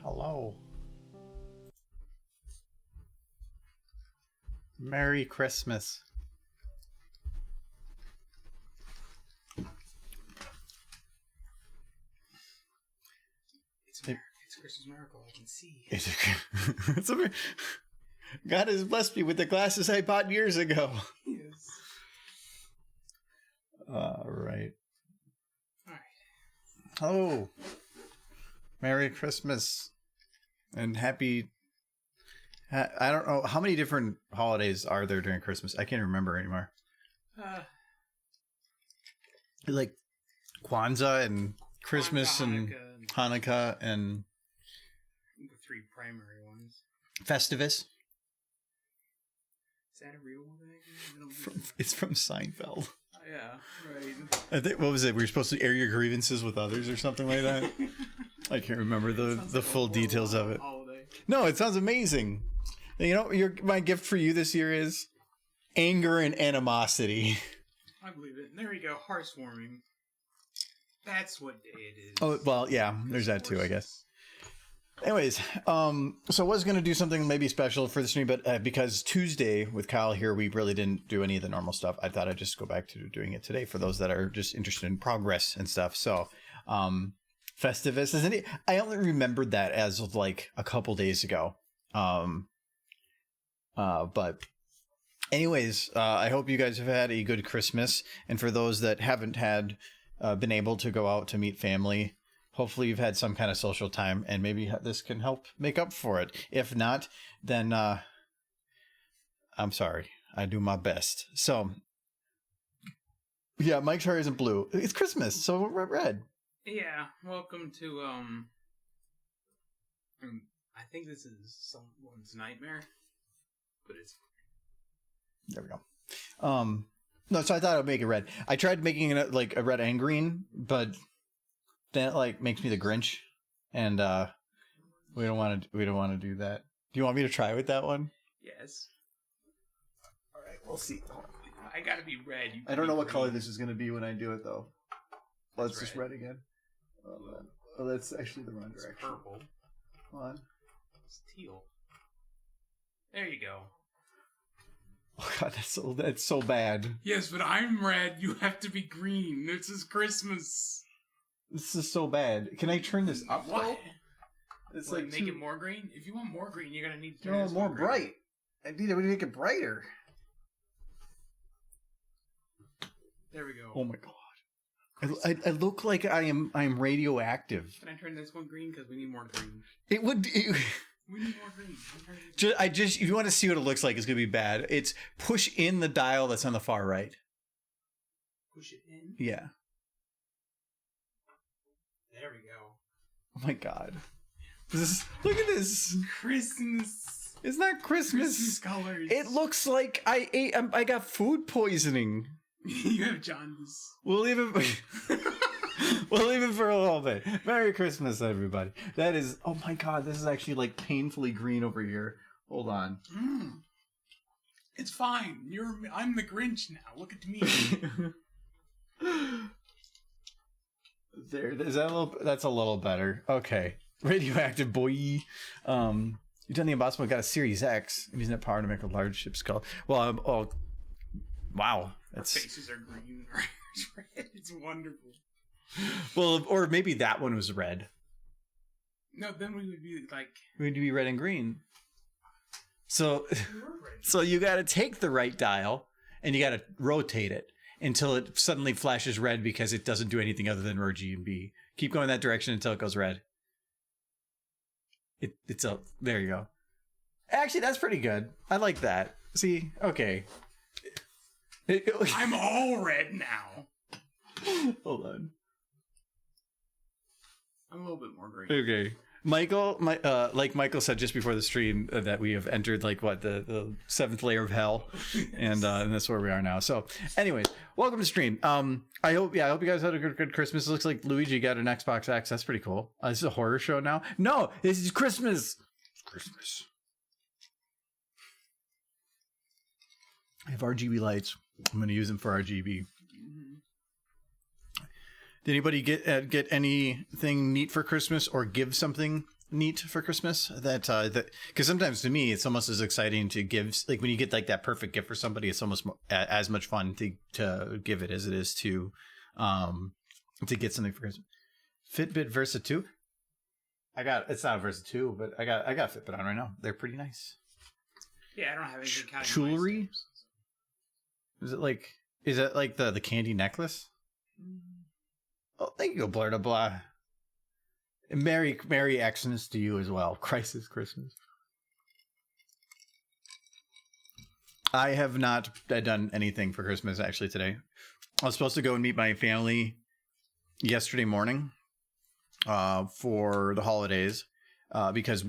Hello. Merry Christmas. It's a Christmas miracle, I can see. It's a, God has blessed me with the glasses I bought years ago. Yes. All right. All right. Hello. Merry Christmas. And happy... I don't know. How many different holidays are there during Christmas? I can't remember anymore. Like Kwanzaa and Christmas and Hanukkah and... the three primary ones. Festivus. Is that a real one? It's from Seinfeld. Oh, yeah, right. I think, what was it? We were supposed to air your grievances with others or something like that. I can't remember the full details of it. Holiday. No, it sounds amazing. You know, my gift for you this year is anger and animosity. I believe it. There you go. Hearts warming. That's what day it is. Oh, well, yeah, there's that too, I guess. Anyways, so I was going to do something maybe special for the stream, but because Tuesday with Kyle here, we really didn't do any of the normal stuff. I thought I'd just go back to doing it today for those that are just interested in progress and stuff. So, Festivus, isn't it? I only remembered that as of like a couple days ago. But anyways, I hope you guys have had a good Christmas. And for those that haven't been able to go out to meet family, hopefully you've had some kind of social time, and maybe this can help make up for it. If not, then I'm sorry. I do my best. So, yeah, Mike's hair isn't blue. It's Christmas, so red. Yeah, welcome to, I think this is someone's nightmare, but it's... There we go. No, so I thought I would make it red. I tried making it like a red and green, but that like makes me the Grinch, and we don't want to do that. Do you want me to try with that one? Yes. All right, we'll see. I gotta be red. I don't know what color this is going to be when I do it though. Oh, it's just red again. Oh, that's actually the wrong direction. Purple. Come on. It's teal. There you go. Oh god, that's so bad. Yes, but I'm red. You have to be green. This is Christmas. This is so bad. Can I turn this up? What? It's What, like make it more green. If you want more green, you're gonna need to turn no this more one green. bright. I need to make it brighter. There we go. Oh my god. I look like I'm radioactive. Can I turn this one green? Because we need more green. It would. We need more green. If you want to see what it looks like, it's gonna be bad. It's push in the dial that's on the far right. Push it in. Yeah. There we go. Oh my god. Look at this. Christmas. It's not Christmas. Christmas colors. It looks like I got food poisoning. You have jaundice. We'll leave it. We'll leave it for a little bit. Merry Christmas, everybody. That is. Oh my god, this is actually like painfully green over here. Hold on. It's fine. I'm the Grinch now. Look at me. There. Is that a little? That's a little better. Okay. Radioactive boy. You've done the impossible. Got a Series X. I'm using that power to make a large ship skull. Well, wow. That's Our faces are green. It's red. It's wonderful. well, or maybe that one was red. No, then we would be like. We'd be red and green. So you got to take the right dial and you got to rotate it until it suddenly flashes red because it doesn't do anything other than RG and B. Keep going that direction until it goes red. It's up. There you go. Actually, that's pretty good. I like that. See? Okay. I'm all red now. Hold on. I'm a little bit more green. Okay. Michael, like Michael said just before the stream, that we have entered like what the 7th layer of hell, and that's where we are now. So, anyways, welcome to stream. I hope you guys had a good Christmas. It looks like Luigi got an Xbox X. That's pretty cool. This is a horror show now. No, this is Christmas. It's Christmas. I have RGB lights. I'm going to use them for RGB. Did anybody get anything neat for Christmas or give something neat for Christmas? That because sometimes to me it's almost as exciting to give, like when you get like that perfect gift for somebody, it's almost as much fun to give it as it is to get something for Christmas. Fitbit Versa 2. It's not a Versa 2, but I got Fitbit on right now. They're pretty nice. Yeah, I don't have anything counting jewelry. my steps. Is that like the candy necklace? Oh, thank you, blah, blah, blah. And Merry Xmas to you as well. Crisis Christmas. I have not done anything for Christmas actually today. I was supposed to go and meet my family yesterday morning for the holidays because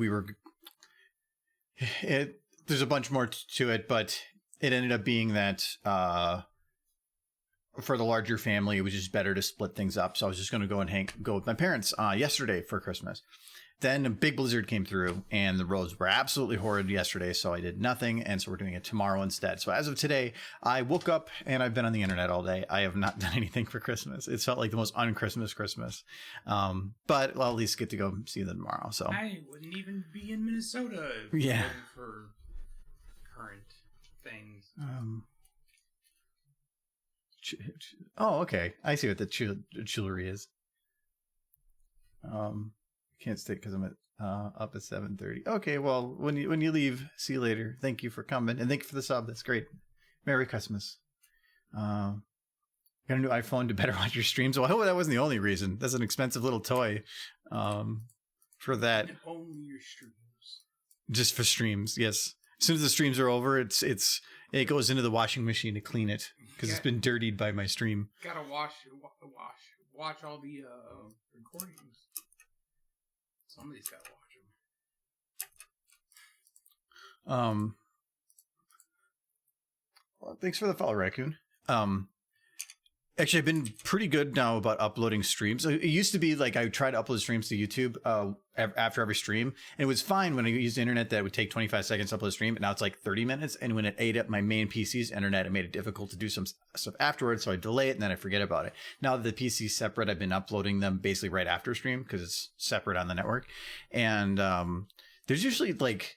there's a bunch more to it, but it ended up being that for the larger family, it was just better to split things up. So I was just going to go and go with my parents yesterday for Christmas. Then a big blizzard came through and the roads were absolutely horrid yesterday. So I did nothing. And so we're doing it tomorrow instead. So as of today, I woke up and I've been on the internet all day. I have not done anything for Christmas. It's felt like the most un-Christmas Christmas. But I'll at least get to go see them tomorrow. So I wouldn't even be in Minnesota yeah. For current things. Oh, okay. I see what the jewelry is. Can't stay because I'm up at 7:30. Okay, well, when you leave, see you later. Thank you for coming and thank you for the sub. That's great. Merry Christmas. Got a new iPhone to better watch your streams. Well, I hope that wasn't the only reason. That's an expensive little toy. For that. And only your streams. Just for streams, yes. As soon as the streams are over, it goes into the washing machine to clean it because it's been dirtied by my stream. Gotta watch all the recordings. Somebody's gotta watch them. Well, thanks for the follow, Raccoon. Actually, I've been pretty good now about uploading streams. It used to be like I would try to upload streams to YouTube after every stream. And it was fine when I used the internet that would take 25 seconds to upload a stream. And now it's like 30 minutes. And when it ate up my main PC's internet, it made it difficult to do some stuff afterwards. So I delay it and then I forget about it. Now that the PC's separate, I've been uploading them basically right after stream because it's separate on the network. And there's usually like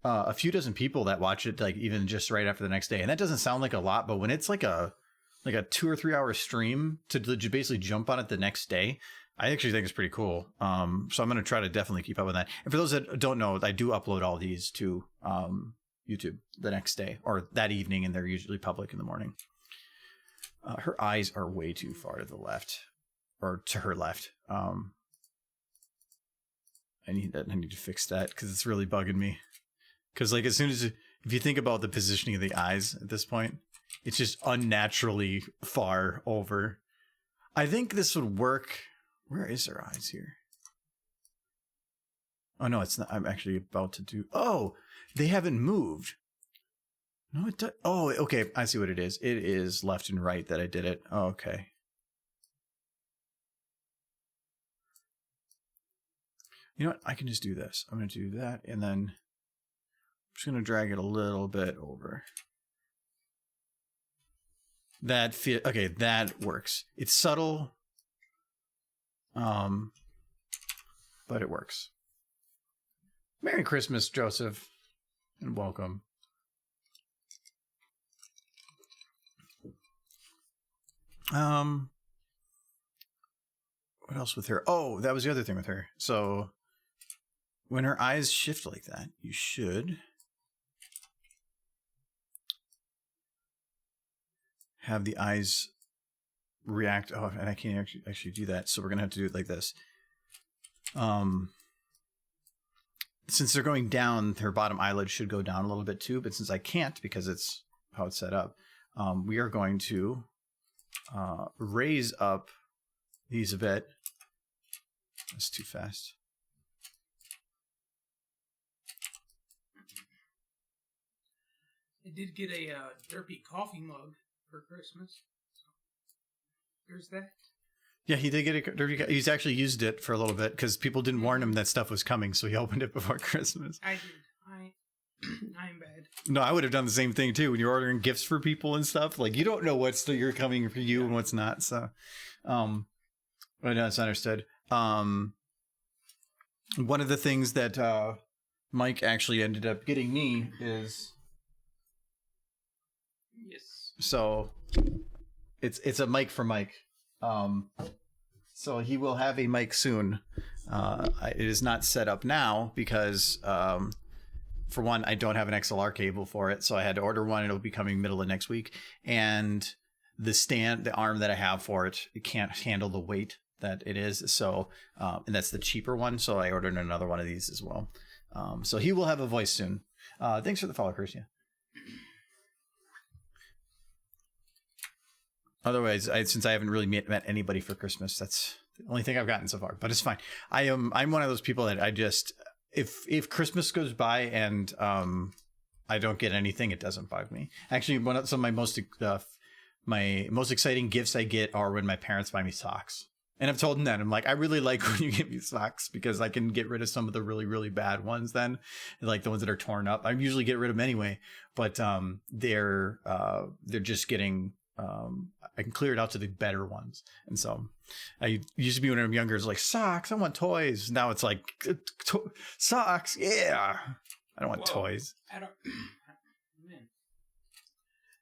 a few dozen people that watch it, like even just right after the next day. And that doesn't sound like a lot, but when it's like a 2 or 3 hour stream to basically jump on it the next day, I actually think it's pretty cool. So I'm going to try to definitely keep up with that. And for those that don't know, I do upload all these to YouTube the next day or that evening, and they're usually public in the morning. Her eyes are way too far to the left, or to her left. I need to fix that because it's really bugging me. Because like as soon as if you think about the positioning of the eyes at this point, it's just unnaturally far over. I think this would work. Where is her eyes here? Oh, no, it's not. I'm actually about to do. Oh, they haven't moved. No, it does. Oh, okay. I see what it is. It is left and right that I did it. Oh, okay. You know what? I can just do this. I'm going to do that. And then I'm just going to drag it a little bit over. Okay, that works. It's subtle, but it works. Merry Christmas, Joseph, and welcome. What else with her? Oh, that was the other thing with her. So when her eyes shift like that, you should have the eyes react. Oh, and I can't actually do that. So we're going to have to do it like this. Since they're going down, her bottom eyelid should go down a little bit too. But since I can't because it's how it's set up, we are going to raise up these a bit. That's too fast. I did get a derpy coffee mug for Christmas. So there's that. Yeah, he did get a derpy. He's actually used it for a little bit because people didn't warn him that stuff was coming, so he opened it before Christmas. I did. I'm bad. No, I would have done the same thing too when you're ordering gifts for people and stuff. Like you don't know what's you're coming for you and what's not. So, I know it's understood. One of the things that Mike actually ended up getting me is. Yes. So it's a mic for Mike. So he will have a mic soon. It is not set up now because for one, I don't have an XLR cable for it, so I had to order one. It'll be coming middle of next week. And the arm that I have for it, it can't handle the weight that it is. So and that's the cheaper one. So I ordered another one of these as well. So he will have a voice soon. Thanks for the follow, Chris. Yeah. Otherwise, since I haven't really met anybody for Christmas, that's the only thing I've gotten so far. But it's fine. I'm one of those people that I just if Christmas goes by and I don't get anything, it doesn't bug me. Actually, some of my most exciting gifts I get are when my parents buy me socks. And I've told them that I'm like, I really like when you give me socks because I can get rid of some of the really, really bad ones then, like the ones that are torn up. I usually get rid of them anyway, but they're just getting. I can clear it out to the better ones. And so I used to be when I'm younger, it's like socks. I want toys. Now it's like socks. Yeah. I don't want toys.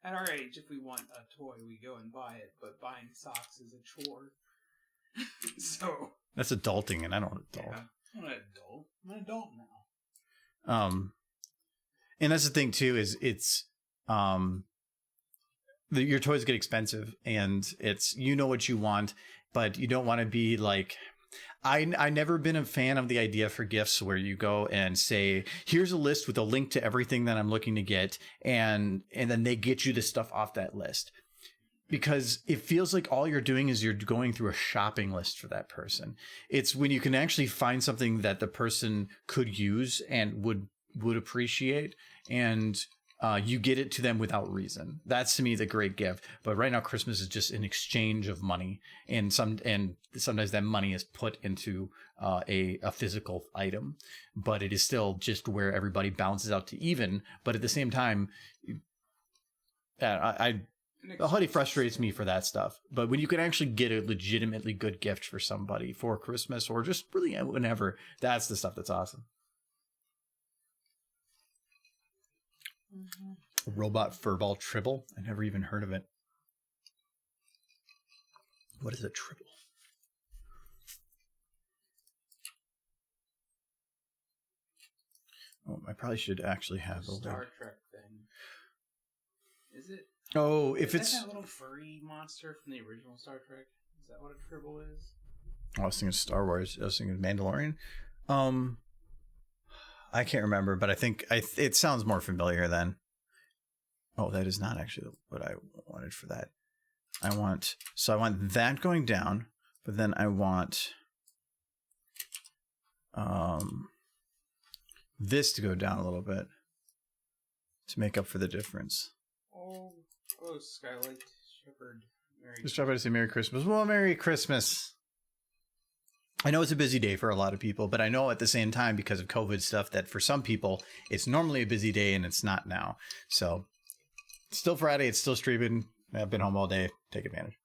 At our age, if we want a toy, we go and buy it. But buying socks is a chore. So that's adulting, and I don't adult. Yeah, I'm an adult. I'm an adult now. And that's the thing too, is it's your toys get expensive, and it's you know what you want, but you don't want to be like. I never been a fan of the idea for gifts where you go and say, here's a list with a link to everything that I'm looking to get, and then they get you the stuff off that list. Because it feels like all you're doing is you're going through a shopping list for that person. It's when you can actually find something that the person could use and would appreciate. And you get it to them without reason. That's to me the great gift. But right now, Christmas is just an exchange of money, and sometimes that money is put into a physical item, but it is still just where everybody balances out to even. But at the same time, the hoodie frustrates me for that stuff. But when you can actually get a legitimately good gift for somebody for Christmas or just really whenever, that's the stuff that's awesome. Robot furball tribble. I never even heard of it. What is a tribble? Oh, I probably should actually have a Star Trek thing. Is it? Oh, if is it's that little furry monster from the original Star Trek? Is that what a tribble is? I was thinking Star Wars. I was thinking Mandalorian. I can't remember, but I think it sounds more familiar then. Oh, that is not actually what I wanted for that. I want that going down, but then I want this to go down a little bit to make up for the difference. Oh, Skylight Shepherd. Just try to say Merry Christmas. Well, Merry Christmas. I know it's a busy day for a lot of people, but I know at the same time, because of COVID stuff, that for some people, it's normally a busy day and it's not now. So it's still Friday. It's still streaming. I've been home all day. Take advantage.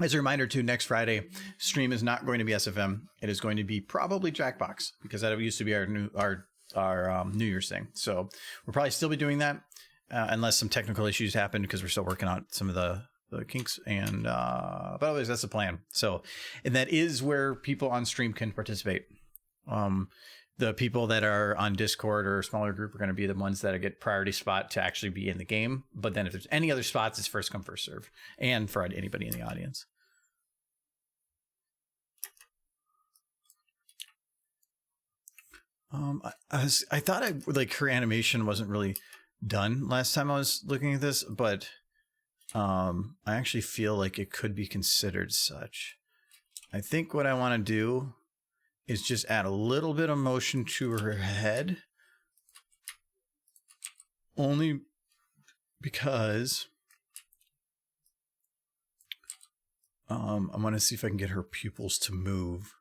As a reminder, too, next Friday, stream is not going to be SFM. It is going to be probably Jackbox, because that used to be our New Year's thing. So we'll probably still be doing that unless some technical issues happen, because we're still working out some of the kinks. And but otherwise, that's the plan. So, and that is where people on stream can participate. The people that are on Discord or a smaller group are going to be the ones that get priority spot to actually be in the game. But then if there's any other spots, it's first come, first serve. And for anybody in the audience. I thought her animation wasn't really done last time I was looking at this, but I actually feel like it could be considered such. I think what I want to do is just add a little bit of motion to her head. Only because I want to see if I can get her pupils to move.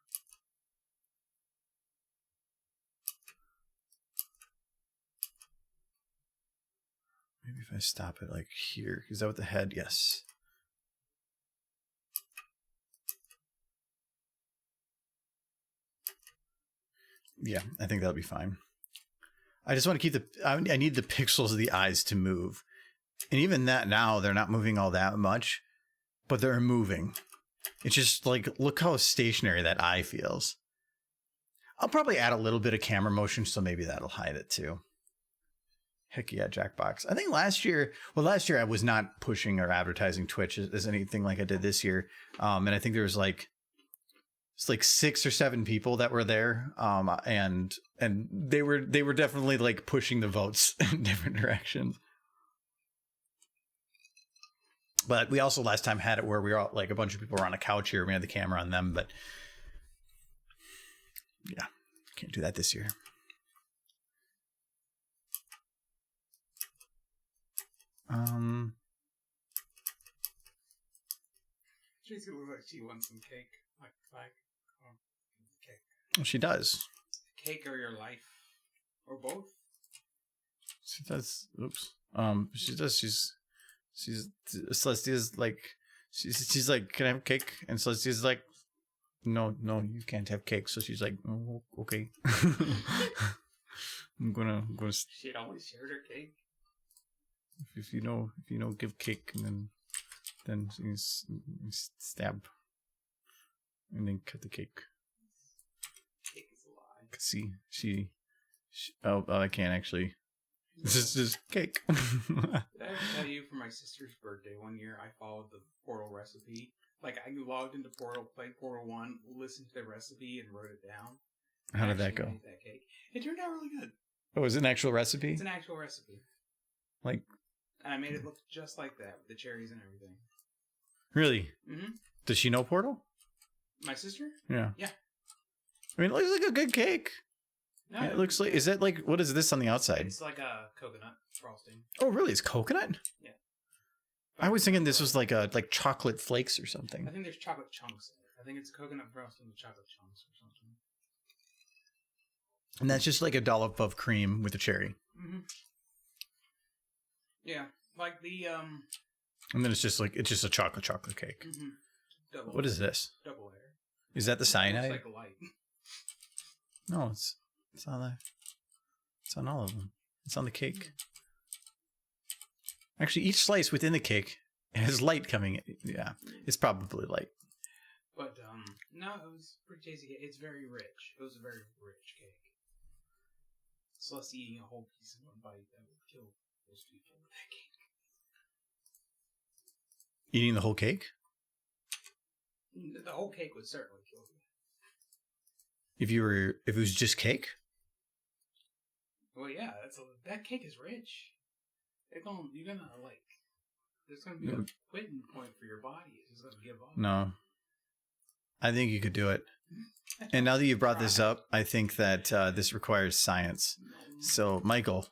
Maybe if I stop it like here. Is that what the head? Yes. Yeah, I think that'll be fine. I just want to keep I need the pixels of the eyes to move. And even that now, they're not moving all that much, but they're moving. It's just like, look how stationary that eye feels. I'll probably add a little bit of camera motion, so maybe that'll hide it too. Heck yeah, Jackbox. I think last year I was not pushing or advertising Twitch as anything like I did this year. And I think there was it's like 6 or 7 people that were there. And they were definitely like pushing the votes in different directions. But we also last time had it where we were all, like, a bunch of people were on a couch here. We had the camera on them, but yeah, can't do that this year. Tracy looks like she wants some cake. Like cake. Well, she does. Cake or your life, or both. She does. Oops. She does. She's Celestia's like. She's like, can I have cake? And Celestia's like, no, you can't have cake. So she's like, oh, okay. I'm gonna. She'd always shared her cake. If you know, give cake, and then you stab, and then cut the cake. Cake is a lie. See, she I can't actually. This is just cake. Did I ever tell you for my sister's birthday one year, I followed the Portal recipe? Like, I logged into Portal, played Portal 1, listened to the recipe, and wrote it down. How did that go? Made that cake. It turned out really good. Oh, is it an actual recipe? It's an actual recipe. Like, and I made it look just like that, with the cherries and everything. Really? Mm-hmm. Does she know Portal? My sister? Yeah. Yeah. I mean, it looks like a good cake. No, Yeah, it looks like, is that like, what is this on the outside? It's like a coconut frosting. Oh, really? It's coconut? Yeah. I was thinking this was like chocolate flakes or something. I think there's chocolate chunks in it. I think it's coconut frosting with chocolate chunks or something. And that's just like a dollop of cream with a cherry. Mm-hmm. Yeah, like the And then it's just a chocolate cake. Mm-hmm. What is this? Double layer. Is that the cyanide? It's like light. No, it's on that. It's on all of them. It's on the cake. Actually, each slice within the cake has light coming in. Yeah, it's probably light. But no, it was pretty tasty. It's very rich. It was a very rich cake. It's less eating a whole piece in one bite that would kill most people with that cake. Eating the whole cake? The whole cake would certainly kill you. If it was just cake? Well, yeah, that cake is rich. You're gonna like. There's gonna be a quitting point for your body. It's just gonna give up. No. I think you could do it. And now that you brought this up, I think that this requires science. So, Michael.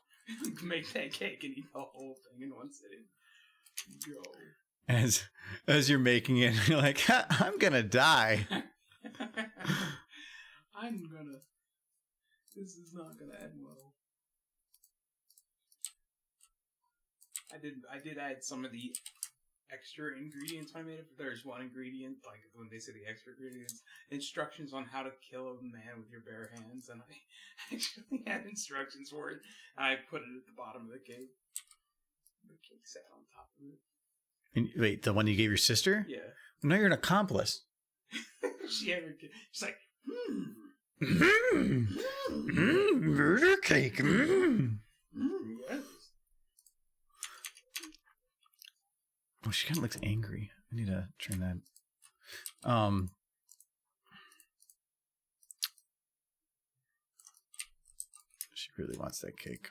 Make that cake and eat the whole thing in one sitting. Go. As you're making it, you're like, I'm gonna die. This is not gonna end well. I did add some of the extra ingredients I made it. There's one ingredient, like when they say the extra ingredients, instructions on how to kill a man with your bare hands, and I actually had instructions for it. I put it at the bottom of the cake. The cake sat on top of it. And, wait, the one you gave your sister? Yeah. No, you're an accomplice. She's like, murder cake. Yes. Oh, she kind of looks angry. I need to turn that. She really wants that cake.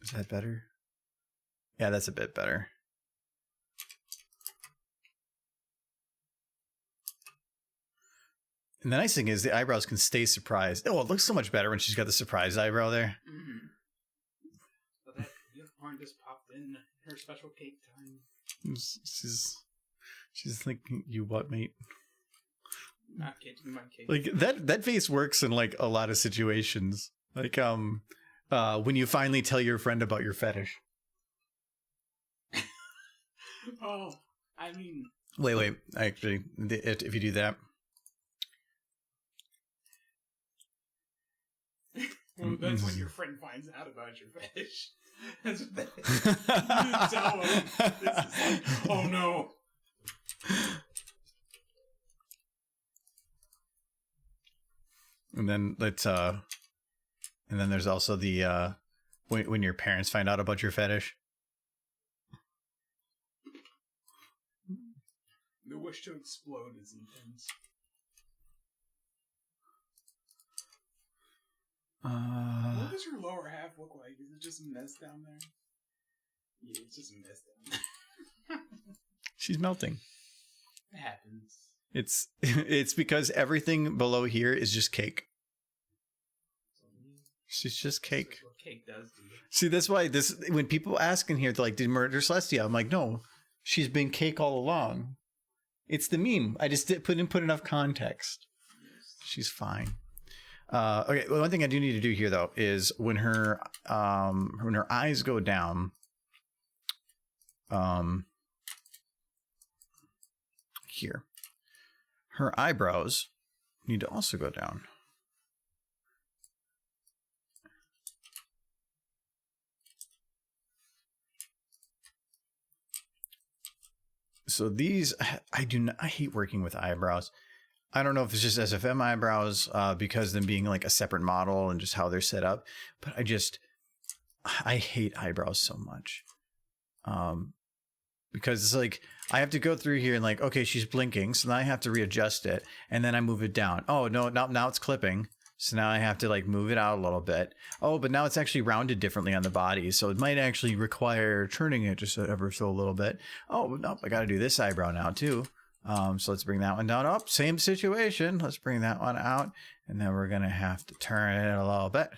Is that better? Yeah, that's a bit better. And the nice thing is the eyebrows can stay surprised. Oh, it looks so much better when she's got the surprise eyebrow there. Mm-hmm. But that unicorn just popped in her special cake time. She's like, you what, mate? Not getting my cake. Like that face works in like a lot of situations. Like when you finally tell your friend about your fetish. Oh, I mean. Wait. Actually, if you do that. Well, that's when your friend finds out about your fetish. That's what that is. You tell him. This is like, oh no. And then there's also the when your parents find out about your fetish. The wish to explode is intense. What does your lower half look like? Is it just a mess down there? Yeah, it's just a mess down there. She's melting. It happens. It's because everything below here is just cake. She's just cake. That's what cake does to you. See, that's why when people ask in here, they're like, did murder Celestia? I'm like, no, she's been cake all along. It's the meme. I just didn't put enough context. Yes. She's fine. Okay, well, one thing I do need to do here though is when her eyes go down, here, her eyebrows need to also go down. So these, I hate working with eyebrows. I don't know if it's just SFM eyebrows because them being like a separate model and just how they're set up, but I hate eyebrows so much. Because it's like, I have to go through here and like, okay, she's blinking. So now I have to readjust it and then I move it down. Oh no, now it's clipping. So now I have to like move it out a little bit. Oh, but now it's actually rounded differently on the body. So it might actually require turning it just ever so a little bit. Oh, nope, I got to do this eyebrow now too. So let's bring that one down. Up, same situation. Let's bring that one out. And then we're going to have to turn it a little bit.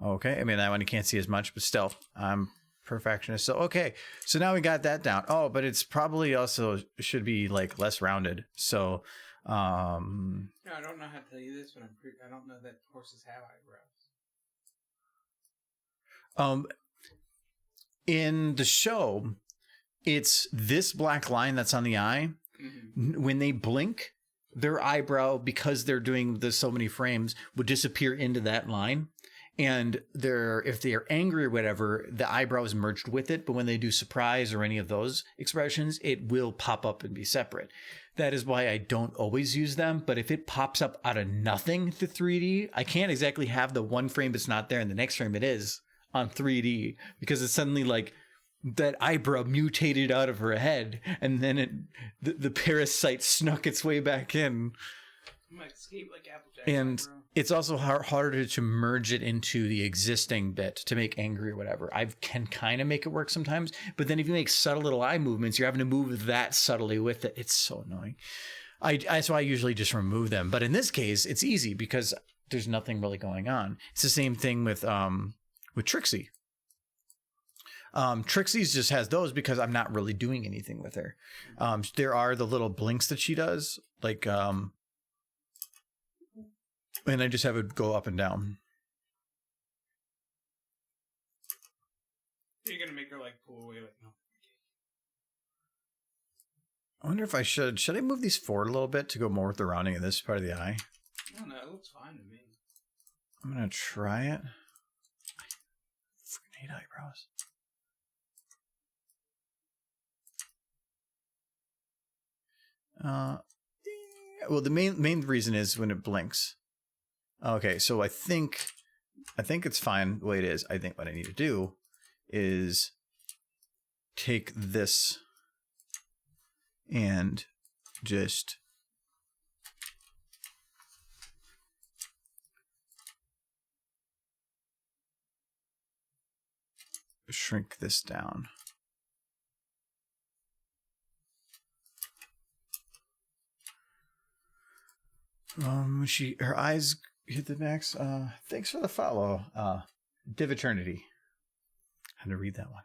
Okay. I mean, that one you can't see as much, but still, I'm perfectionist. So, okay. So now we got that down. Oh, but it's probably also should be like less rounded. So, No, I don't know how to tell you this, but I don't know that horses have eyebrows. In the show, it's this black line that's on the eye. Mm-hmm. When they blink, their eyebrow, because they're doing so many frames, would disappear into that line. And if they are angry or whatever, the eyebrow is merged with it. But when they do surprise or any of those expressions, it will pop up and be separate. That is why I don't always use them. But if it pops up out of nothing to 3D, I can't exactly have the one frame it's not there and the next frame it is on 3D, because it's suddenly like that eyebrow mutated out of her head, and then the parasite snuck its way back in. Might escape like Applejack. And it's also harder to merge it into the existing bit to make angry or whatever. I can kind of make it work sometimes, but then if you make subtle little eye movements, you're having to move that subtly with it. It's so annoying. So I usually just remove them. But in this case, it's easy because there's nothing really going on. It's the same thing with Trixie. Trixie's just has those because I'm not really doing anything with her. There are the little blinks that she does, like, and I just have it go up and down. You're gonna make her like pull away, like no. I wonder if I should I move these forward a little bit to go more with the rounding of this part of the eye? I don't know. It looks fine to me. I'm gonna try it. I freaking hate eyebrows. Well, the main reason is when it blinks. Okay, so I think it's fine the way it is. I think what I need to do is take this and just shrink this down. Her eyes hit the max. Thanks for the follow. Div Eternity. I had to read that one.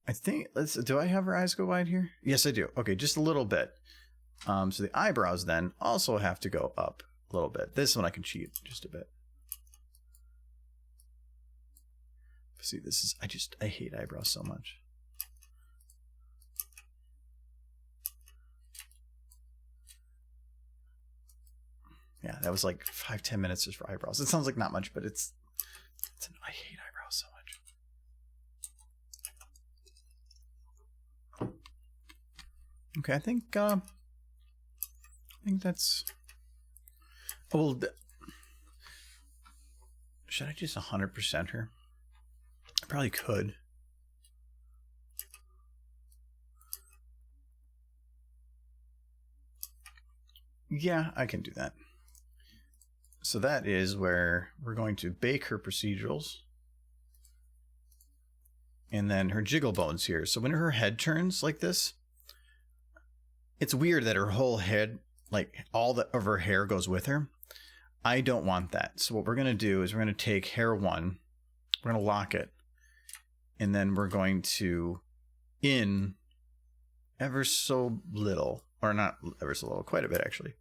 I think do I have her eyes go wide here? Yes, I do. Okay, just a little bit. So the eyebrows then also have to go up a little bit. This one I can cheat just a bit. See, I hate eyebrows so much. Yeah, that was like 5-10 minutes just for eyebrows. It sounds like not much, but I hate eyebrows so much. Okay, I think that's. Well, should I just 100% her? I probably could. Yeah, I can do that. So that is where we're going to bake her procedurals. And then her jiggle bones here. So when her head turns like this, it's weird that her whole head, like all of her hair goes with her. I don't want that. So what we're going to do is we're going to take hair 1. We're going to lock it. And then we're going to in ever so little, or not ever so little, quite a bit actually.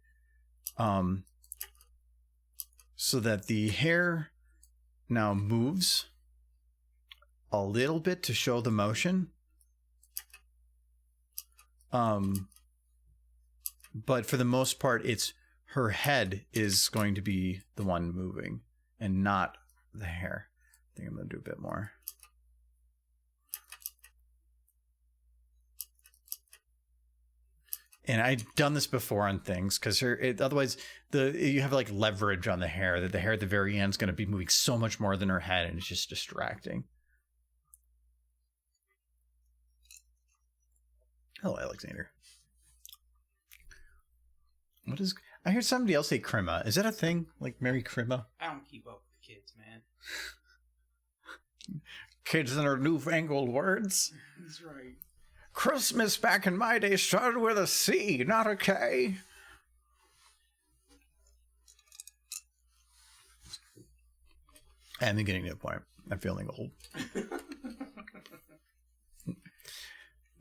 So that the hair now moves a little bit to show the motion. But for the most part, it's her head is going to be the one moving and not the hair. I think I'm going to do a bit more. And I've done this before on things because otherwise you have like leverage on the hair, that the hair at the very end is going to be moving so much more than her head, and it's just distracting. Hello, Alexander. I heard somebody else say crema. Is that a thing? Like Merry Crema? I don't keep up with the kids, man. Kids and their newfangled words. That's right. Christmas back in my day started with a C, not a K. I'm getting to a point. I'm feeling old.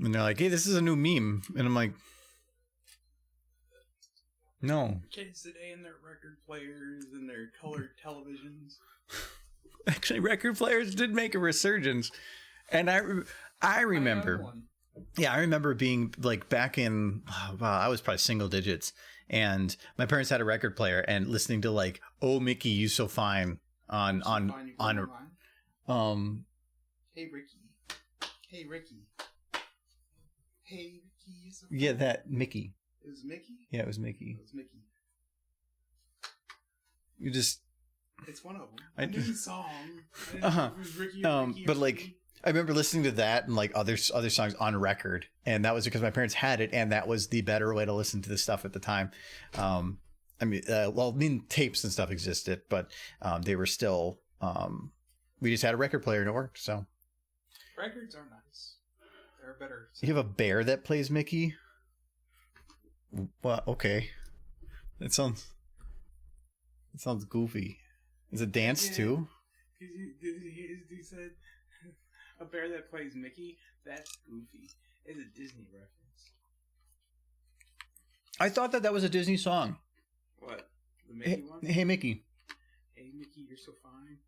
And they're like, hey, this is a new meme. And I'm like, no. Kids today and their record players and their colored televisions. Actually, record players did make a resurgence. And I remember. Yeah, I remember being like back in, wow, I was probably single digits. And my parents had a record player and listening to like, Oh, Mickey, You So Fine on Hey, Ricky. Hey, Ricky. Hey, Ricky, you so fine. Yeah, that Mickey. It was Mickey? Yeah, it was Mickey. It was Mickey. You just... It's one of them. I knew the song. It was Ricky but like, I remember listening to that and like other songs on record. And that was because my parents had it. And that was the better way to listen to the stuff at the time. Tapes and stuff existed, but they were still... we just had a record player and it worked, so... Records are nice. They're better. You have a bear that plays Mickey? Well, okay. It sounds goofy. Is it dance too? He said, a bear that plays Mickey? That's goofy. It's a Disney reference. I thought that was a Disney song. What? The Mickey one? Hey, Mickey. Hey, Mickey, you're so fine.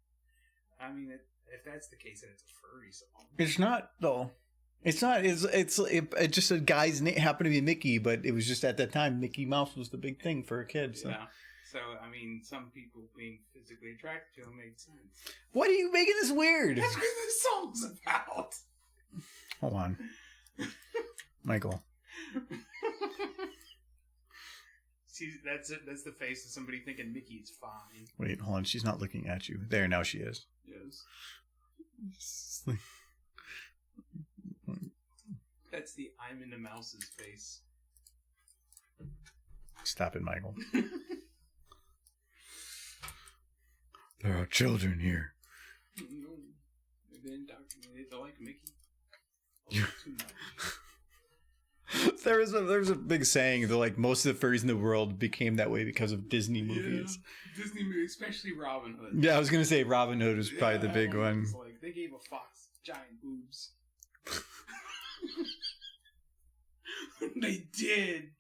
I mean, if that's the case, then it's a furry song. It's not, though. It's not. It just a guy's name happened to be Mickey, but it was just at that time Mickey Mouse was the big thing for a kid. So. Yeah. So, I mean, some people being physically attracted to him made sense. What are you making this weird? That's what this song's about. Hold on. Michael. See, that's it. That's the face of somebody thinking Mickey's fine. Wait, hold on. She's not looking at you. There, now she is. Yes. That's the I'm into Mouse's face. Stop it, Michael. There are children here. No, they've been indoctrinated to like Mickey. Too much. There was a big saying that like most of the furries in the world became that way because of Disney movies. Yeah, Disney movies, especially Robin Hood. Yeah, I was gonna say Robin Hood was probably the big one. Like they gave a fox giant boobs. They did.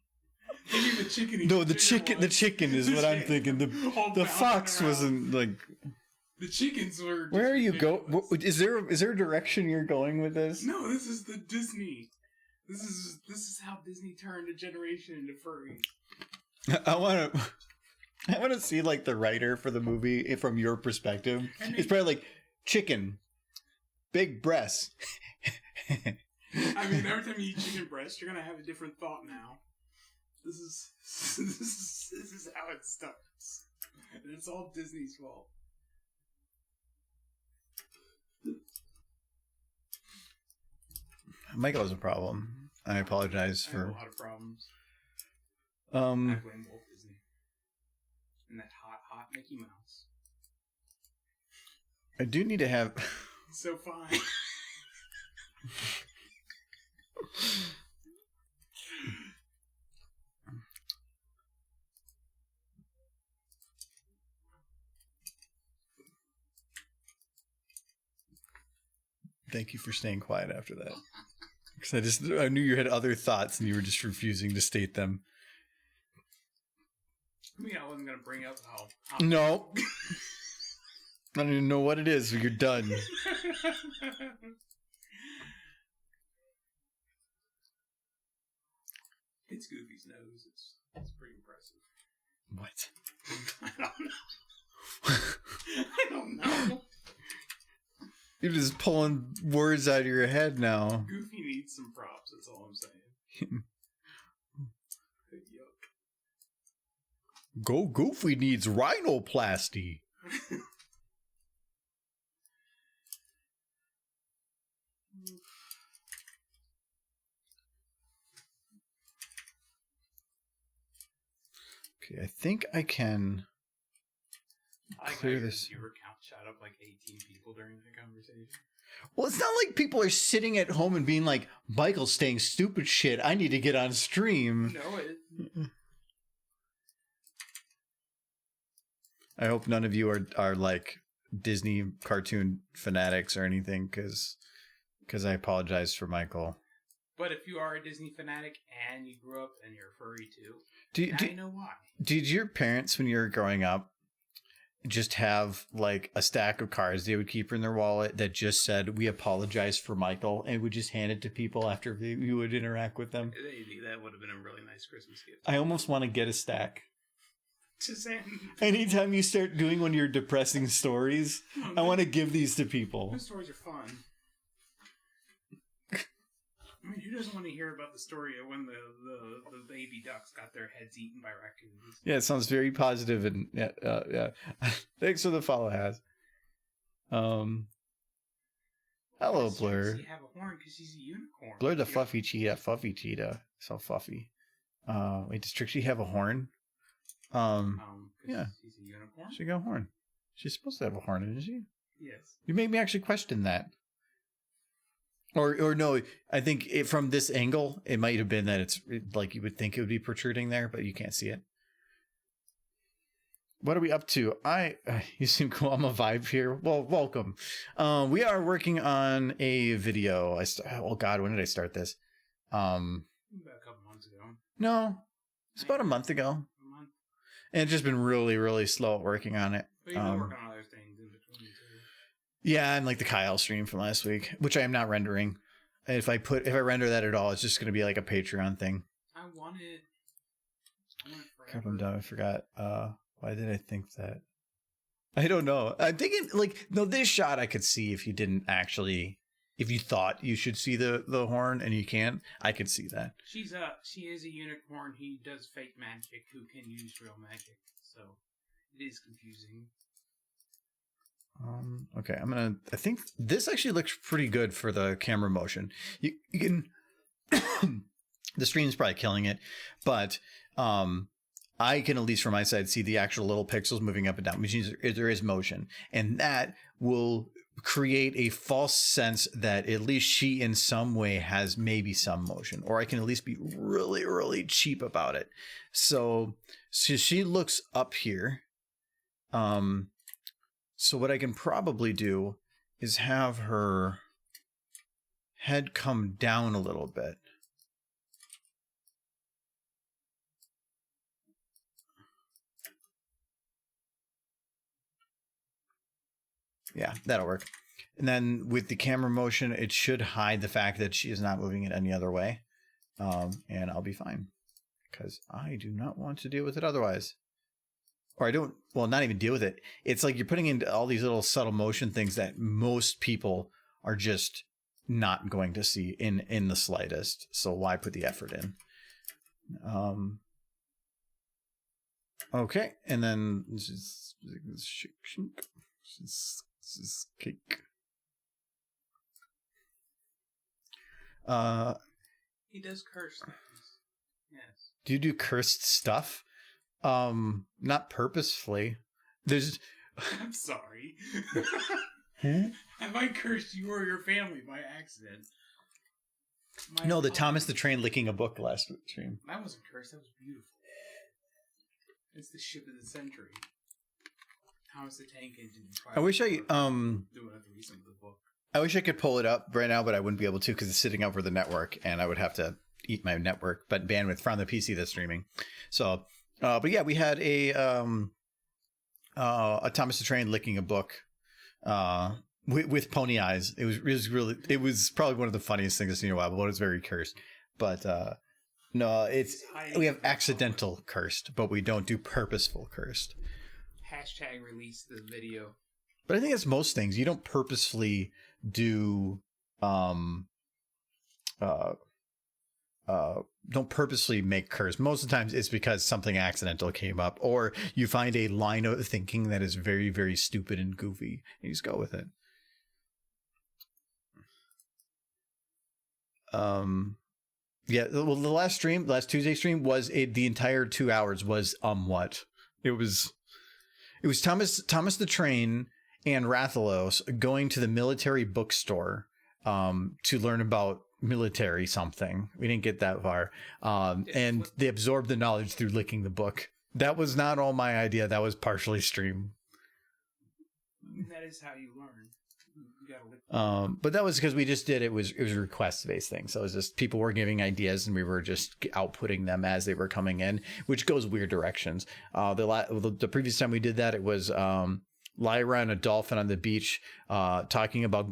They gave the chicken. No, the chicken is what I'm thinking. The fox wasn't like. The chickens were. Where are you going? Is there a direction you're going with this? No, this is the Disney. This is how Disney turned a generation into furries. I want to see like the writer for the movie from your perspective. It's probably like chicken, big breasts. I mean, every time you eat chicken breast, you're gonna have a different thought now. This is how it starts, and it's all Disney's fault. Michael has a problem. I apologize for. I have a lot of problems. I blame Walt Disney and that hot Mickey Mouse. I do need to have. So fine. Thank you for staying quiet after that. Because I knew you had other thoughts and you were just refusing to state them. I mean, I wasn't gonna bring up how. No. I don't even know what it is. You're done. It's Goofy's nose. It's pretty impressive. What? I don't know. You're just pulling words out of your head now. Goofy needs some props. That's all I'm saying. Yuck. Go Goofy needs rhinoplasty. Okay, I think I can clear this. Your account shot up like 18 people during the conversation. Well, it's not like people are sitting at home and being like, Michael's saying stupid shit. I need to get on stream. No, I hope none of you are like Disney cartoon fanatics or anything, because I apologize for Michael. But if you are a Disney fanatic and you grew up and you're furry too, I know why. Did your parents, when you were growing up, just have like a stack of cards they would keep in their wallet that just said, "We apologize for Michael," and would just hand it to people after you would interact with them? That would have been a really nice Christmas gift. I almost want to get a stack. Just anytime you start doing one of your depressing stories, I want to give these to people. Those stories are fun. I mean, who doesn't want to hear about the story of when the baby ducks got their heads eaten by raccoons? Yeah, it sounds very positive, and yeah. Thanks for the follow, Has. Hello, Blur. Does he have a horn because he's a unicorn? Blur the fluffy cheetah, so fluffy. Wait, does Trixie have a horn? Yeah, he's a unicorn. She got a horn. She's supposed to have a horn, isn't she? Yes. You made me actually question that. Or no, I think from this angle, it might have been that it's like you would think it would be protruding there, but you can't see it. What are we up to? You seem cool. I'm a vibe here. Well, welcome. We are working on a video. Oh God, when did I start this? About a couple months ago. No, it's about a month ago. A month. And it's just been really, really slow at working on it. But you've been working on other things in between too. Yeah, and like the Kyle stream from last week, which I am not rendering. If I render that at all, it's just going to be like a Patreon thing. I want it Crap, I'm done. I forgot. Why did I think that? I don't know. I'm thinking like, no, this shot I could see if you didn't actually, if you thought you should see the horn and you can't, I could see that. She is a unicorn. He does fake magic who can use real magic. So it is confusing. Okay, I think this actually looks pretty good for the camera motion. You can, the stream's probably killing it, but I can, at least from my side, see the actual little pixels moving up and down, which means there is motion, and that will create a false sense that at least she in some way has maybe some motion, or I can at least be really, really cheap about it. So she looks up here. So what I can probably do is have her head come down a little bit. Yeah, that'll work. And then with the camera motion, it should hide the fact that she is not moving it any other way. And I'll be fine, because I do not want to deal with it otherwise. Or I don't, well, not even deal with it. It's like you're putting in all these little subtle motion things that most people are just not going to see in the slightest. So why put the effort in? Okay, and then this is cake. He does curse things. Yes. Do you do cursed stuff? Not purposefully. There's. I'm sorry. Hmm? I might curse you or your family by accident. No, the Thomas the Train licking a book last stream. That wasn't cursed. That was beautiful. It's the ship of the century. Thomas the Tank Engine. I wish I doing at the recent of the book. I wish I could pull it up right now, but I wouldn't be able to because it's sitting over the network, and I would have to eat my network, but bandwidth from the PC that's streaming. So. But yeah, we had a Thomas the Train licking a book with pony eyes. It was probably one of the funniest things I've seen in a while, but it was very cursed. But no, we have accidental cursed, but we don't do purposeful cursed. Hashtag release the video. But I think it's most things. You don't purposefully do don't purposely make curse. Most of the times it's because something accidental came up, or you find a line of thinking that is very, very stupid and goofy, and you just go with it. Yeah, well, the last Tuesday stream was the entire 2 hours was what? It was Thomas the Train and Rathalos going to the military bookstore to learn about military something. We didn't get that far. And they absorbed the knowledge through licking the book. That was not all my idea. That was partially stream. That is how you learn. You gotta lick but that was because we just did it was a request based thing. So it was just people were giving ideas and we were just outputting them as they were coming in, which goes weird directions. The previous time we did that, it was Lyra and a dolphin on the beach talking about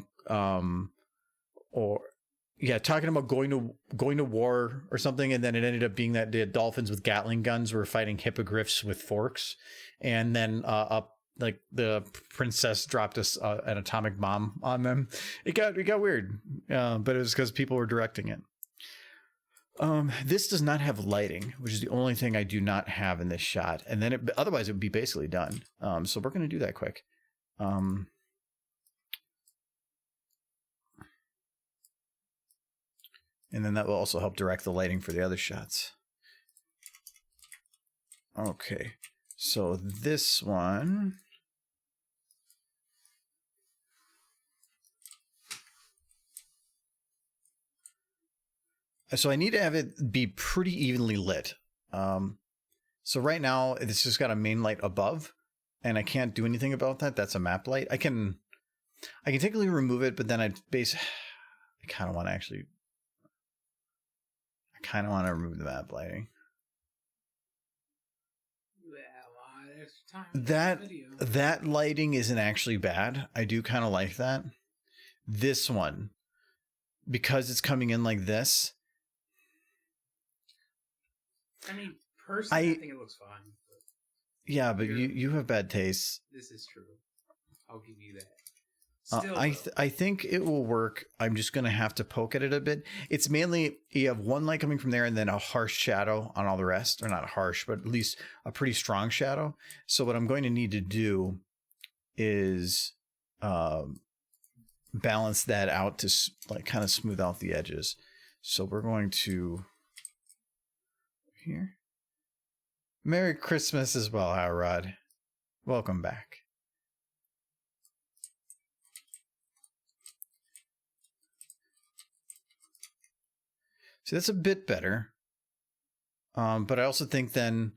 talking about going to war or something, and then it ended up being that the dolphins with Gatling guns were fighting hippogriffs with forks, and then like the princess dropped an atomic bomb on them. It got weird, but it was because people were directing it. This does not have lighting, which is the only thing I do not have in this shot, and then otherwise it would be basically done. So we're going to do that quick. And then that will also help direct the lighting for the other shots. Okay, so this one. So I need to have it be pretty evenly lit. So right now it's just got a main light above, and I can't do anything about that. That's a map light. I can technically remove it, but then I kind of want to remove the map lighting. That lighting isn't actually bad. I do kind of like that. This one, because it's coming in like this. I mean, personally, I think it looks fine. Yeah, but you have bad taste. This is true. I'll give you that. Still, I think it will work. I'm just going to have to poke at it a bit. It's mainly, you have one light coming from there and then a harsh shadow on all the rest. Or not harsh, but at least a pretty strong shadow. So what I'm going to need to do is balance that out to like kind of smooth out the edges. So we're going to... here. Merry Christmas as well, Howrod. Welcome back. So that's a bit better. But I also think then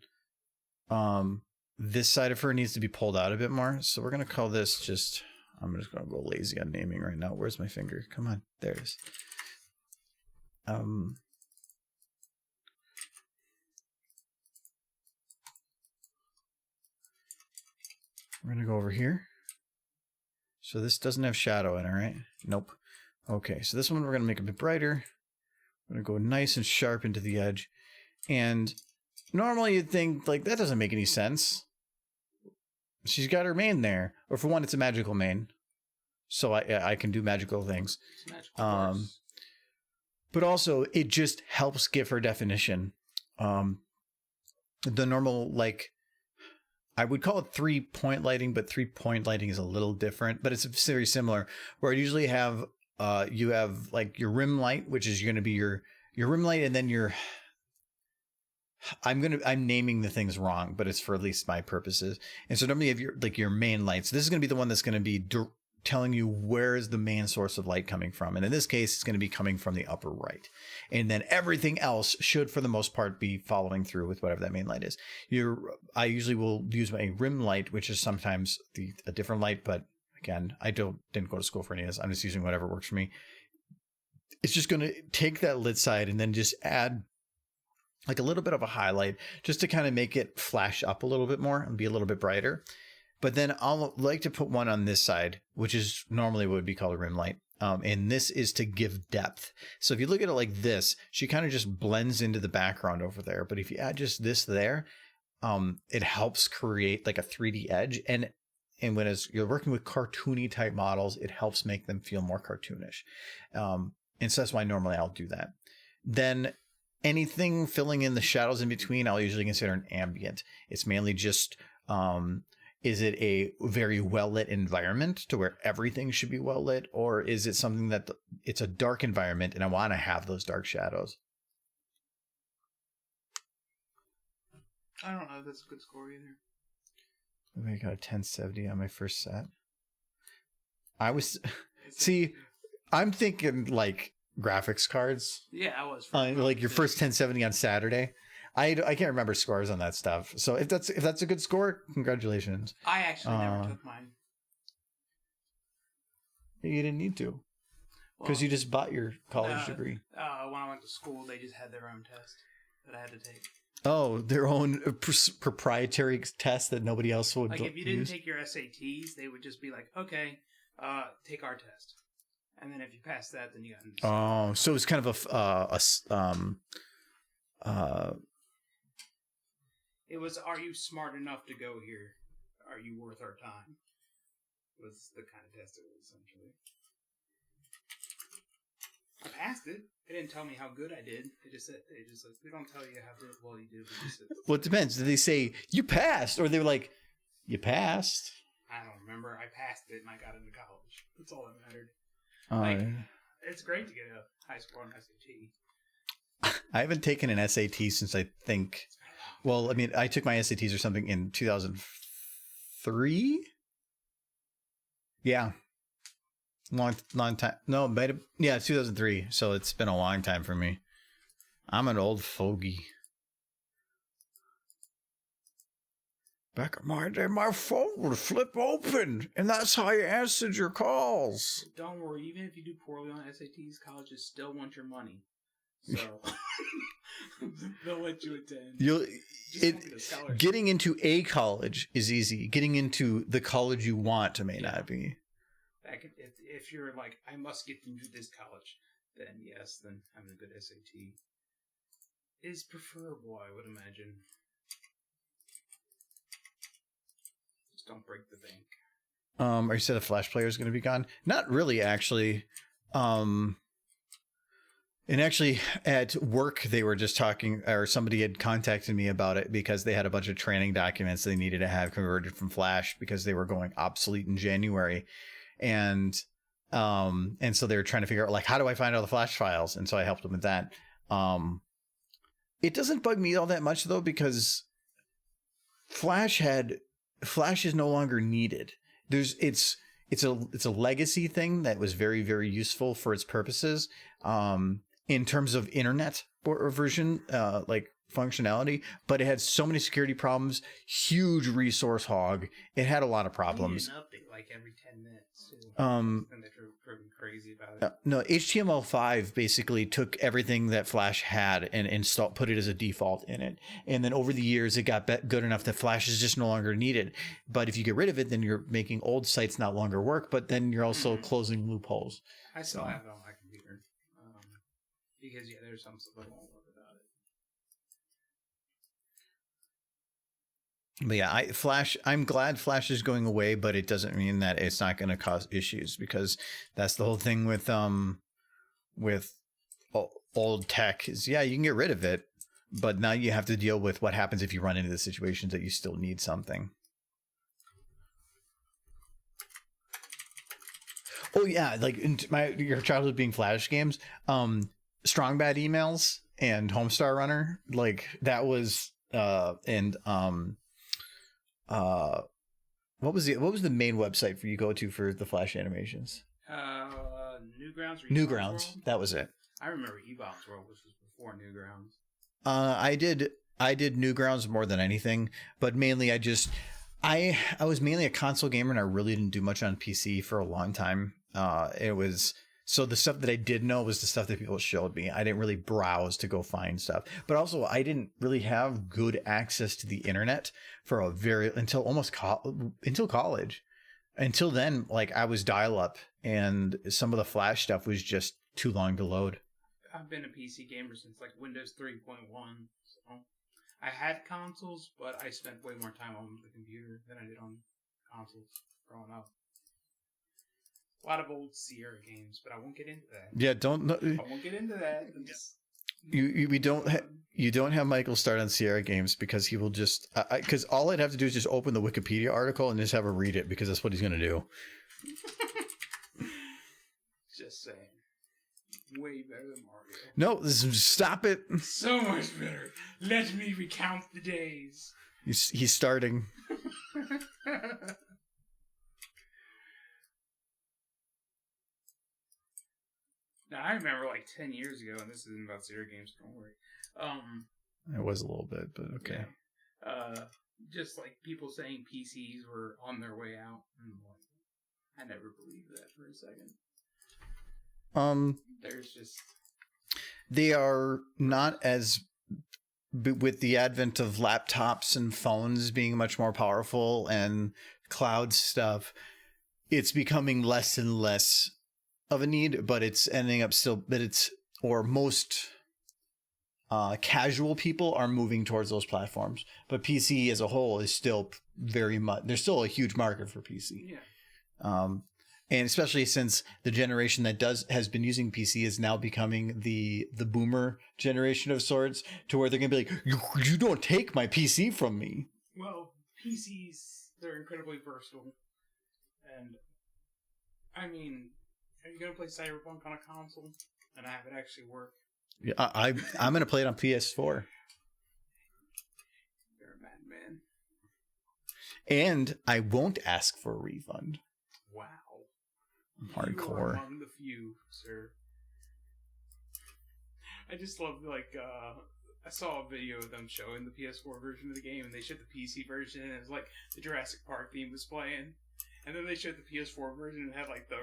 this side of her needs to be pulled out a bit more. So we're going to call this just... I'm just going to go lazy on naming right now. Where's my finger? Come on. There it is. We're going to go over here. So this doesn't have shadow in it, right? Nope. Okay, so this one we're going to make a bit brighter. I'm going to go nice and sharp into the edge. And normally you'd think, like, that doesn't make any sense. She's got her mane there. Or for one, it's a magical mane. So I can do magical things. Magical but also, it just helps give her definition. The normal, like... I would call it 3-point lighting, but 3-point lighting is a little different, but it's very similar. Where I usually have, you have like your rim light, which is going to be your rim light, and then your. I'm naming the things wrong, but it's for at least my purposes. And so normally you have your main light. So this is going to be the one that's going to be telling you where is the main source of light coming from. And in this case, it's going to be coming from the upper right. And then everything else should, for the most part, be following through with whatever that main light is. I usually will use my rim light, which is sometimes a different light. But again, I didn't go to school for any of this. I'm just using whatever works for me. It's just going to take that lit side and then just add like a little bit of a highlight just to kind of make it flash up a little bit more and be a little bit brighter. But then I'll like to put one on this side, which is normally what would be called a rim light. And this is to give depth. So if you look at it like this, she kind of just blends into the background over there. But if you add just this there, it helps create like a 3D edge. And when you're working with cartoony type models, it helps make them feel more cartoonish. And so that's why normally I'll do that. Then anything filling in the shadows in between, I'll usually consider an ambient. It's mainly just... is it a very well-lit environment to where everything should be well-lit? Or is it something that it's a dark environment and I want to have those dark shadows? I don't know if that's a good score either. I got a 1070 on my first set. I was see. I'm thinking like graphics cards. Yeah, I was. Like your first 1070 on Saturday. I can't remember scores on that stuff. So if that's a good score, congratulations. I actually never took mine. You didn't need to, because you just bought your college degree. When I went to school, they just had their own test that I had to take. Oh, their own proprietary test that nobody else would like if you didn't use? take your SATs, they would just be like, okay, take our test, and then if you pass that, then you got. Oh, so it's kind of It was, are you smart enough to go here? Are you worth our time? Was the kind of test it was, essentially. I passed it. They didn't tell me how good I did. They just said, we don't tell you how well you did. Well, it depends. Did they say, you passed? Or they were like, you passed? I don't remember. I passed it and I got into college. That's all that mattered. It's great to get a high score on SAT. I haven't taken an SAT since I think... Well, I mean, I took my SATs or something in 2003. Yeah. Long time. No, but yeah, 2003. So it's been a long time for me. I'm an old fogey. Back in my day, my phone would flip open, and that's how you answered your calls. Don't worry, even if you do poorly on SATs, colleges still want your money. So they'll let you attend. Getting into a college is easy. Getting into the college you want may not be. If you're like, I must get into this college, then yes, then having a good SAT is preferable, I would imagine. Just don't break the bank. Or you said the Flash player is going to be gone? Not really, actually. And actually, at work, they were just talking, or somebody had contacted me about it because they had a bunch of training documents they needed to have converted from Flash because they were going obsolete in January. And so they were trying to figure out, like, how do I find all the Flash files? And so I helped them with that. It doesn't bug me all that much, though, because Flash is no longer needed. It's a legacy thing that was very, very useful for its purposes. In terms of internet version, like functionality, but it had so many security problems, huge resource hog. It had a lot of problems. You need an update like every 10 minutes. Too. And they're crazy about it. No, HTML5 basically took everything that Flash had and put it as a default in it. And then over the years, it got good enough that Flash is just no longer needed. But if you get rid of it, then you're making old sites not longer work, but then you're also closing loopholes. I still have it on my computer. Because, there's some stuff I won't love about it. But yeah, I'm glad Flash is going away, but it doesn't mean that it's not going to cause issues, because that's the whole thing with old tech is, you can get rid of it, but now you have to deal with what happens if you run into the situations that you still need something. Oh yeah, like in your childhood being Flash games, Strong Bad Emails and Homestar Runner, like that was what was the main website for you go to for the Flash animations? Newgrounds. That was it. I remember Ebon's World, which was before Newgrounds. I did Newgrounds more than anything, but mainly I was mainly a console gamer, and I really didn't do much on PC for a long time. So the stuff that I did know was the stuff that people showed me. I didn't really browse to go find stuff. But also, I didn't really have good access to the internet for until college. Until then, like, I was dial-up, and some of the Flash stuff was just too long to load. I've been a PC gamer since, like, Windows 3.1. So I had consoles, but I spent way more time on the computer than I did on consoles growing up. A lot of old Sierra games, but I won't get into that. Yeah, I won't get into that. You don't have Michael start on Sierra games, because he will just because all I'd have to do is just open the Wikipedia article and just have him read it, because that's what he's going to do. Just saying. Way better than Mario. No, stop it. So much better. Let me recount the days. He's starting. Now, I remember like 10 years ago, and this isn't about Zero games, don't worry. It was a little bit, but okay. Yeah. Just like people saying PCs were on their way out. And like, I never believed that for a second. There's just... They are not as... With the advent of laptops and phones being much more powerful and cloud stuff, it's becoming less and less of a need, but it's ending up still... But it's... Or most... casual people are moving towards those platforms, but PC as a whole is still very much, there's still a huge market for PC. Yeah. And especially since the generation that has been using PC is now becoming the boomer generation of sorts, to where they're gonna be like, you don't take my PC from me. Well, PCs, they're incredibly versatile, and I mean, are you gonna play Cyberpunk on a console and have it actually work? Yeah, I'm gonna play it on PS4. You're a madman. And I won't ask for a refund. Wow. Hardcore. You are among the few, sir. I just love, like, I saw a video of them showing the PS4 version of the game, and they showed the PC version, and it was like the Jurassic Park theme was playing. And then they showed the PS4 version and had like the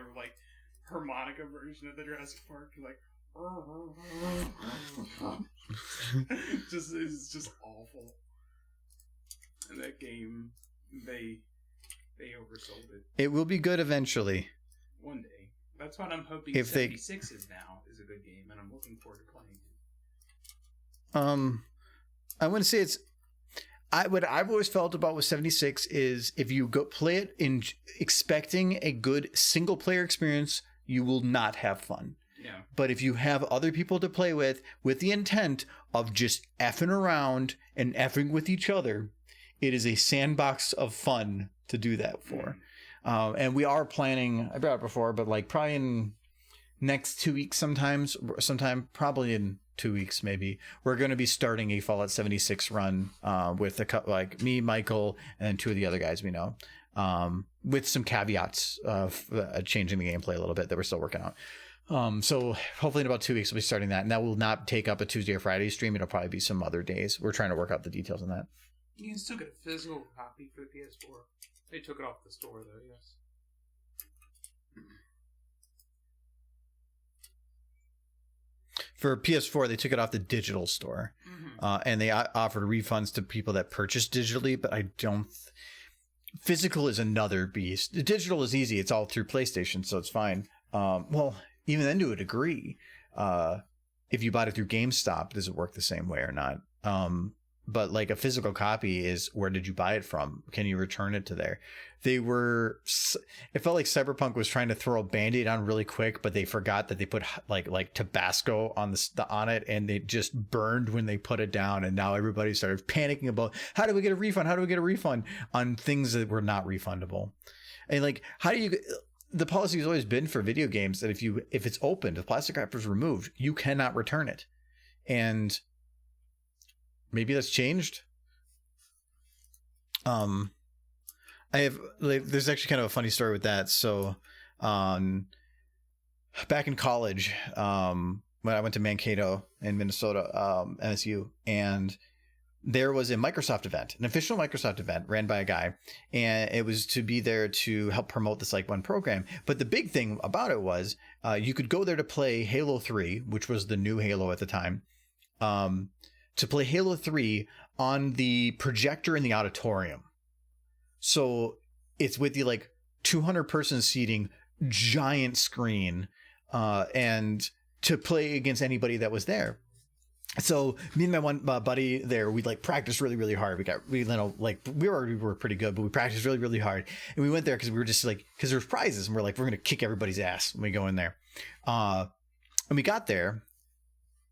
harmonica version of the Jurassic Park, like it's just awful. And that game, they oversold it. It will be good eventually. One day. That's what I'm hoping. If 76 is now is a good game, and I'm looking forward to playing it. I wouldn't say it's. What I've always felt about with 76 is if you go play it in expecting a good single player experience, you will not have fun. Yeah. But if you have other people to play with the intent of just effing around and effing with each other, it is a sandbox of fun to do that for. And we are planning, I brought it before, but like probably in next 2 weeks sometime, probably in 2 weeks maybe, we're going to be starting a Fallout 76 run with like me, Michael, and two of the other guys we know, with some caveats of changing the gameplay a little bit that we're still working on. So hopefully in about 2 weeks we'll be starting that, and that will not take up a Tuesday or Friday stream. It'll probably be some other days. We're trying to work out the details on that. You can still get a physical copy for the PS4. They took it off the store though, yes. For PS4, they took it off the digital store, and they offered refunds to people that purchased digitally, but I don't... Physical is another beast. The digital is easy. It's all through PlayStation, so it's fine. Well, even then to a degree, if you bought it through GameStop, does it work the same way or not? But like a physical copy is, where did you buy it from? Can you return it to there? It felt like Cyberpunk was trying to throw a Band-Aid on really quick, but they forgot that they put like Tabasco on it, and they just burned when they put it down. And now everybody started panicking about, how do we get a refund? How do we get a refund on things that were not refundable? And like, the policy has always been for video games that if it's opened, if plastic wrapper is removed, you cannot return it. And maybe that's changed. There's actually kind of a funny story with that. So, back in college, when I went to Mankato in Minnesota, MSU, and there was a Microsoft event, an official Microsoft event ran by a guy, and it was to be there to help promote this one program. But the big thing about it was, you could go there to play Halo 3, which was the new Halo at the time, to play Halo 3 on the projector in the auditorium. So it's with the 200 person seating, giant screen, and to play against anybody that was there. So me and my one buddy there, we practiced really, really hard. We already were pretty good, but we practiced really, really hard. And we went there because we were just because there was prizes, and we're going to kick everybody's ass when we go in there. And we got there,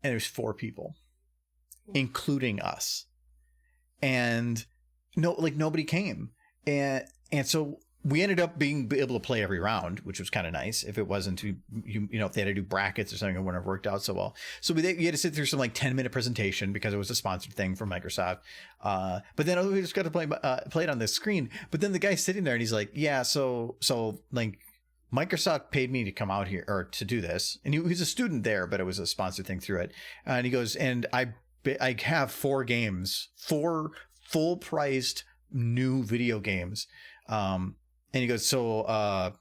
and there's 4 people, including us, and nobody came, and so we ended up being able to play every round, which was kind of nice. If it wasn't if they had to do brackets or something, it wouldn't have worked out so well. So you had to sit through some 10-minute presentation because it was a sponsored thing from Microsoft. But then we just got to play it on the screen. But then the guy's sitting there and he's like, yeah, so Microsoft paid me to come out here or to do this. And he's a student there, but it was a sponsored thing through it. And he goes, and I have 4 games, 4 full priced new video games. And he goes, so,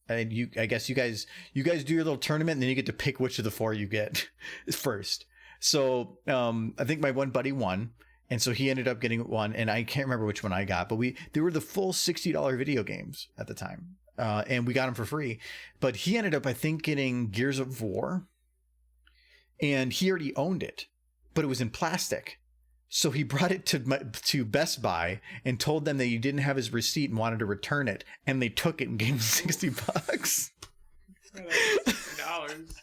and I guess you guys do your little tournament and then you get to pick which of the 4 you get first. So, I think my one buddy won. And so he ended up getting one, and I can't remember which one I got, but they were the full $60 video games at the time. And we got them for free, but he ended up, I think, getting Gears of War, and he already owned it, but it was in plastic. So he brought it to Best Buy and told them that he didn't have his receipt and wanted to return it. And they took it and gave him $60. $60.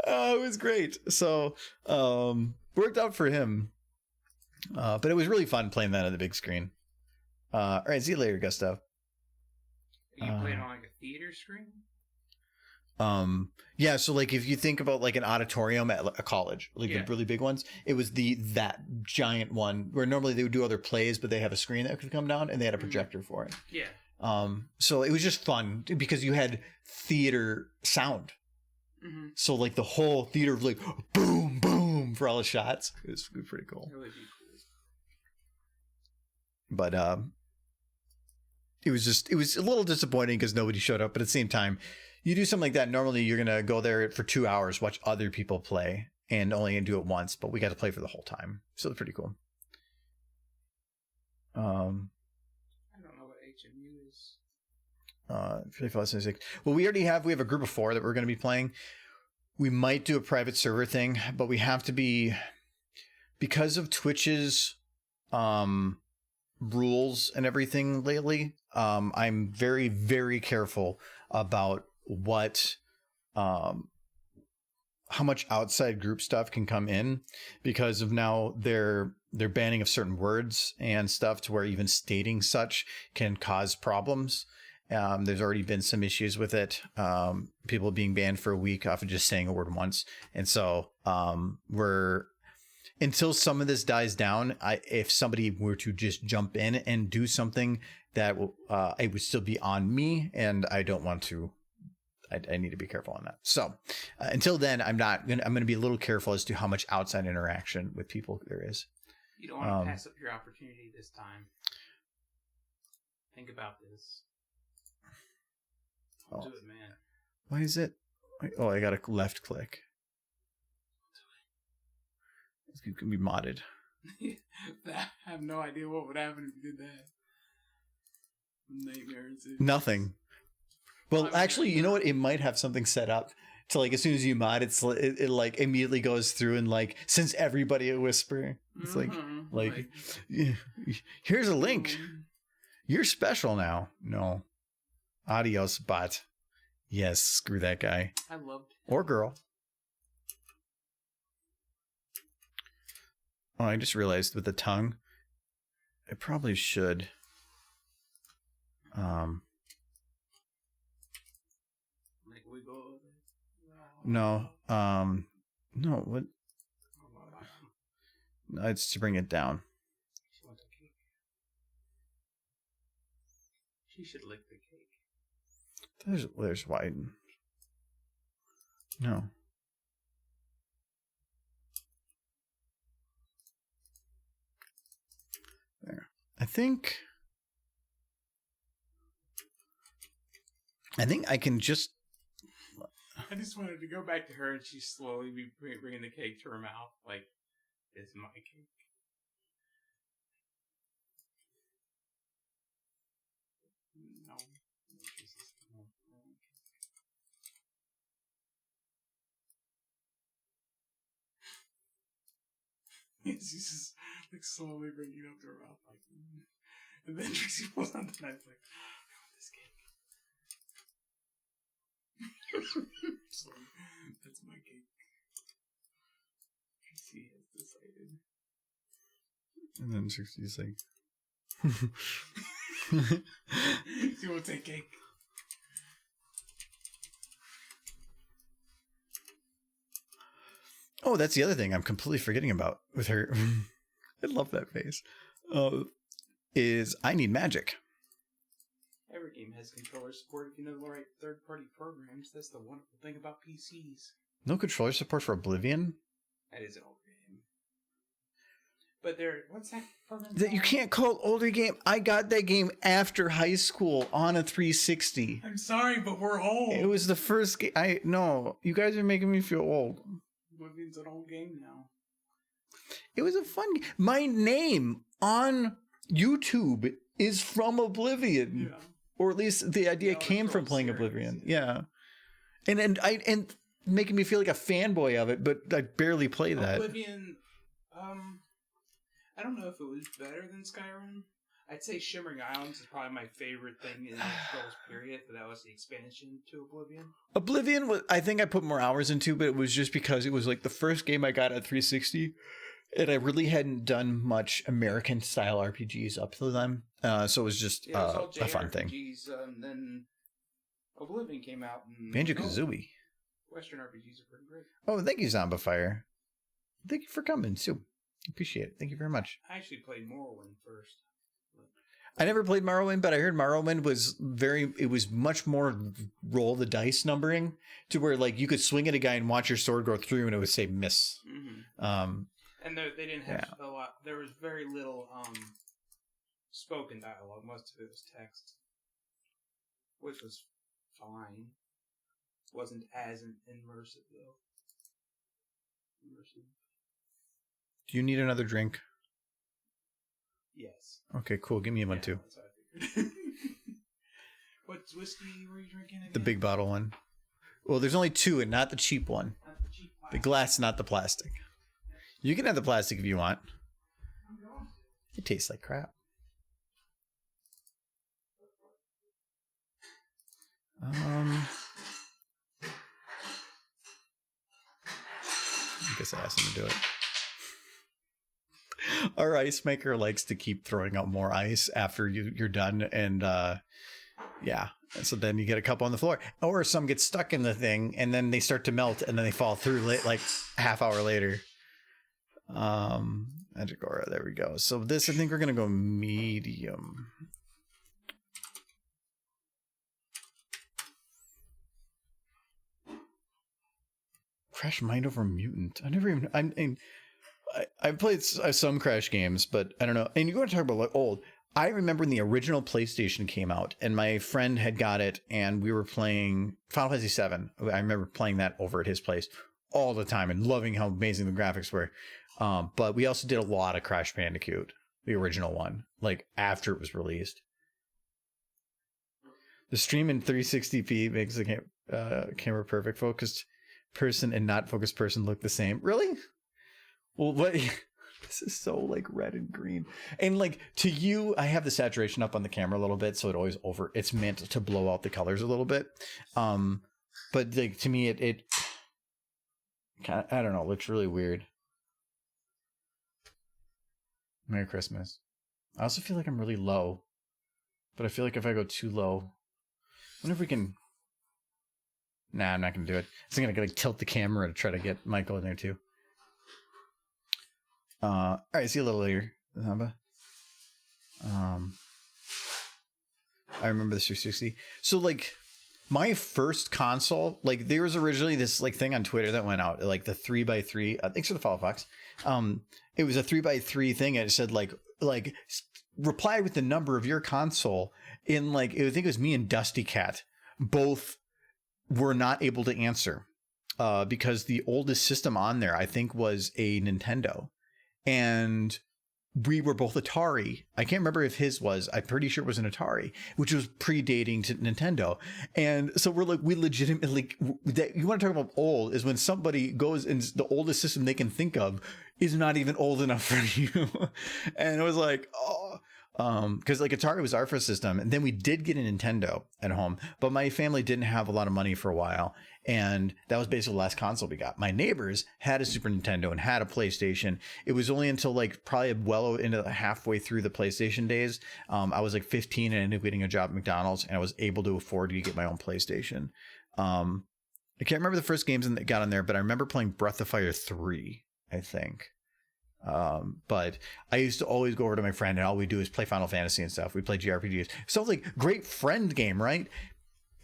It was great. So, worked out for him. But it was really fun playing that on the big screen. All right, see you later, Gustav. Are you playing on like a theater screen? Yeah, so like if you think about like an auditorium at a college, like the really big ones, it was that giant one where normally they would do other plays, but they have a screen that could come down and they had a projector for it. Yeah. So it was just fun because you had theater sound. Mm-hmm. So like the whole theater was like boom, boom for all the shots. It was pretty cool. That would be cool. But it was a little disappointing because nobody showed up. But at the same time, you do something like that, normally you're gonna go there for 2 hours, watch other people play, and only do it once. But we got to play for the whole time, so it's pretty cool. I don't know what HMU is. Well, we have a group of 4 that we're going to be playing. We might do a private server thing, but we have to be, because of Twitch's rules and everything lately. I'm very, very careful about how much outside group stuff can come in because of now their banning of certain words and stuff to where even stating such can cause problems. There's already been some issues with it. People being banned for a week off of just saying a word once. And so until some of this dies down, if somebody were to just jump in and do something that it would still be on me, and I don't want to. I need to be careful on that. So until then, I'm going to be a little careful as to how much outside interaction with people there is. You don't want to pass up your opportunity this time. Think about this. Don't do it, man. Why is it? Oh, I got to left click. It can be modded. I have no idea what would happen if you did that. Nightmares. Nothing. Well, actually, you know what? It might have something set up to like as soon as you mod, it like immediately goes through and like sends everybody a whisper. It's like here's a link. You're special now. No. Adios, bot. Yes, screw that guy. I loved him. Or girl. Oh, I just realized with the tongue, I probably should. Like wiggle. No. No. What? No, it's to bring it down. She wants a cake. She should lick the cake. There's widen. No. There. I think I can just. I just wanted to go back to her and she's slowly bringing the cake to her mouth. Like, this is my cake. No. She's just like slowly bringing it up to her mouth, like, and then Tracy pulls out the knife, like, I want this cake. So, that's my cake. Tracy has decided. And then Trixie's like, she won't take cake. oh, that's the other thing I'm completely forgetting about with her. I love that face. Is I need magic. Every game has controller support if you know the right third-party programs. That's the wonderful thing about PCs. No controller support for Oblivion? That is an old game. But what's that program That you called? can't call it older game. I got that game after high school on a 360. I'm sorry, but we're old. It was the first game. No, you guys are making me feel old. Oblivion's an old game now. It was a fun game. My name on YouTube is from Oblivion. Yeah. Or at least the idea Elder came from Scrolls playing series, Oblivion. Yeah. And making me feel like a fanboy of it, but I barely play that. Oblivion, I don't know if it was better than Skyrim. I'd say Shimmering Islands is probably my favorite thing in the Scrolls period, but that was the expansion to Oblivion. Oblivion was, I think I put more hours into, but it was just because it was like the first game I got at 360, and I really hadn't done much American style RPGs up to them. So it was just Yeah, it was all a fun thing. JRPGs, and then Oblivion came out. And Banjo-Kazooie. Western RPGs are pretty great. Oh, thank you, Zombifier. Thank you for coming, too. Appreciate it. Thank you very much. I actually played Morrowind first. I never played Morrowind, but I heard Morrowind it was much more roll the dice numbering to where like you could swing at a guy and watch your sword go through and it would say miss. Mm-hmm. And they didn't have Yeah. a lot. There was very little spoken dialogue. Most of it was text, which was fine. Wasn't as immersive though. Immersive. Do you need another drink? Yes. Okay, cool. Give me one too. That's what I figured. What whiskey were you drinking again? The big bottle one. Well, there's only two and not the cheap one. Not the cheap The plastic. glass, not the plastic. You can have the plastic if you want. I'm going to. It tastes like crap. I guess I asked him to do it. Our ice maker likes to keep throwing out more ice after you're done, and yeah. And so then you get a couple on the floor, or some get stuck in the thing, and then they start to melt, and then they fall through like half hour later. Mandragora, there we go. So this, I think we're gonna go medium. Crash Mind Over Mutant. I played some Crash games, but I don't know. And you want to talk about like old. I remember when the original PlayStation came out, and my friend had got it, and we were playing Final Fantasy VII. I remember playing that over at his place all the time and loving how amazing the graphics were. But we also did a lot of Crash Bandicoot, the original one, like after it was released. The stream in 360p makes the camera perfect. Focused person and not focused person look the same. Really? Well, what? This is so like red and green. And like to you, I have the saturation up on the camera a little bit, so it's meant to blow out the colors a little bit. But like to me, it kind of, I don't know, it looks really weird. Merry Christmas. I also feel like I'm really low, but I feel like if I go too low, I wonder if we can. Nah, I'm not gonna do it. I'm gonna like tilt the camera to try to get Michael in there too. All right, see you a little later, Zamba. I remember the 360. So like my first console, like there was originally this like thing on Twitter that went out, like the 3x3. Thanks for the follow, Fox. It was a 3x3 thing, and it said like reply with the number of your console. In like I think it was me and Dusty Cat both were not able to answer because the oldest system on there I think was a Nintendo. And we were both Atari. I can't remember if his was. I'm pretty sure it was an Atari, which was predating to Nintendo. And so we're like, we legitimately, that you want to talk about old is when somebody goes and the oldest system they can think of is not even old enough for you. And it was like, oh, because like Atari was our first system, and then we did get a Nintendo at home, but my family didn't have a lot of money for a while, and that was basically the last console we got. My neighbors had a Super Nintendo and had a PlayStation. It was only until like probably well into halfway through the PlayStation days, I was like 15 and ended up getting a job at McDonald's, and I was able to afford to get my own PlayStation. I can't remember the first games that got on there, but I remember playing Breath of Fire 3, I think. But I used to always go over to my friend, and all we do is play Final Fantasy and stuff. We play JRPGs. So like great friend game, right?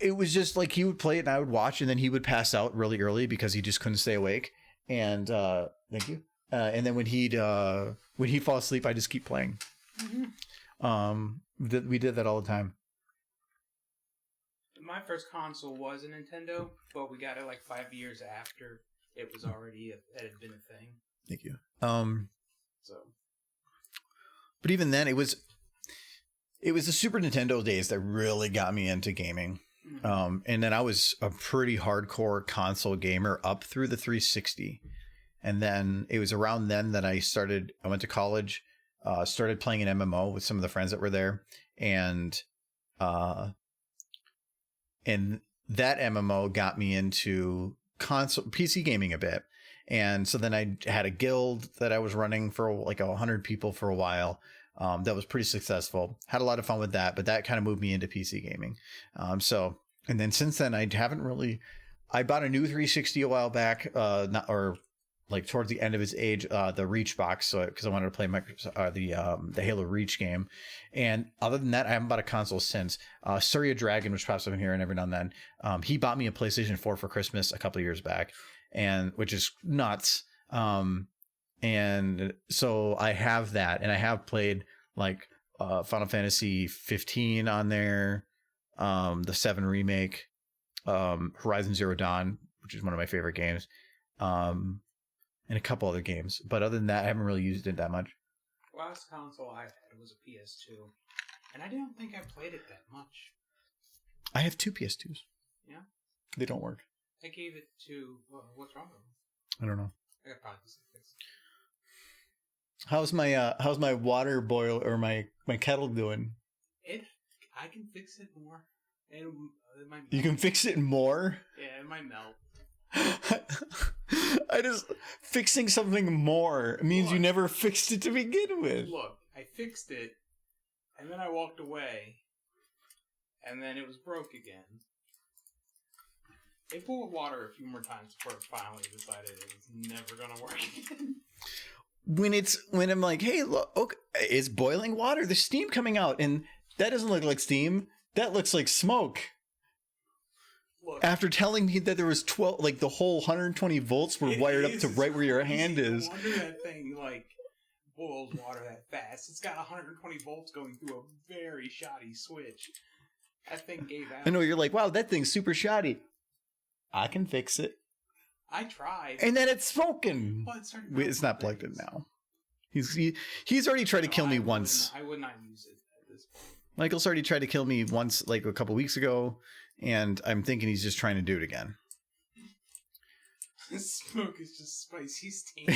It was just like he would play it and I would watch, and then he would pass out really early because he just couldn't stay awake. And thank you. And then when he'd fall asleep, I just keep playing. We did that all the time. My first console was a Nintendo, but we got it like 5 years after it was already it had been a thing. Thank you. So, but even then, it was the Super Nintendo days that really got me into gaming. And then I was a pretty hardcore console gamer up through the 360. And then it was around then that I went to college, started playing an MMO with some of the friends that were there. And that MMO got me into PC gaming a bit. And so then I had a guild that I was running for like 100 people for a while. That was pretty successful. Had a lot of fun with that, but that kind of moved me into PC gaming. And then since then I bought a new 360 a while back, towards the end of its age, the Reach box. So, cause I wanted to play the Halo Reach game. And other than that, I haven't bought a console since. Surya Dragon, which pops up in here and every now and then. He bought me a PlayStation 4 for Christmas a couple of years back, which is nuts. And so I have that, and I have played like Final Fantasy 15 on there, the 7 remake, Horizon Zero Dawn, which is one of my favorite games, and a couple other games. But other than that, I haven't really used it that much. Last console I had was a PS2, and I didn't think I played it that much. I have 2 PS2s. Yeah? They don't work. I gave it to... what's wrong with them? I don't know. I got probably fixed. How's my water boil or my kettle doing? I can fix it more. It might melt. You can fix it more? Yeah, it might melt. Fixing something more means you never fixed it to begin with. Look, I fixed it, and then I walked away, and then it was broke again. It boiled water a few more times before it finally decided it was never gonna work again. When I'm like, hey, look, okay, it's boiling water. There's steam coming out, and that doesn't look like steam. That looks like smoke. Look, after telling me that there was 12, like the whole 120 volts were wired up to right where your hand is. No wonder that thing boils water that fast. It's got 120 volts going through a very shoddy switch. That thing gave out. I know, you're like, wow, that thing's super shoddy. I can fix it. I tried. And then it's smoking. Well, it's not plugged in now. He's already tried to kill me once. I would not use it at this point. Michael's already tried to kill me once, like a couple weeks ago, and I'm thinking he's just trying to do it again. Smoke is just spicy steam.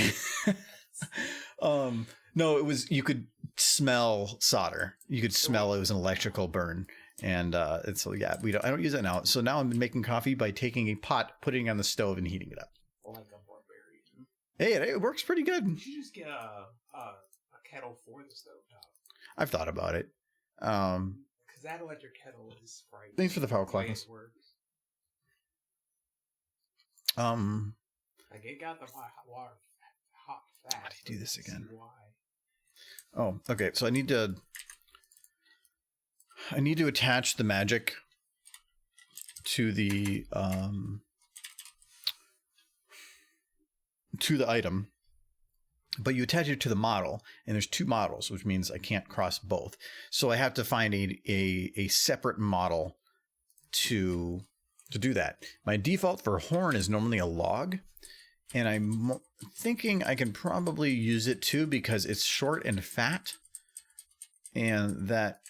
No, you could smell solder. You could smell it was an electrical burn. And I don't use it now. So now I'm making coffee by taking a pot, putting it on the stove, and heating it up. Like a barbarian. Hey, it works pretty good. You should just get a kettle for the stovetop. I've thought about it. Because that electric kettle is frightening. Thanks for the power clockness. Like it got the hot water hot fast. How do you do this again? Why? Oh, okay. So I need to attach the magic to the item, but you attach it to the model, and there's 2 models, which means I can't cross both. So I have to find a separate model to do that. My default for horn is normally a log, and I'm thinking I can probably use it too because it's short and fat, and that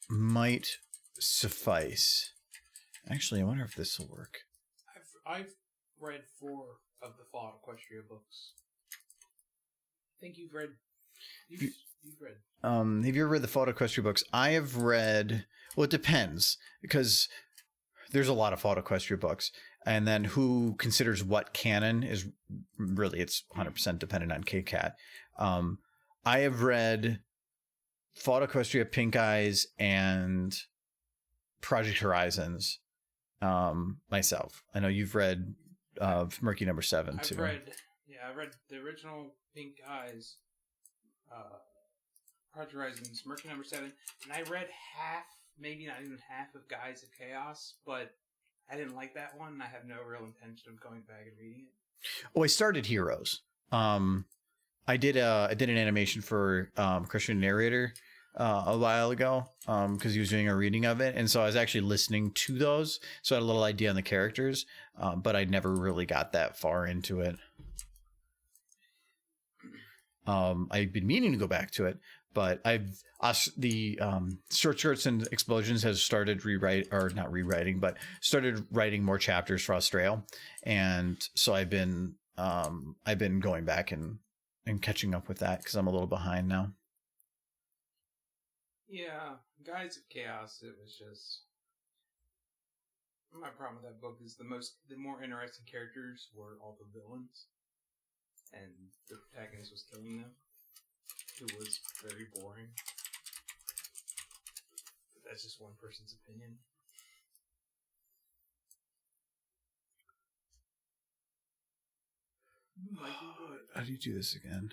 might suffice. Actually, I wonder if this will work. I've read 4 of the Fallout Equestria books. I think you've read. You've read. Have you ever read the Fallout Equestria books? I have read. Well, it depends because there's a lot of Fallout Equestria books, and then who considers what canon is really it's 100% dependent on KCAT. I have read Fallout Equestria, Pink Eyes, and Project Horizons myself. I know you've read Murky Number 7 too. I read the original Pink Eyes, Project Horizons, Merchant Number 7, and I read half, maybe not even half of Guides of Chaos, but I didn't like that one, and I have no real intention of going back and reading it. Oh, I started Heroes. I did an animation for Christian Narrator a while ago because he was doing a reading of it, and so I was actually listening to those, so I had a little idea on the characters, but I never really got that far into it. I've been meaning to go back to it, but the Short Skirts and Explosions has started started writing more chapters for Australia, and so I've been going back and catching up with that because I'm a little behind now. Yeah, Guides of Chaos, it was just... My problem with that book is the more interesting characters were all the villains, and the protagonist was killing them. It was very boring. But that's just one person's opinion. How do you do this again?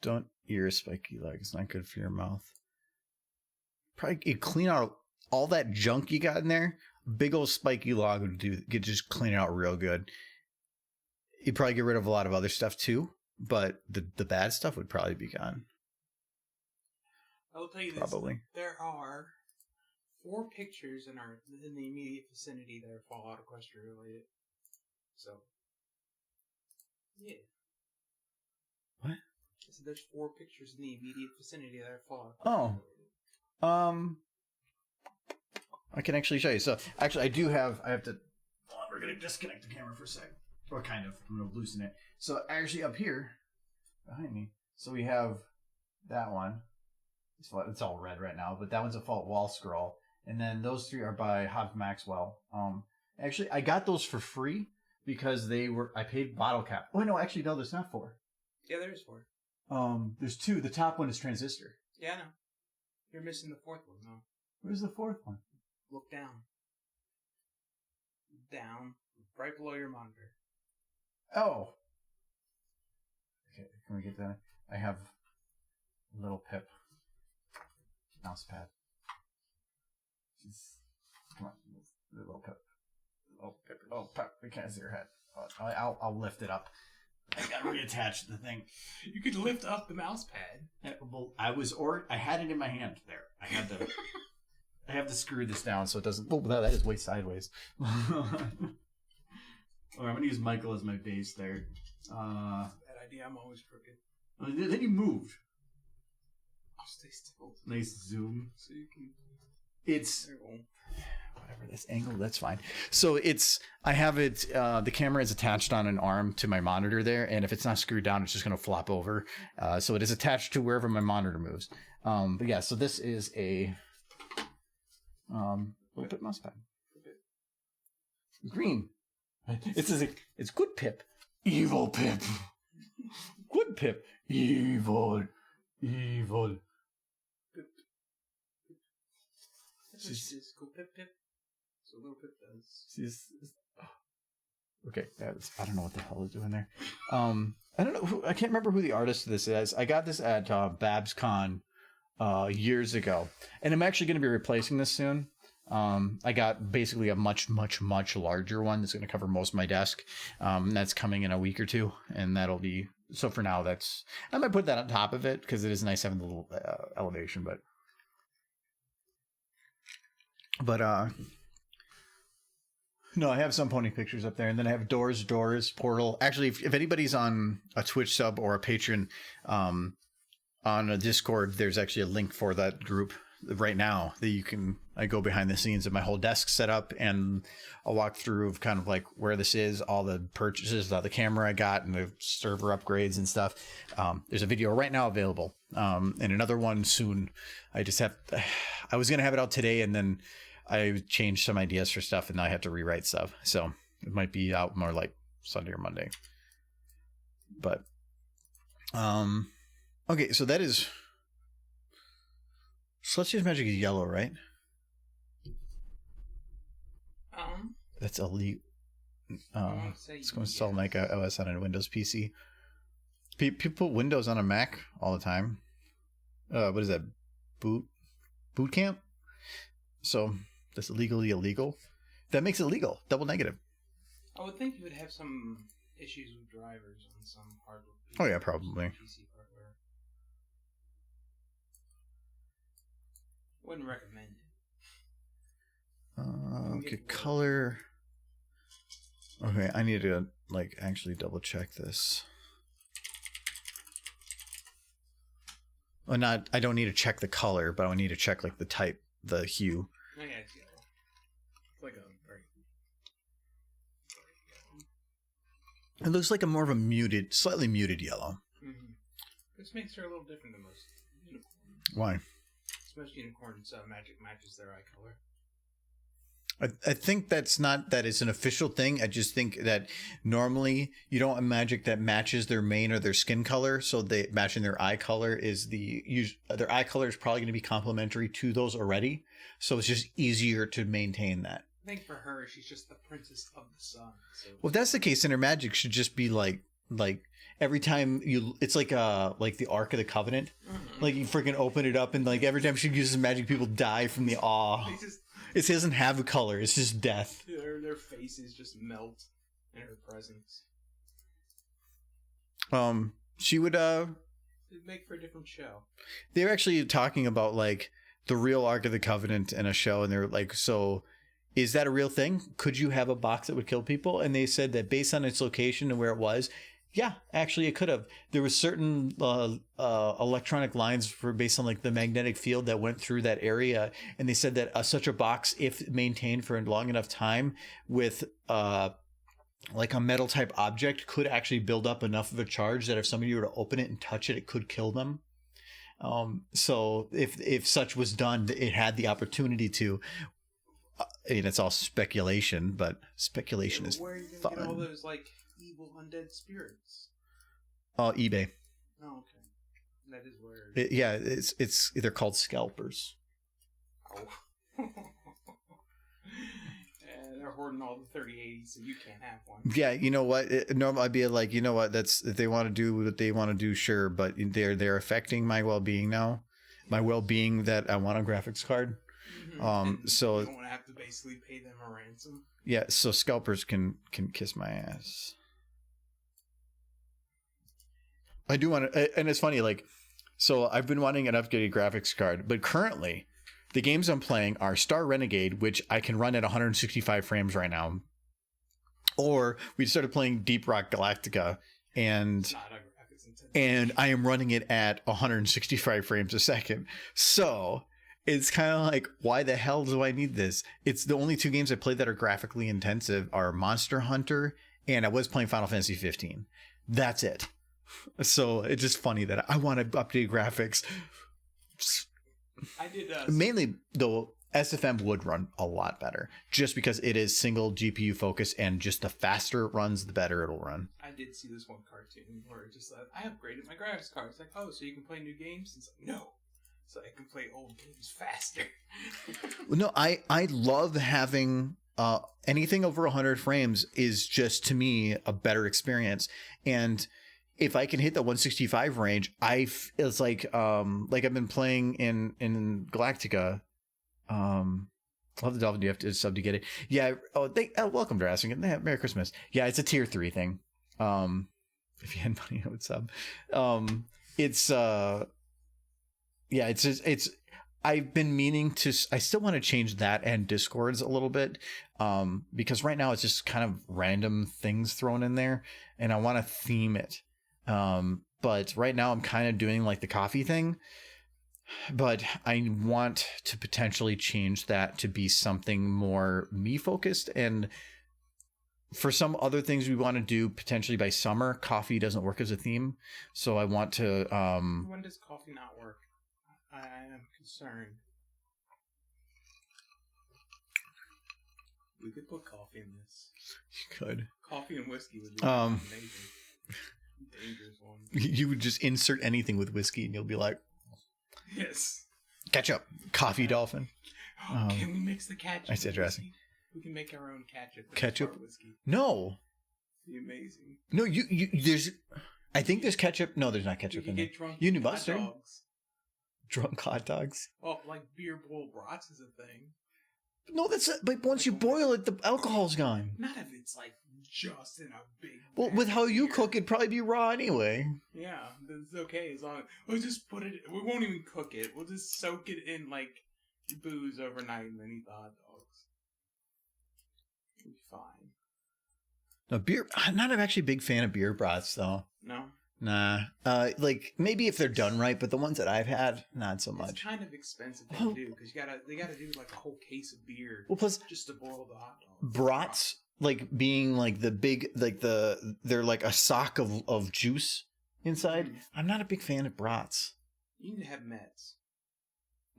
Don't eat a spiky leg. It's not good for your mouth. Probably clean out all that junk you got in there. Big old spiky log would just clean it out real good. You'd probably get rid of a lot of other stuff too, but the bad stuff would probably be gone. I will tell you probably. This. There are 4 pictures in the immediate vicinity that are Fallout Equestria related. So, yeah. What? I said there's 4 pictures in the immediate vicinity that are Fallout Equestria related. I can actually show you. So, actually, I have to... We're going to disconnect the camera for a sec. Or kind of. I'm going to loosen it. So, actually, up here, behind me, so we have that one. It's all red right now, but that one's a Fault Wall Scroll. And then those 3 are by Hobbs Maxwell. Actually, I got those for free because I paid bottle cap. Oh, no, actually, no, there's not 4. Yeah, there is 4. There's 2. The top one is Transistor. Yeah, I know. You're missing the 4th one, though. Where's the 4th one? Look down. Down. Right below your monitor. Oh. Okay, can we get that? I have a little Pip. Mouse pad. Come on. The little Pip. Oh, Pip. Oh, Pip. We can't see your head. I'll lift it up. I gotta reattach the thing. You could lift up the mouse pad. Well, I had it in my hand there. I have to screw this down so it doesn't... Oh, that is way sideways. Or I'm going to use Michael as my base there. Bad idea, I'm always crooked. Then you moved. I'll stay still. Nice zoom. So you can... It's... Whatever, this angle, that's fine. So I have it, the camera is attached on an arm to my monitor there, and if it's not screwed down, it's just going to flop over. So it is attached to wherever my monitor moves. But yeah, so this is a... We'll put mouse pad. Green. It's good Pip. Evil Pip. Good Pip. Evil. Evil. Pip. She's cool Pip. So little Pip does. Okay, I don't know what the hell is doing there. I don't know. I can't remember who the artist of this is. I got this at BabsCon years ago, and I'm actually going to be replacing this soon. I got basically a much, much, much larger one that's going to cover most of my desk. That's coming in a week or 2, and that'll be... So for now, I might put that on top of it, because it is nice having the little elevation, but no, I have some pony pictures up there, and then I have Doors, Portal. Actually, if anybody's on a Twitch sub or a patron on a Discord, there's actually a link for that group right now that I go behind the scenes of my whole desk setup, and I'll walk through of kind of like where this is, all the purchases, the camera I got, and the server upgrades and stuff. There's a video right now available, and another one soon. I was going to have it out today, and then I changed some ideas for stuff, and now I have to rewrite stuff. So it might be out more like Sunday or Monday. But, okay, so that is... Celestia's Magic is yellow, right? That's elite. Let's go install Mac OS on a Windows PC. People put Windows on a Mac all the time. What is that? Boot camp? So that's legally illegal. That makes it legal. Double negative. I would think you would have some issues with drivers on some hardware. Oh yeah, probably. PC hardware. Wouldn't recommend it. Okay, color. Okay, I need to like actually double check this. Well, not. I don't need to check the color, but I need to check like the type, the hue. Oh, yeah, it's yellow. It's like a very It looks like a more of a muted, slightly muted yellow. Mm-hmm. This makes her a little different than most unicorns. Why? Most unicorns' magic matches their eye color. I think that's not that it's an official thing. I just think that normally you don't have magic that matches their mane or their skin color. So they matching their eye color is their eye color is probably going to be complementary to those already. So it's just easier to maintain that. I think for her, she's just the princess of the sun. So. Well, if that's the case, then her magic should just be like every time it's like the Ark of the Covenant. Mm-hmm. Like you freaking open it up and like every time she uses magic, people die from the awe. It doesn't have a color. It's just death. Their faces just melt in her presence. She would It'd make for a different show. They're actually talking about like the real Ark of the Covenant in a show, and they're like, so is that a real thing? Could you have a box that would kill people? And they said that based on its location and where it was, yeah, actually it could have. There was certain electronic lines based on like the magnetic field that went through that area, and they said that such a box, if maintained for a long enough time with like a metal type object, could actually build up enough of a charge that if somebody were to open it and touch it, it could kill them. So if such was done, it had the opportunity to. I mean, it's all speculation, but speculation is where are you fun. gonna get all those like evil undead spirits? eBay. Oh, okay. That is weird. Yeah, it's they're called scalpers. Oh. They're hoarding all the 3080s, so you can't have one. Yeah, you know what? Normally I'd be like, you know what? That's if they want to do what they want to do, sure. But they're affecting my well-being now. My well-being that I want a graphics card. So you don't want to have to basically pay them a ransom. Yeah, so scalpers can kiss my ass. I do want to, and it's funny, like, so I've been wanting an upgraded graphics card, but currently the games I'm playing are Star Renegade, which I can run at 165 frames right now, or we started playing Deep Rock Galactica, and I am running it at 165 frames a second. So it's kind of like, why the hell do I need this? It's the only two games I play that are graphically intensive are Monster Hunter, and I was playing Final Fantasy 15. That's it. So it's just funny that I want to update graphics. I did mainly though. SFM would run a lot better just because it is single GPU focus, and just the faster it runs, the better it'll run. I did see this one cartoon where it just I upgraded my graphics card. It's like, oh, so you can play new games? It's like, no, so I can play old games faster. No, I love having anything over 100 frames is just, to me, a better experience. And if I can hit the 165 range, it's like I've been playing in Galactica. Love the Dolphin. Do you have to sub to get it? Yeah. Welcome to asking it. Merry Christmas. Yeah, it's a tier 3 thing. If you had money, I would sub. It's I've been meaning to. I still want to change that and Discords a little bit, because right now it's just kind of random things thrown in there, and I want to theme it. But right now I'm kind of doing like the coffee thing. But I want to potentially change that to be something more me focused. And for some other things we want to do potentially by summer, coffee doesn't work as a theme. So I want to... When does coffee not work? I am concerned. We could put coffee in this. You could. Coffee and whiskey would be amazing. Dangerous one. You would just insert anything with whiskey and you'll be like... Yes. Ketchup. Coffee dolphin. Can we mix the ketchup? That's interesting. We can make our own ketchup. Ketchup? Whiskey. No. It'd be amazing. No, there's... I think there's ketchup. No, there's not ketchup in there. You need mustard. Dogs. Drunk hot dogs. Oh, like beer bowl brats is a thing. No, but once you boil it, the alcohol's gone. Not if it's like just in a big. Well, with how you cook, it'd probably be raw anyway. Yeah, it's okay as long as we'll just put it. We won't even cook it. We'll just soak it in like booze overnight and then eat the hot dogs. It'll be fine. No beer. I'm not actually a big fan of beer brats though. No. Nah. Like maybe if they're done right, but the ones that I've had, not so much. It's kind of expensive to do because they gotta do like a whole case of beer. Well, plus just to boil the hot dog. Brats, like being like the big, like they're like a sock of juice inside. Mm. I'm not a big fan of brats. You need to have Mets.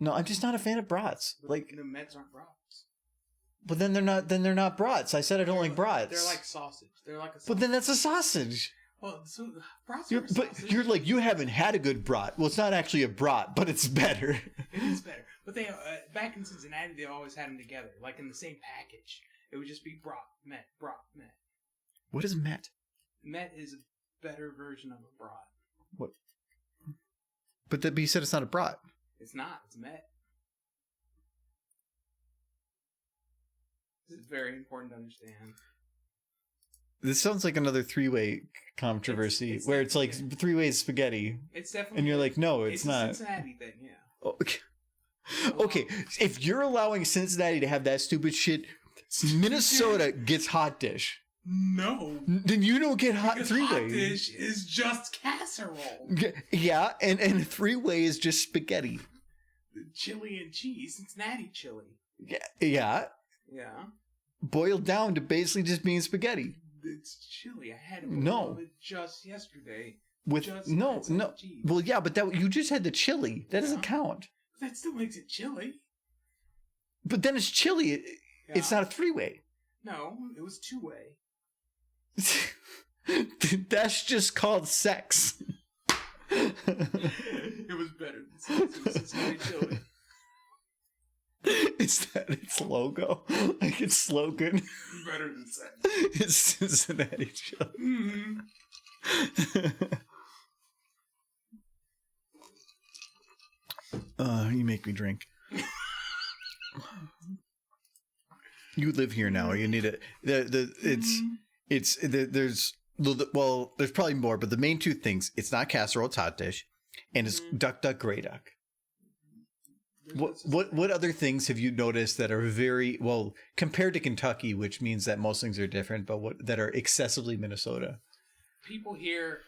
No, I'm just not a fan of brats. But like the Mets aren't brats. But then they're not. Then they're not brats. I said I don't like brats. They're like sausage. They're like a sausage. But then that's a sausage. Well, so brats are a sausage. But you're like, you haven't had a good brat. Well, it's not actually a brat, but it's better. It is better. But they back in Cincinnati, they always had them together, like in the same package. It would just be brat, met, brat, met. What is met? Met is a better version of a brat. What? But you said it's not a brat. It's not. It's met. This is very important to understand. This sounds like another three-way controversy where it's like three-way spaghetti. It's definitely. And you're like, no, it's not. It's a Cincinnati thing, yeah. Okay. Okay, if you're allowing Cincinnati to have that stupid shit, Minnesota gets hot dish. No. Then you don't get hot three-way. Hot dish is just casserole. Yeah, and three-way is just spaghetti. Chili and cheese, Cincinnati chili. Yeah. Yeah. Boiled down to basically just being spaghetti. It's chili. I had it just yesterday. With no. Cheese. Well, yeah, but you just had the chili. That doesn't count. That still makes it chili. But then it's chili. It's not a three-way. No, it was two-way. That's just called sex. It was better than sex. It was Cincinnati chili. Is that its logo? Like its slogan? Better than sex. It's Cincinnati chili. Mm-hmm. You make me drink. You live here now. You need it. There's probably more, but the main two things: it's not casserole, it's hot dish, and it's duck, duck, gray duck. What other things have you noticed that are very well compared to Kentucky, which means that most things are different, but that are excessively Minnesota? People here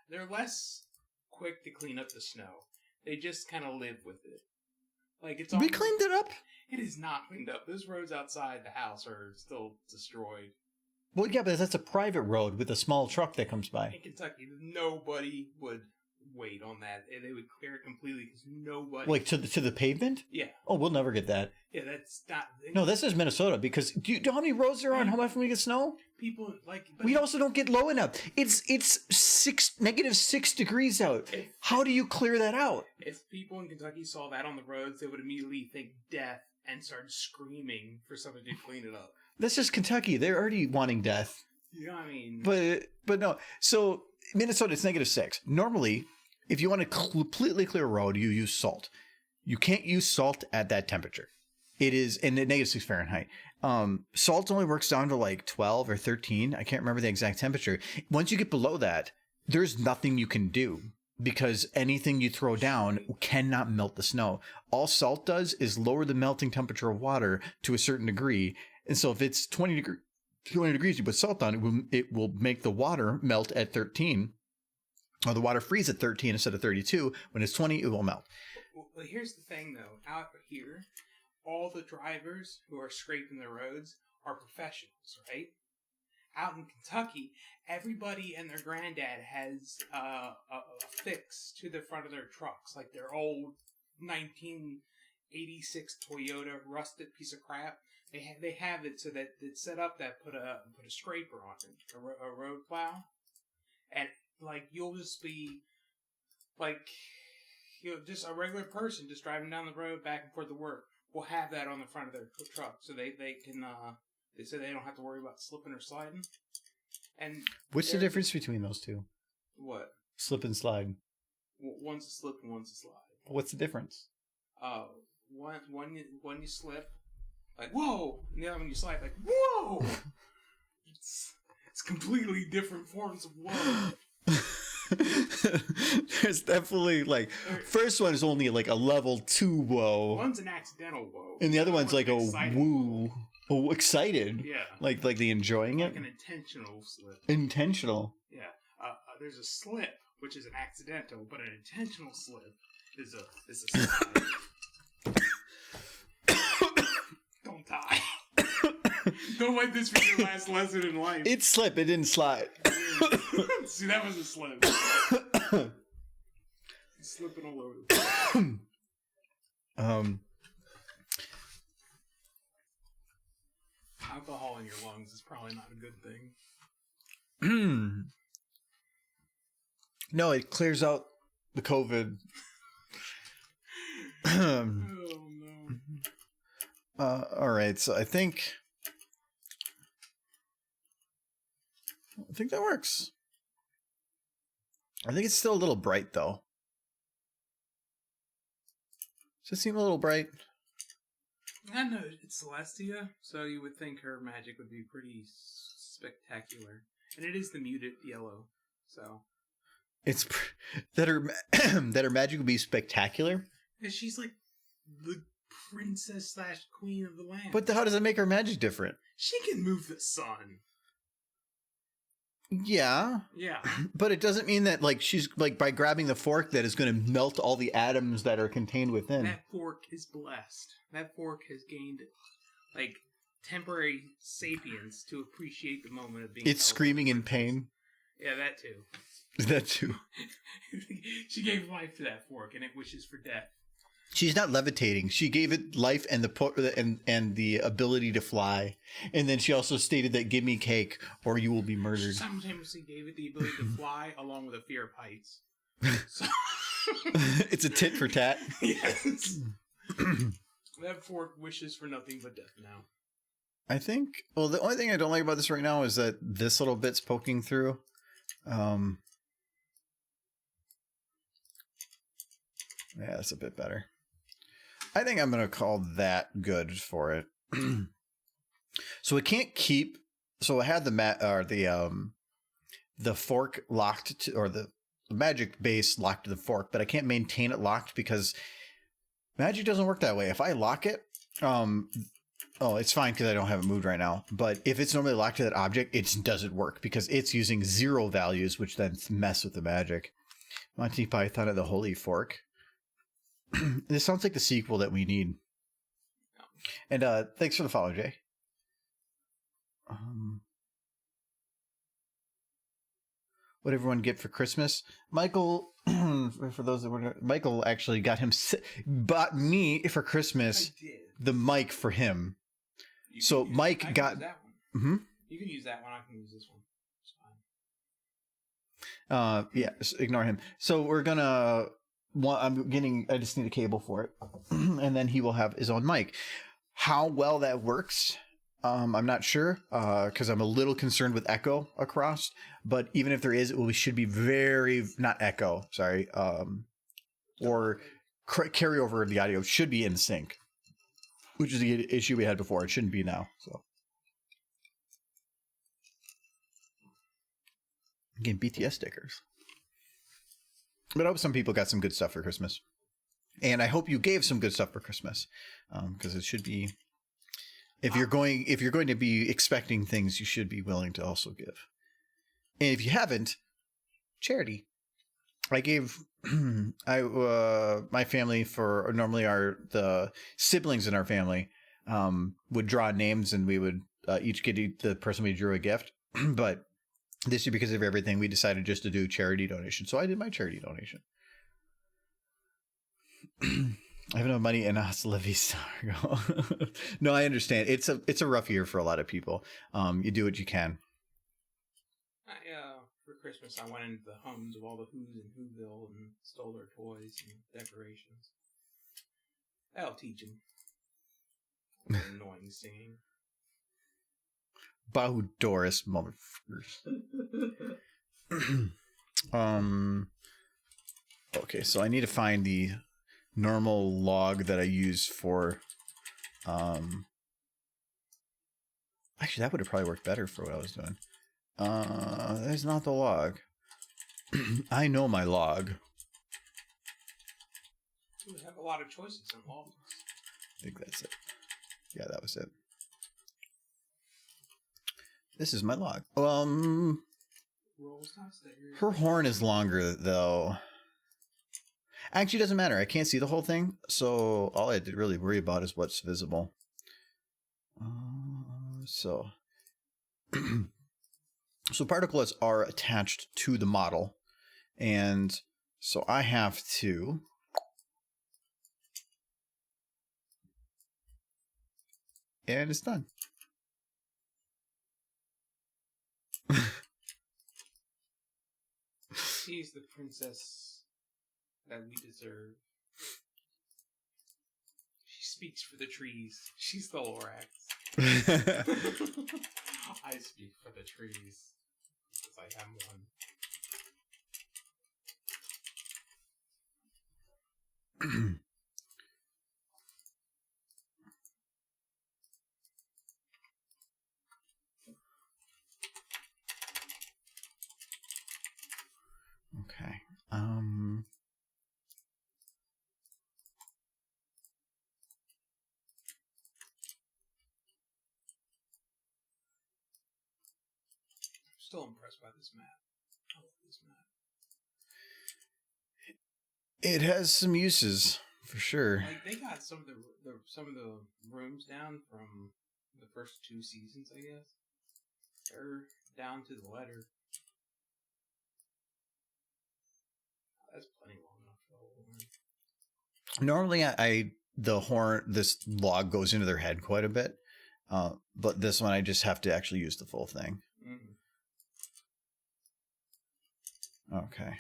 they're less quick to clean up the snow. They just kind of live with it. Like we cleaned it up. It is not cleaned up. Those roads outside the house are still destroyed. Well, yeah, but that's a private road with a small truck that comes by. In Kentucky, nobody would wait on that. They would clear it completely because nobody. Like to the pavement? Yeah. Oh, we'll never get that. Yeah, that's not. No, this is Minnesota because do you know how many roads there are and how often we get snow? People like. We also don't get low enough. It's -6 degrees out. How do you clear that out? If people in Kentucky saw that on the roads, they would immediately think death and start screaming for somebody to clean it up. That's just Kentucky. They're already wanting death. You know what I mean? But no. So Minnesota, it's -6. Normally, if you want to completely clear a road, you use salt. You can't use salt at that temperature. It is in -6 Fahrenheit. Salt only works down to like 12 or 13. I can't remember the exact temperature. Once you get below that, there's nothing you can do because anything you throw down cannot melt the snow. All salt does is lower the melting temperature of water to a certain degree. And so if it's 20 degrees, you put salt on it will make the water melt at 13. Or the water freeze at 13 instead of 32. When it's 20, it will melt. Well, here's the thing, though. Out here, all the drivers who are scraping the roads are professionals, right? Out in Kentucky, everybody and their granddad has a fix to the front of their trucks, like their old 1986 Toyota rusted piece of crap. They have it so that it's set up that put a scraper on it, a road plow, and like you'll just be like just a regular person just driving down the road back and forth to work will have that on the front of their truck, so they can they say they don't have to worry about slipping or sliding. And what's the difference between those two? What? Slip and slide. One's a slip and one's a slide. What's the difference? One you slip, like whoa, and the other one you slide, like whoa. It's completely different forms of whoa. There's definitely like first one is only like a level 2 whoa. One's an accidental whoa, and the other one's like a woo. Oh, excited. Yeah. Like the enjoying like it. An intentional slip. Intentional. Yeah. There's a slip, which is an accidental, but an intentional slip is a slide. Don't die. Don't let this be your last lesson in life. It slip, it didn't slide. See, that was a slip. Slipping all over the place. Alcohol in your lungs is probably not a good thing. No, it clears out the COVID. Oh no. All right, so I think that works. I think it's still a little bright though. Does it seem a little bright? I know it's Celestia, so you would think her magic would be pretty spectacular, and it is the muted yellow. So it's that her magic would be spectacular. And she's like the princess / queen of the land. But how does it make her magic different? She can move the sun. Yeah. Yeah. But it doesn't mean that like she's like by grabbing the fork that is going to melt all the atoms that are contained within. That fork is blessed. That fork has gained like temporary sapience to appreciate the moment of being. It's screaming in pain. Yeah, that too. That too. She gave life to that fork, and it wishes for death. She's not levitating. She gave it life and the ability to fly. And then she also stated that give me cake or you will be murdered. She simultaneously gave it the ability to fly along with a fear of heights. So it's a tit for tat. Yes. That fork wishes for nothing but death now. I think, well, the only thing I don't like about this right now is that this little bit's poking through. Yeah, that's a bit better. I think I'm going to call that good for it. So it can't keep. So I had the fork locked to, or the magic base locked to the fork, but I can't maintain it locked because magic doesn't work that way. If I lock it, it's fine because I don't have it moved right now. But if it's normally locked to that object, it doesn't work because it's using 0 values, which then mess with the magic. Monty Python and the Holy Fork. This sounds like the sequel that we need. And thanks for the follow, Jay. What everyone get for Christmas? Michael, for those that were, Michael actually bought me for Christmas the mic for him. So Mike got that one. Mm-hmm. You can use that one. I can use this one. It's fine. Yeah, ignore him. So we're gonna. I just need a cable for it, and then he will have his own mic. How well that works, I'm not sure, because I'm a little concerned with echo across. But even if there is, it should be not echo. Sorry, or carryover of the audio should be in sync, which is the issue we had before. It shouldn't be now. So again, BTS stickers. But I hope some people got some good stuff for Christmas. And I hope you gave some good stuff for Christmas. Because it should be, if you're going to be expecting things, you should be willing to also give. And if you haven't, charity. I gave my family the siblings in our family would draw names and we would each get the person we drew a gift. But this year, because of everything, we decided just to do charity donation. So I did my charity donation. I have no money in hasta la vista. No, I understand. It's a rough year for a lot of people. You do what you can. For Christmas, I went into the homes of all the Who's in Whoville and stole their toys and decorations. That'll teach them. Annoying singing. Doris motherfuckers. Okay, so I need to find the normal log that I use for actually that would have probably worked better for what I was doing. That's not the log. I know my log. We have a lot of choices in logs. I think that's it. Yeah, that was it. This is my log. Her horn is longer though. Actually, it doesn't matter. I can't see the whole thing, so all I had to really worry about is what's visible. So particles are attached to the model, and so I have to and it's done. She's the princess that we deserve. She speaks for the trees. She's the Lorax. I speak for the trees because I am one. Okay. Still impressed by this map. I love this map. It has some uses for sure. Like they got some of the rooms down from the first 2 seasons, I guess. They're down to the letter. That's plenty long enough for the horn. Normally, this log goes into their head quite a bit, but this one I just have to actually use the full thing. Mm-hmm. Okay.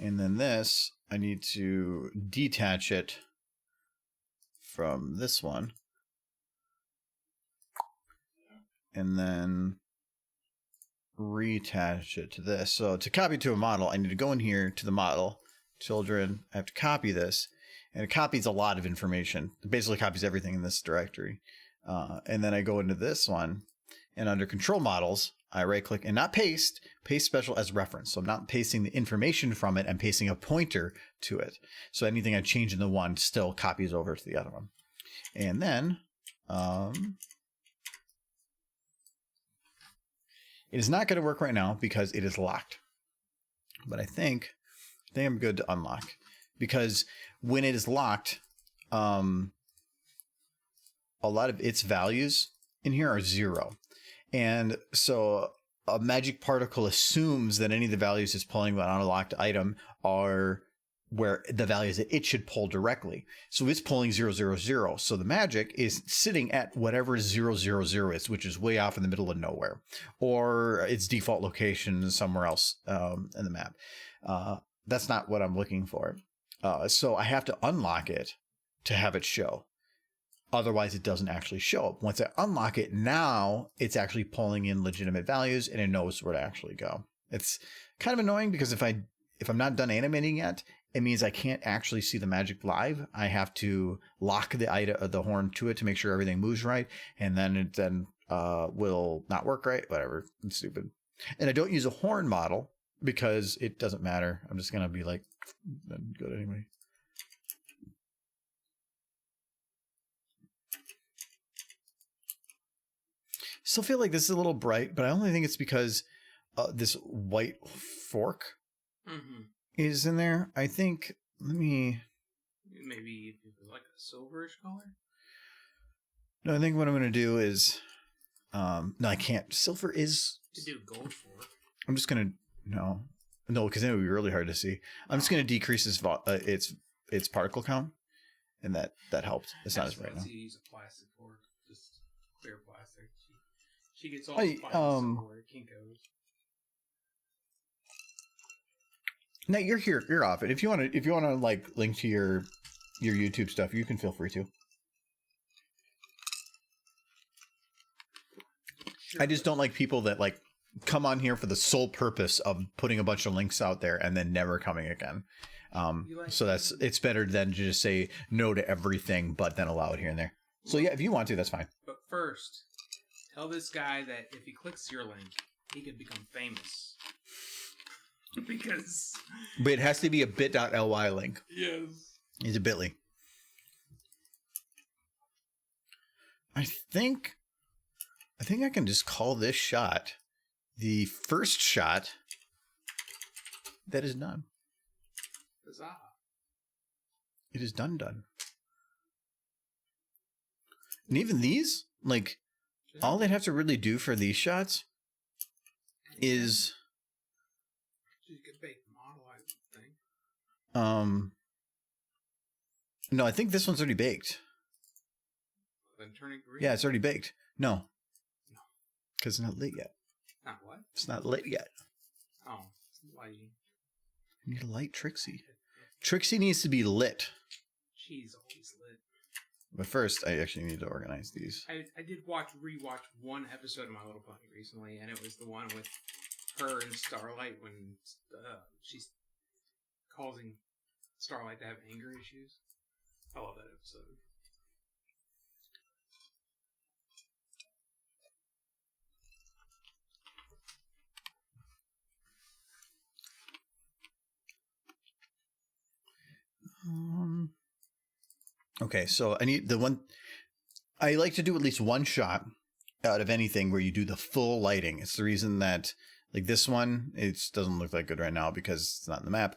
And then this, I need to detach it from this one. And then reattach it to this. So to copy to a model, I need to go in here to the model, children. I have to copy this. And it copies a lot of information. It basically copies everything in this directory. And then I go into this one. And under control models, I right click and not paste special as reference. So I'm not pasting the information from it. I'm pasting a pointer to it. So anything I change in the one still copies over to the other one. And then it is not going to work right now because it is locked. But I think I'm good to unlock, because when it is locked, a lot of its values in here are 0. And so a magic particle assumes that any of the values it's pulling on a locked item are where the values that it should pull directly. So it's pulling 0, 0, 0. So the magic is sitting at whatever 0, 0, 0 is, which is way off in the middle of nowhere, or its default location somewhere else in the map. That's not what I'm looking for. So I have to unlock it to have it show. Otherwise, it doesn't actually show up. Once I unlock it, now it's actually pulling in legitimate values and it knows where to actually go. It's kind of annoying because if I'm not done animating yet, it means I can't actually see the magic live. I have to lock the horn to it to make sure everything moves right, and then it will not work right. Whatever, it's stupid. And I don't use a horn model because it doesn't matter. I'm just gonna be like, good anyway. Still feel like this is a little bright, but I only think it's because this white fork is in there. I think, maybe if it was like a silverish color. No, I think what I'm going to do is, no, I can't. Silver is. To do gold fork. I'm just going to no, because then it would be really hard to see. I'm just going to decrease its particle count, and that helped. It's not as bright now. Use a plastic fork, just clear plastic. She gets all the fine silverware Kinko's. No, you're here. You're off it. If you want to like link to your YouTube stuff, you can feel free to. Sure. I just don't like people that like come on here for the sole purpose of putting a bunch of links out there and then never coming again. So it's better than to just say no to everything, but then allow it here and there. So yeah, if you want to, that's fine. But first, tell this guy that if he clicks your link, he could become famous. Because... But it has to be a bit.ly link. Yes. It's a bit.ly. I think I can just call this shot the first shot that is done. Huzzah. It is done. And even these, like, all they'd have to really do for these shots is... You could bake the model, I think. No, I think this one's already baked. Then turn it green. Yeah, it's already baked. No. Because it's not lit yet. Not what? It's not lit yet. Oh, it's lighting. You need to light Trixie. Trixie needs to be lit. She's always lit. But first, I actually need to organize these. I did rewatch one episode of My Little Pony recently, and it was the one with her and Starlight when she's causing Starlight to have anger issues. I love that episode. Okay, so I need the one. I like to do at least one shot out of anything where you do the full lighting. It's the reason that, like this one, it doesn't look that good right now because it's not in the map.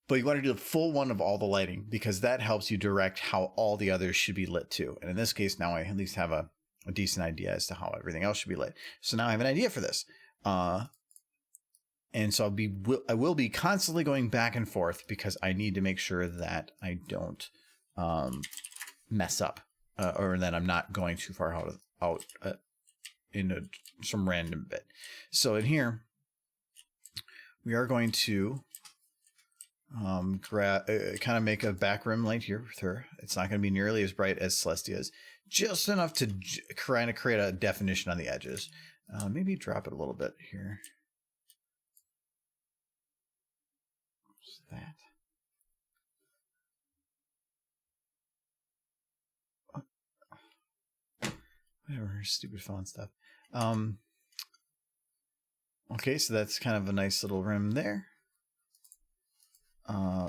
But you want to do the full one of all the lighting because that helps you direct how all the others should be lit too. And in this case, now I at least have a decent idea as to how everything else should be lit. So now I have an idea for this. And so I will be constantly going back and forth because I need to make sure that I don't mess up or that I'm not going too far out into some random bit. So in here, we are going to kind of make a back rim light here with her. It's not going to be nearly as bright as Celestia's, just enough to kind of create a definition on the edges. Maybe drop it a little bit here. What's that? Whatever, stupid font stuff. Okay, so that's kind of a nice little rim there.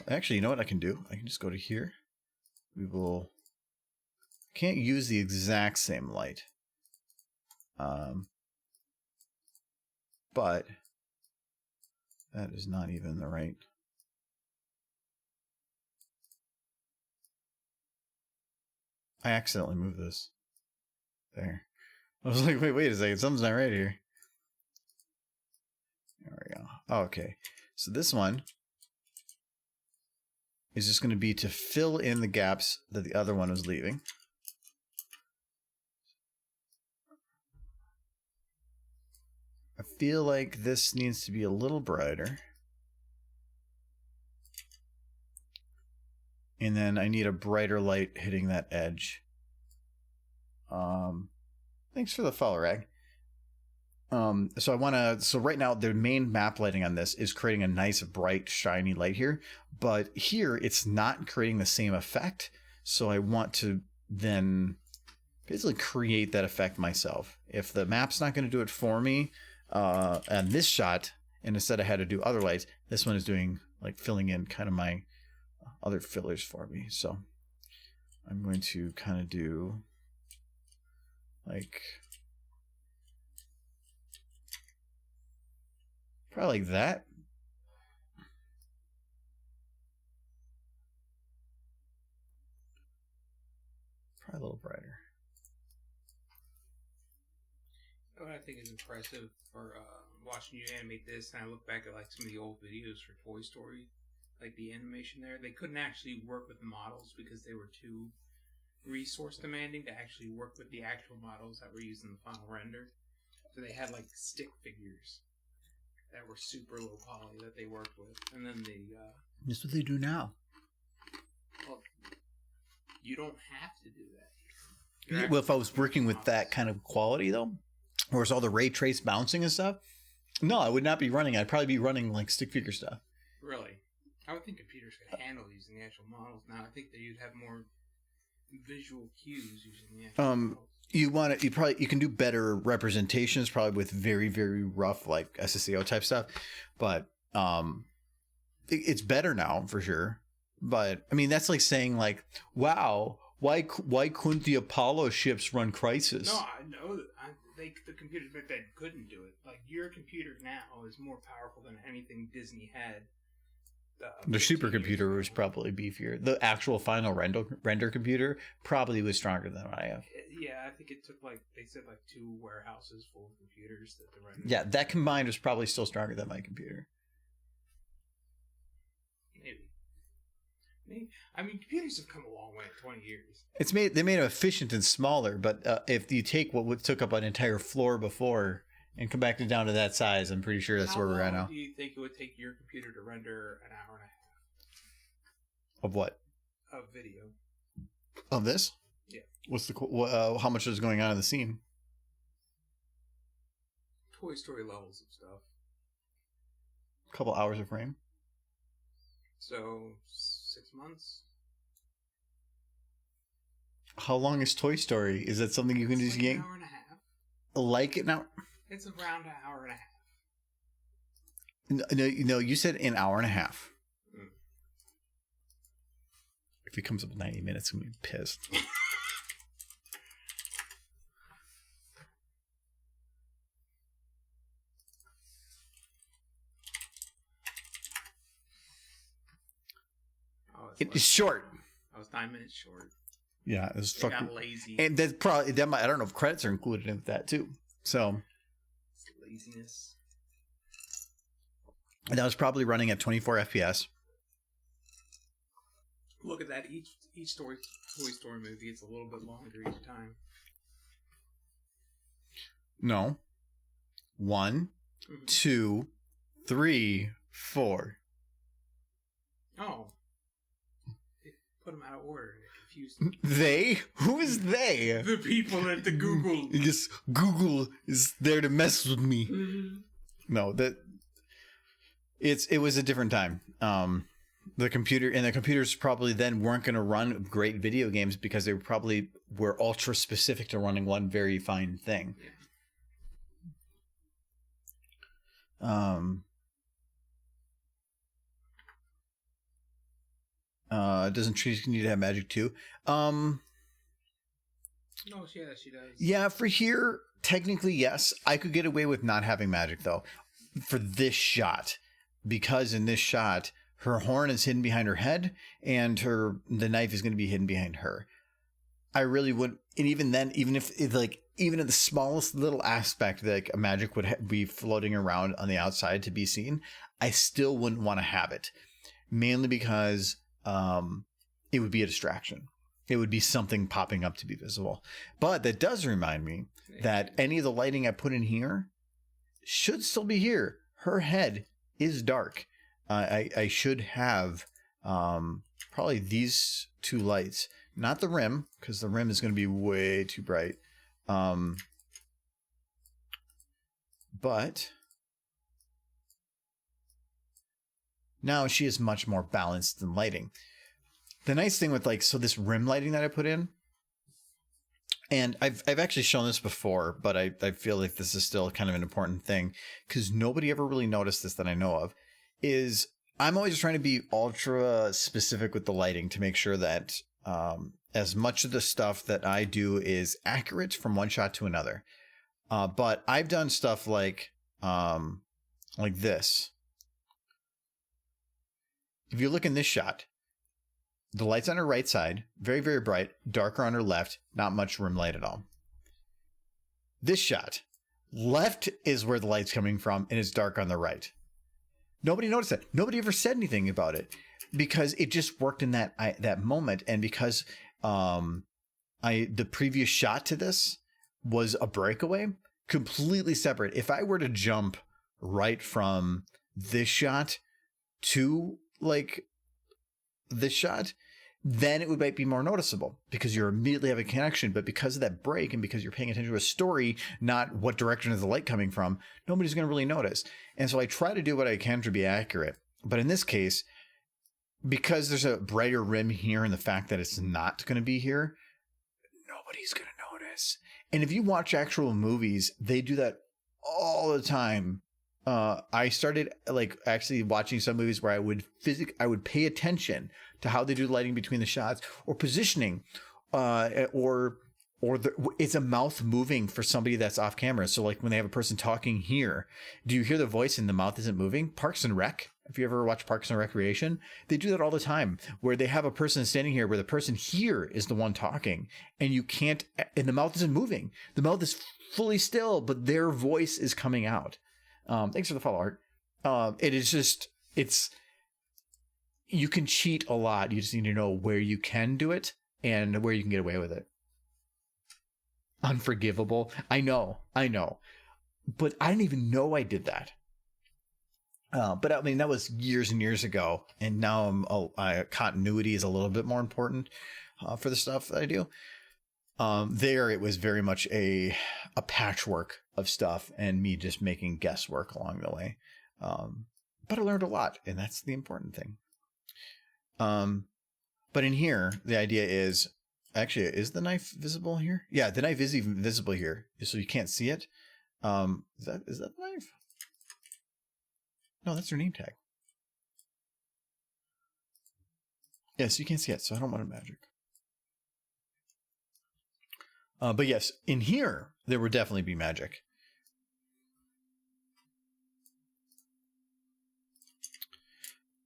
Actually, you know what I can do? I can just go to here. Can't use the exact same light. But that is not even the right. I accidentally moved this. There. I was like, wait a second. Something's not right here. There we go. Okay. So this one is just going to be to fill in the gaps that the other one was leaving. I feel like this needs to be a little brighter. And then I need a brighter light hitting that edge. Thanks for the follow, Rag. So right now the main map lighting on this is creating a nice, bright, shiny light here. But here it's not creating the same effect. So I want to then basically create that effect myself. If the map's not going to do it for me, and this shot, and instead I had to do other lights, this one is doing like filling in kind of my other fillers for me. So I'm going to kind of do like probably like that. Probably a little brighter. What I think is impressive for watching you animate this, and I look back at like some of the old videos for Toy Story, like the animation there, they couldn't actually work with the models because they were too resource demanding to actually work with the actual models that were used in the final render. So they had like stick figures. that were super low poly that they worked with, and then That's what they do now. well, you don't have to do that. Well, if I was working with that kind of quality though, or it's all the ray trace bouncing and stuff, no, I would not be running. I'd probably be running like stick figure stuff. Really, I would think computers could handle using the actual models. Now, I think that you'd have more visual cues using the actual models. You can do better representations probably with very, very rough like SSAO type stuff, but it's better now for sure. But I mean, that's like saying like, wow, why couldn't the Apollo ships run Crisis? No, I know that the computers back then couldn't do it. Like, your computer now is more powerful than anything Disney had. The supercomputer was probably beefier. The actual final render computer probably was stronger than what I have. Yeah, I think it took they said 2 warehouses full of computers that the render. Yeah, that combined was probably still stronger than my computer. Maybe. I mean, computers have come a long way in 20 years. They made them efficient and smaller, but if you take what took up an entire floor before and come back down to that size, I'm pretty sure that's where we're at now. How long do you think it would take your computer to render an hour and a half? Of what? Of video. Of this? Yeah. What's how much is going on in the scene? Toy Story levels of stuff. A couple hours of frame. So 6 months. How long is Toy Story? Is that something you can just get? An hour and a half. Like it now? It's around an hour and a half. No, you said an hour and a half. Mm. If it comes up with 90 minutes, I'm going to be pissed. It's short. I was 9 minutes short. Yeah, it was fucking lazy. And that's probably I don't know if credits are included in that too. So it's laziness. And that was probably running at 24 FPS. Look at that. Each Toy Story movie, it's a little bit longer each time. No. 1, 2, 3, 4. Oh. They put them out of order. It confused me. They? Who is they? The people at the Google. Yes, Google is there to mess with me. No, it was a different time. The computers probably then weren't going to run great video games because they probably were ultra specific to running one very fine thing. Yeah. Doesn't Trees need to have magic too? No, she does. Yeah, for here, technically yes. I could get away with not having magic though, for this shot, because in this shot, her horn is hidden behind her head, and the knife is going to be hidden behind her. I really would, and even then, even if even in the smallest little aspect that a magic would be floating around on the outside to be seen, I still wouldn't want to have it, mainly because it would be a distraction. It would be something popping up to be visible. But that does remind me that any of the lighting I put in here should still be here. Her head is dark. I should have probably these 2 lights, not the rim, because the rim is going to be way too bright. But now she is much more balanced in lighting. The nice thing with this rim lighting that I put in, and I've actually shown this before, but I feel like this is still kind of an important thing because nobody ever really noticed this that I know of, is I'm always trying to be ultra specific with the lighting to make sure that as much of the stuff that I do is accurate from one shot to another. But I've done stuff like this. If you look in this shot, the light's on her right side, very, very bright, darker on her left, not much rim light at all. This shot, left is where the light's coming from, and it's dark on the right. Nobody noticed that. Nobody ever said anything about it because it just worked in that moment, and because the previous shot to this was a breakaway, completely separate. If I were to jump right from this shot to like this shot, then it would might be more noticeable because you're immediately having a connection. But because of that break and because you're paying attention to a story, not what direction is the light coming from, nobody's going to really notice. And so I try to do what I can to be accurate. But in this case, because there's a brighter rim here and the fact that it's not going to be here, nobody's going to notice. And if you watch actual movies, they do that all the time. I started like actually watching some movies where I would pay attention to how they do the lighting between the shots or positioning, or it's a mouth moving for somebody that's off camera. So like when they have a person talking here, do you hear the voice and the mouth isn't moving? Parks and Rec. If you ever watch Parks and Recreation, they do that all the time where they have a person standing here where the person here is the one talking and you can't, and the mouth isn't moving. The mouth is fully still, but their voice is coming out. Thanks for the follow, Art. It is just, you can cheat a lot. You just need to know where you can do it and where you can get away with it. Unforgivable. I know. But I didn't even know I did that. But I mean, that was years and years ago. And now continuity is a little bit more important for the stuff that I do. There, it was very much a patchwork of stuff and me just making guesswork along the way. But I learned a lot, and that's the important thing. But in here, the idea is, actually, is the knife visible here? Yeah, the knife is even visible here, so you can't see it. Is that the knife? No, that's her name tag. Yes, you can't see it, so I don't want to magic. But yes, in here, there would definitely be magic.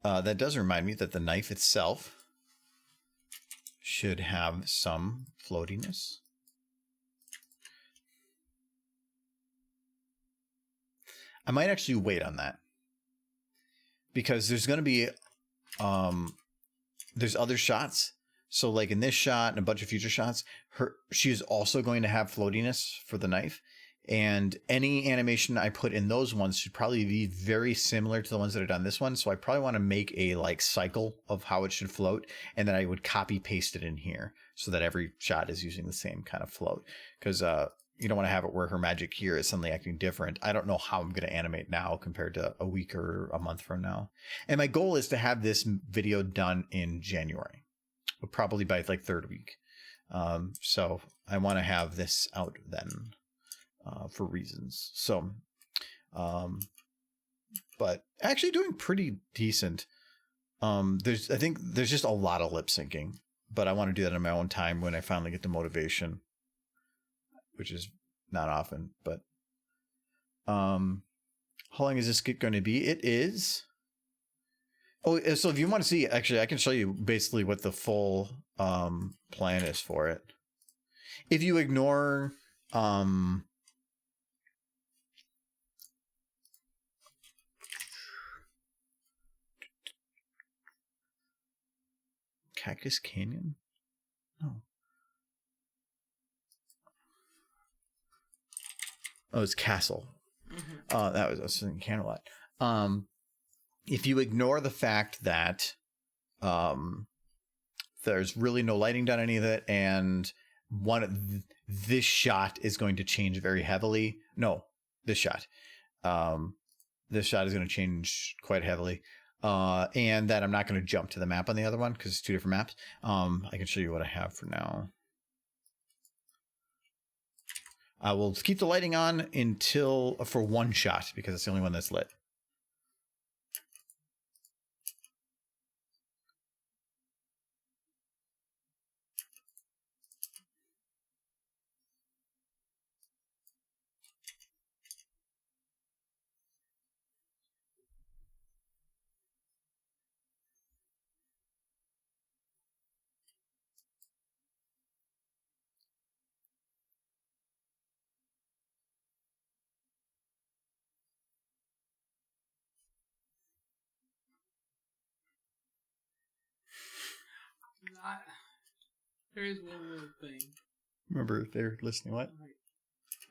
That does remind me that the knife itself should have some floatiness. I might actually wait on that. Because there's going to be, there's other shots. So like in this shot and a bunch of future shots, she is also going to have floatiness for the knife. And any animation I put in those ones should probably be very similar to the ones that are done this one. So I probably want to make a like cycle of how it should float. And then I would copy paste it in here so that every shot is using the same kind of float. Because you don't want to have it where her magic here is suddenly acting different. I don't know how I'm going to animate now compared to a week or a month from now. And my goal is to have this video done in January. Probably by like third week. So I want to have this out then for reasons. So, but actually doing pretty decent. I think there's just a lot of lip syncing, but I want to do that in my own time when I finally get the motivation, which is not often, but how long is this skit going to be? It is. Oh, so if you want to see, actually, I can show you basically what the full plan is for it. If you ignore Cactus Canyon? No. Oh, it's Castle. Mm-hmm. I was thinking Candlelight. If you ignore the fact that there's really no lighting done any of it, and this shot is going to change very heavily. No, this shot. This shot is going to change quite heavily. And that I'm not going to jump to the map on the other one because it's two different maps. I can show you what I have for now. I will keep the lighting on for one shot because it's the only one that's lit. There is one little thing. Remember, if they're listening, what?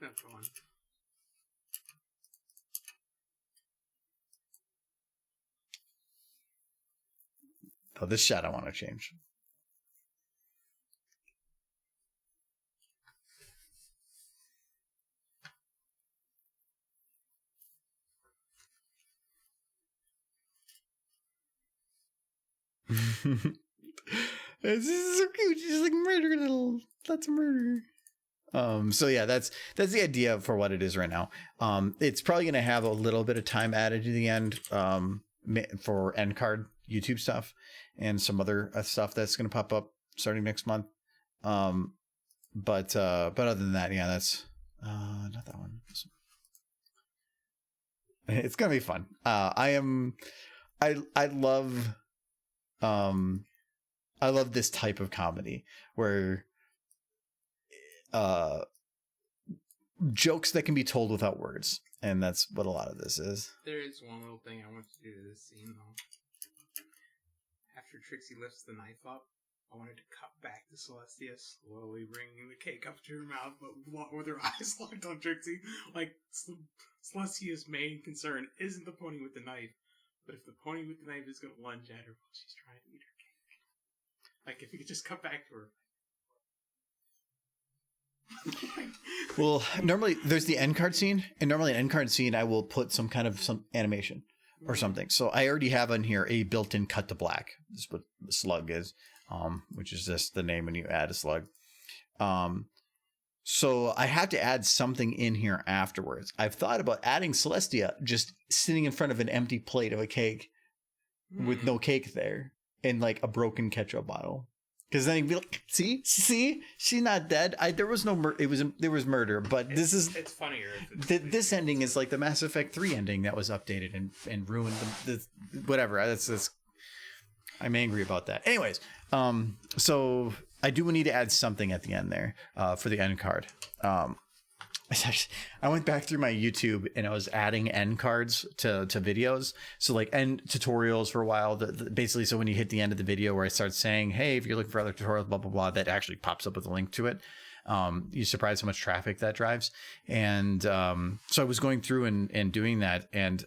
No, go on. Oh, this shot I want to change. This is so cute. She's like murder, little lots of murder. So yeah, that's the idea for what it is right now. It's probably going to have a little bit of time added to the end for end card YouTube stuff and some other stuff that's going to pop up starting next month. But other than that, yeah, that's not that one. It's going to be fun. I love this type of comedy where jokes that can be told without words, and that's what a lot of this is. There is one little thing I want to do to this scene though. After Trixie lifts the knife up, I wanted to cut back to Celestia slowly bringing the cake up to her mouth, but with her eyes locked on Trixie. Like, Celestia's main concern isn't the pony with the knife, but if the pony with the knife is going to lunge at her while she's trying to eat her cake. Like, if you could just cut back to her. Well, normally there's the end card scene, and normally an end card scene I will put some animation or something. So I already have on here a built-in cut to black. This is what slug is, which is just the name when you add a slug. So I have to add something in here afterwards. I've thought about adding Celestia just sitting in front of an empty plate of a cake with no cake there and like a broken ketchup bottle. Because then you'd be like, see, she's not dead. There was no murder. There was murder, but it's funnier. This ending is like the Mass Effect 3 ending that was updated and ruined the whatever. I'm angry about that. Anyways, so I do need to add something at the end there for the end card. I went back through my YouTube and I was adding end cards to videos. So like end tutorials for a while, basically. So when you hit the end of the video where I start saying, hey, if you're looking for other tutorials, blah, blah, blah, that actually pops up with a link to it. You're surprised how much traffic that drives. And so I was going through and doing that. And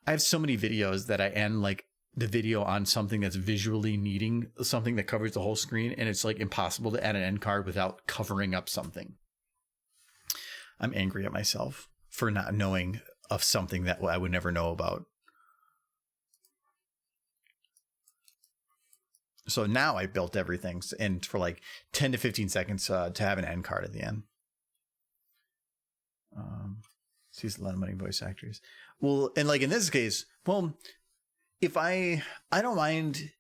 I have so many videos that I end like the video on something that's visually needing something that covers the whole screen. And it's like impossible to add an end card without covering up something. I'm angry at myself for not knowing of something that I would never know about. So now I built everything and for like 10 to 15 seconds to have an end card at the end. Sees a lot of money voice actors. Well, and like in this case, well, if I don't mind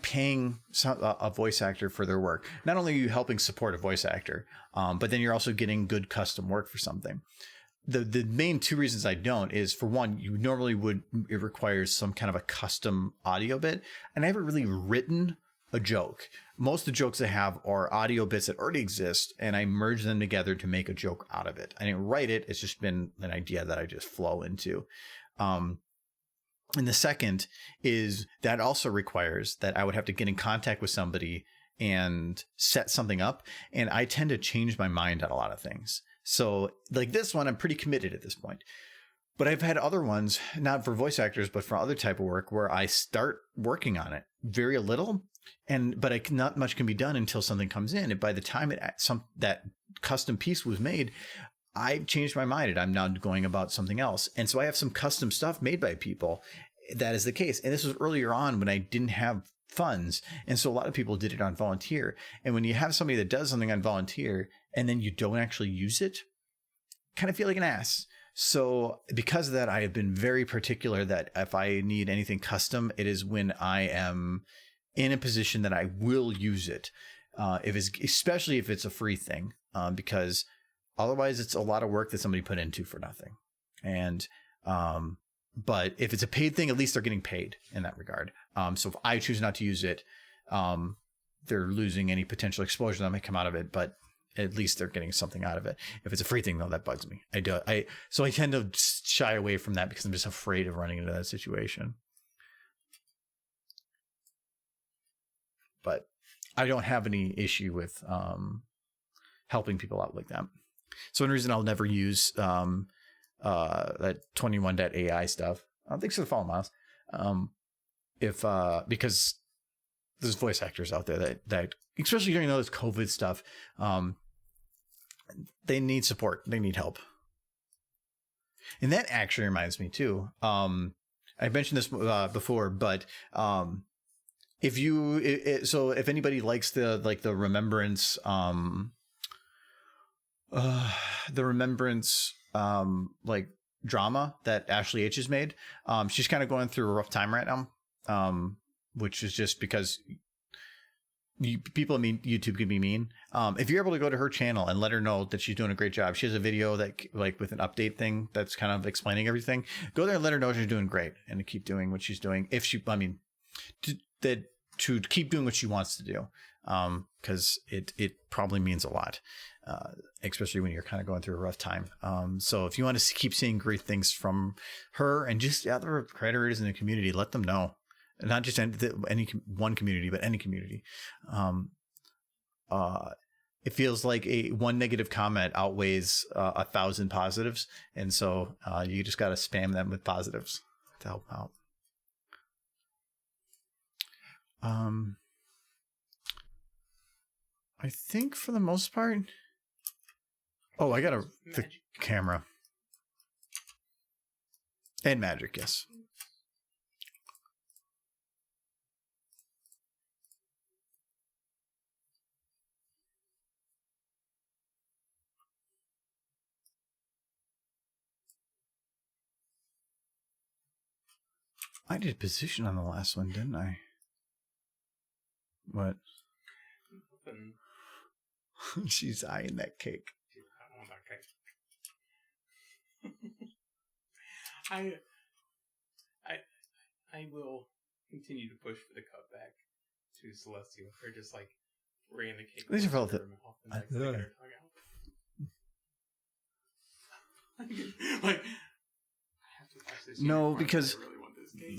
paying a voice actor for their work. Not only are you helping support a voice actor, but then you're also getting good custom work for something. The main two reasons I don't is, for one, you normally it requires some kind of a custom audio bit. And I haven't really written a joke. Most of the jokes I have are audio bits that already exist, and I merge them together to make a joke out of it. I didn't write it. It's just been an idea that I just flow into. And the second is that also requires that I would have to get in contact with somebody and set something up. And I tend to change my mind on a lot of things. So like this one, I'm pretty committed at this point. But I've had other ones, not for voice actors, but for other type of work where I start working on it very little. But not much can be done until something comes in. And by the time that custom piece was made, I changed my mind and I'm now going about something else. And so I have some custom stuff made by people. That is the case. And this was earlier on when I didn't have funds. And so a lot of people did it on volunteer. And when you have somebody that does something on volunteer and then you don't actually use it, kind of feel like an ass. So because of that, I have been very particular that if I need anything custom, it is when I am in a position that I will use it. Especially if it's a free thing, because otherwise, it's a lot of work that somebody put into for nothing. And but if it's a paid thing, at least they're getting paid in that regard. So if I choose not to use it, they're losing any potential exposure that might come out of it. But at least they're getting something out of it. If it's a free thing, though, that bugs me. So I tend to shy away from that because I'm just afraid of running into that situation. But I don't have any issue with helping people out like that. So one reason I'll never use that 21.ai stuff. Thanks for the follow, Miles. because there's voice actors out there that especially during all this COVID stuff, they need support. They need help. And that actually reminds me too. I mentioned this before, but if anybody likes the remembrance, like drama that Ashley H has made, she's kind of going through a rough time right now, which is just because YouTube can be mean. If you're able to go to her channel and let her know that she's doing a great job, she has a video that like with an update thing that's kind of explaining everything. Go there and let her know she's doing great and to keep doing what she's doing. To keep doing what she wants to do, because it probably means a lot, especially when you're kind of going through a rough time. So if you want to keep seeing great things from her and just the other creators in the community, let them know. Not just any one community, but any community. It feels like one negative comment outweighs 1,000 positives, and so you just got to spam them with positives to help out. I think for the most part. Oh, I got the camera and magic, yes. I did position on the last one, didn't I? What? She's eyeing that cake. I want that cake. I will continue to push for the cutback to Celestial. They're just like bringing the cake. These are both. Like, no, because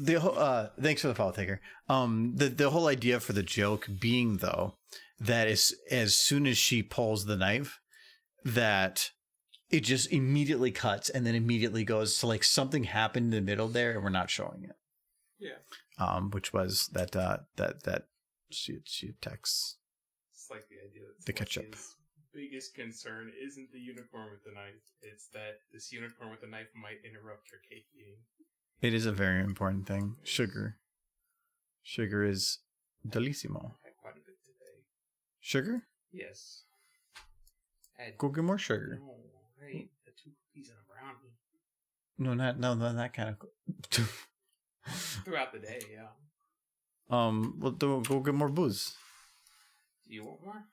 the whole thanks for the follow, Taker. The whole idea for the joke being though that is as soon as she pulls the knife, that it just immediately cuts and then immediately goes to like something happened in the middle there and we're not showing it. Yeah. Which was that she texts. It's like the idea that the ketchup. Biggest concern isn't the unicorn with the knife. It's that this unicorn with the knife might interrupt your cake eating. It is a very important thing. Sugar is delissimo. I had quite a bit today. Sugar? Yes. Go get more sugar. No, I ate the 2 cookies and a brownie. No, that kind of. Throughout the day, yeah. Well, go get more booze. Do you want more?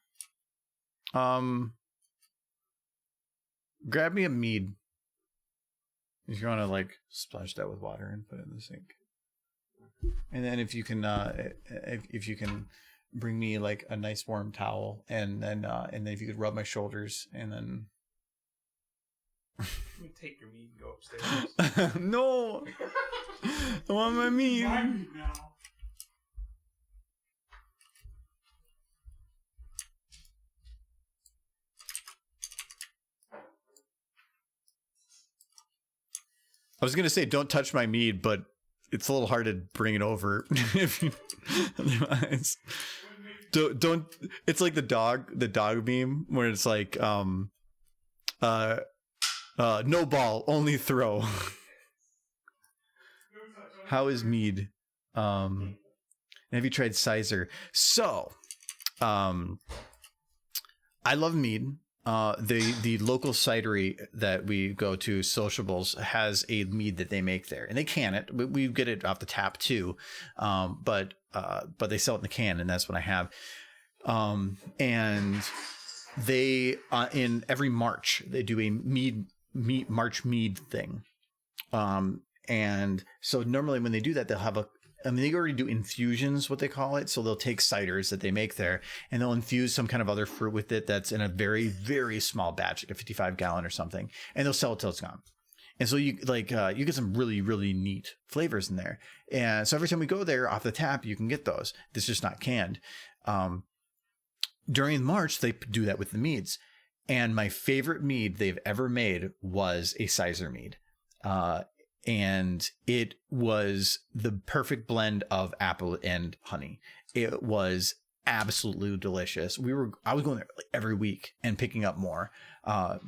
Grab me a mead. If you want to like splash that with water and put it in the sink, and then if you can bring me like a nice warm towel, and then if you could rub my shoulders, and then. Let me take your mead and go upstairs. No, I want my mead. My mead now. I was gonna say don't touch my mead, but it's a little hard to bring it over. If you, otherwise, don't. It's like the dog meme where it's like no ball, only throw. How is mead? Have you tried Sizer? So, I love mead. The local cidery that we go to, Sociables, has a mead that they make there, and they can it. We get it off the tap too, but they sell it in the can, and that's what I have. And they in every March they do a March mead thing, and so normally when they do that, they'll have they already do infusions, what they call it. So they'll take ciders that they make there and they'll infuse some kind of other fruit with it that's in a very, very small batch, like a 55 gallon or something. And they'll sell it till it's gone. And so you get some really, really neat flavors in there. And so every time we go there off the tap, you can get those. It's just not canned. During March, they do that with the meads. And my favorite mead they've ever made was a Sizer mead. and it was the perfect blend of apple and honey. It was absolutely delicious. I was going there like every week and picking up more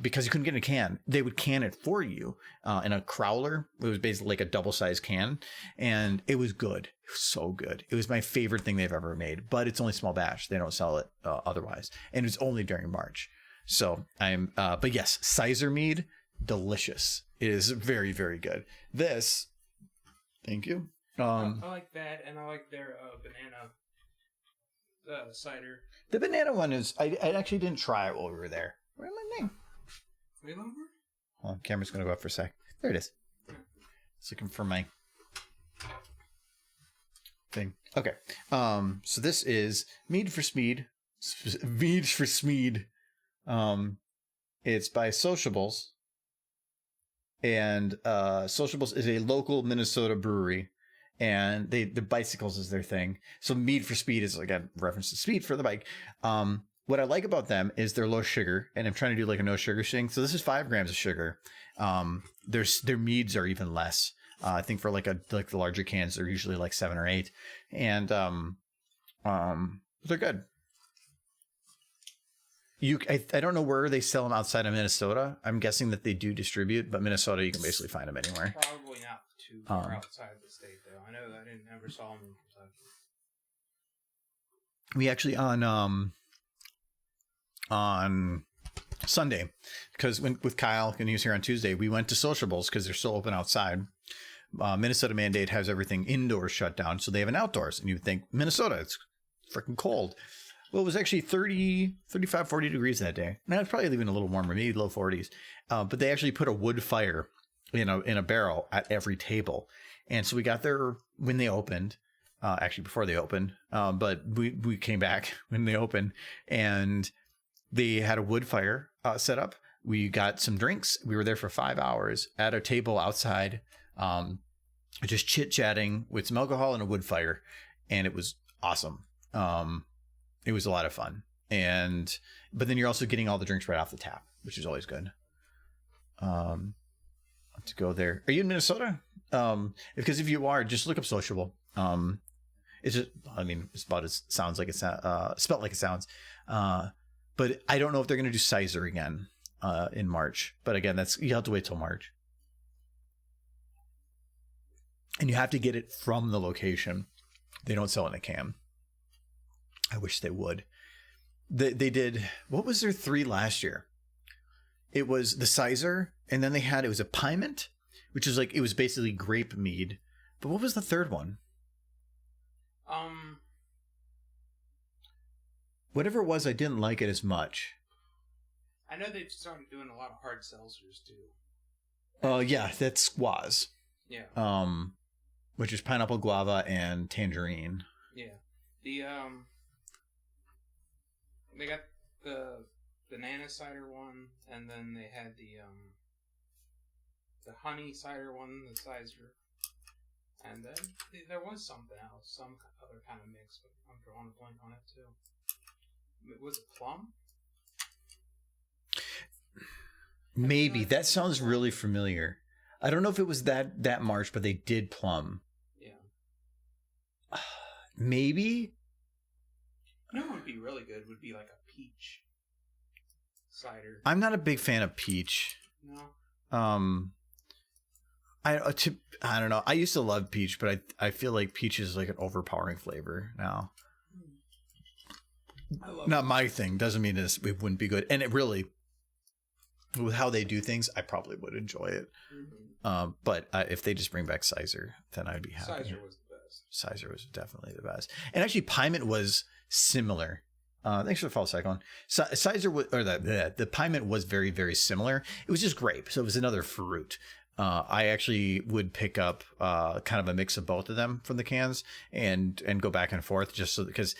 because you couldn't get in a can. They would can it for you in a crowler. It was basically like a double-sized can, and it was good. It was so good. It was my favorite thing they've ever made, but it's only small batch. They don't sell it otherwise, and it's only during March. So but yes, Sizer mead, delicious. It is very, very good. This, thank you. I like that, and I like their banana cider. The banana one is, I actually didn't try it while we were there. Where's my name? Wait, longer? Hold on, camera's going to go up for a sec. There it is. It's looking for my thing. Okay. So this is Mead for Smeed. Mead for Smeed. It's by Sociables. And Sociables is a local Minnesota brewery. And the bicycles is their thing. So Mead for Speed is like a reference to speed for the bike. What I like about them is they're low sugar, and I'm trying to do like a no sugar thing. So this is 5 grams of sugar. Their meads are even less. I think for like the larger cans, they're usually like 7 or 8, and they're good. I don't know where they sell them outside of Minnesota. I'm guessing that they do distribute, but Minnesota you can basically find them anywhere. Probably not too far outside the state, though. I know that I never saw them in Kentucky. We actually on Sunday, because with Kyle, and he was here on Tuesday, we went to Sociables because they're still open outside. Minnesota mandate has everything indoors shut down, so they have an outdoors. And you would think, Minnesota, it's freaking cold. Well, it was actually 35, 40 degrees that day. Now it's probably even a little warmer, maybe low 40s. But they actually put a wood fire in a barrel at every table. And so we got there when they opened, actually before they opened. But we came back when they opened, and they had a wood fire set up. We got some drinks. We were there for 5 hours at a table outside, just chit-chatting with some alcohol and a wood fire. And it was awesome. It was a lot of fun. But then you're also getting all the drinks right off the tap, which is always good. To go there. Are you in Minnesota? Because if you are, just look up Sociable. It's just, I mean, it's about as sounds like it's spelled like it sounds. But I don't know if they're going to do Sizer again in March. But again, you have to wait till March. And you have to get it from the location. They don't sell it in a can. I wish they would. They did, what was their 3 last year? It was the Sizer, and then it was a Piment, which is like, it was basically grape mead. But what was the third one? Whatever it was, I didn't like it as much. I know they've started doing a lot of hard seltzers too. Yeah, that's Squaz. Yeah. Which is pineapple, guava, and tangerine. Yeah. They got the banana cider one, and then they had the honey cider one, the Sizer. And then there was something else, some other kind of mix, but I'm drawing a blank on it too. Was it plum? Maybe. That sounds really familiar. I don't know if it was that March, but they did plum. Yeah. Maybe? You know what would be really good would be like a peach cider. I'm not a big fan of peach. No. I don't know. I used to love peach, but I feel like peach is like an overpowering flavor now. I love Not my thing. Doesn't mean it wouldn't be good. And it really, with how they do things, I probably would enjoy it. Mm-hmm. But if they just bring back Sizer, then I'd be happy. Sizer was the best. Sizer was definitely the best. And actually, Piment was similar. Thanks for the follow, Cyclone. Sizer was, or the Piment was very, very similar. It was just grape, so it was another fruit. I actually would pick up kind of a mix of both of them from the cans and go back and forth just so because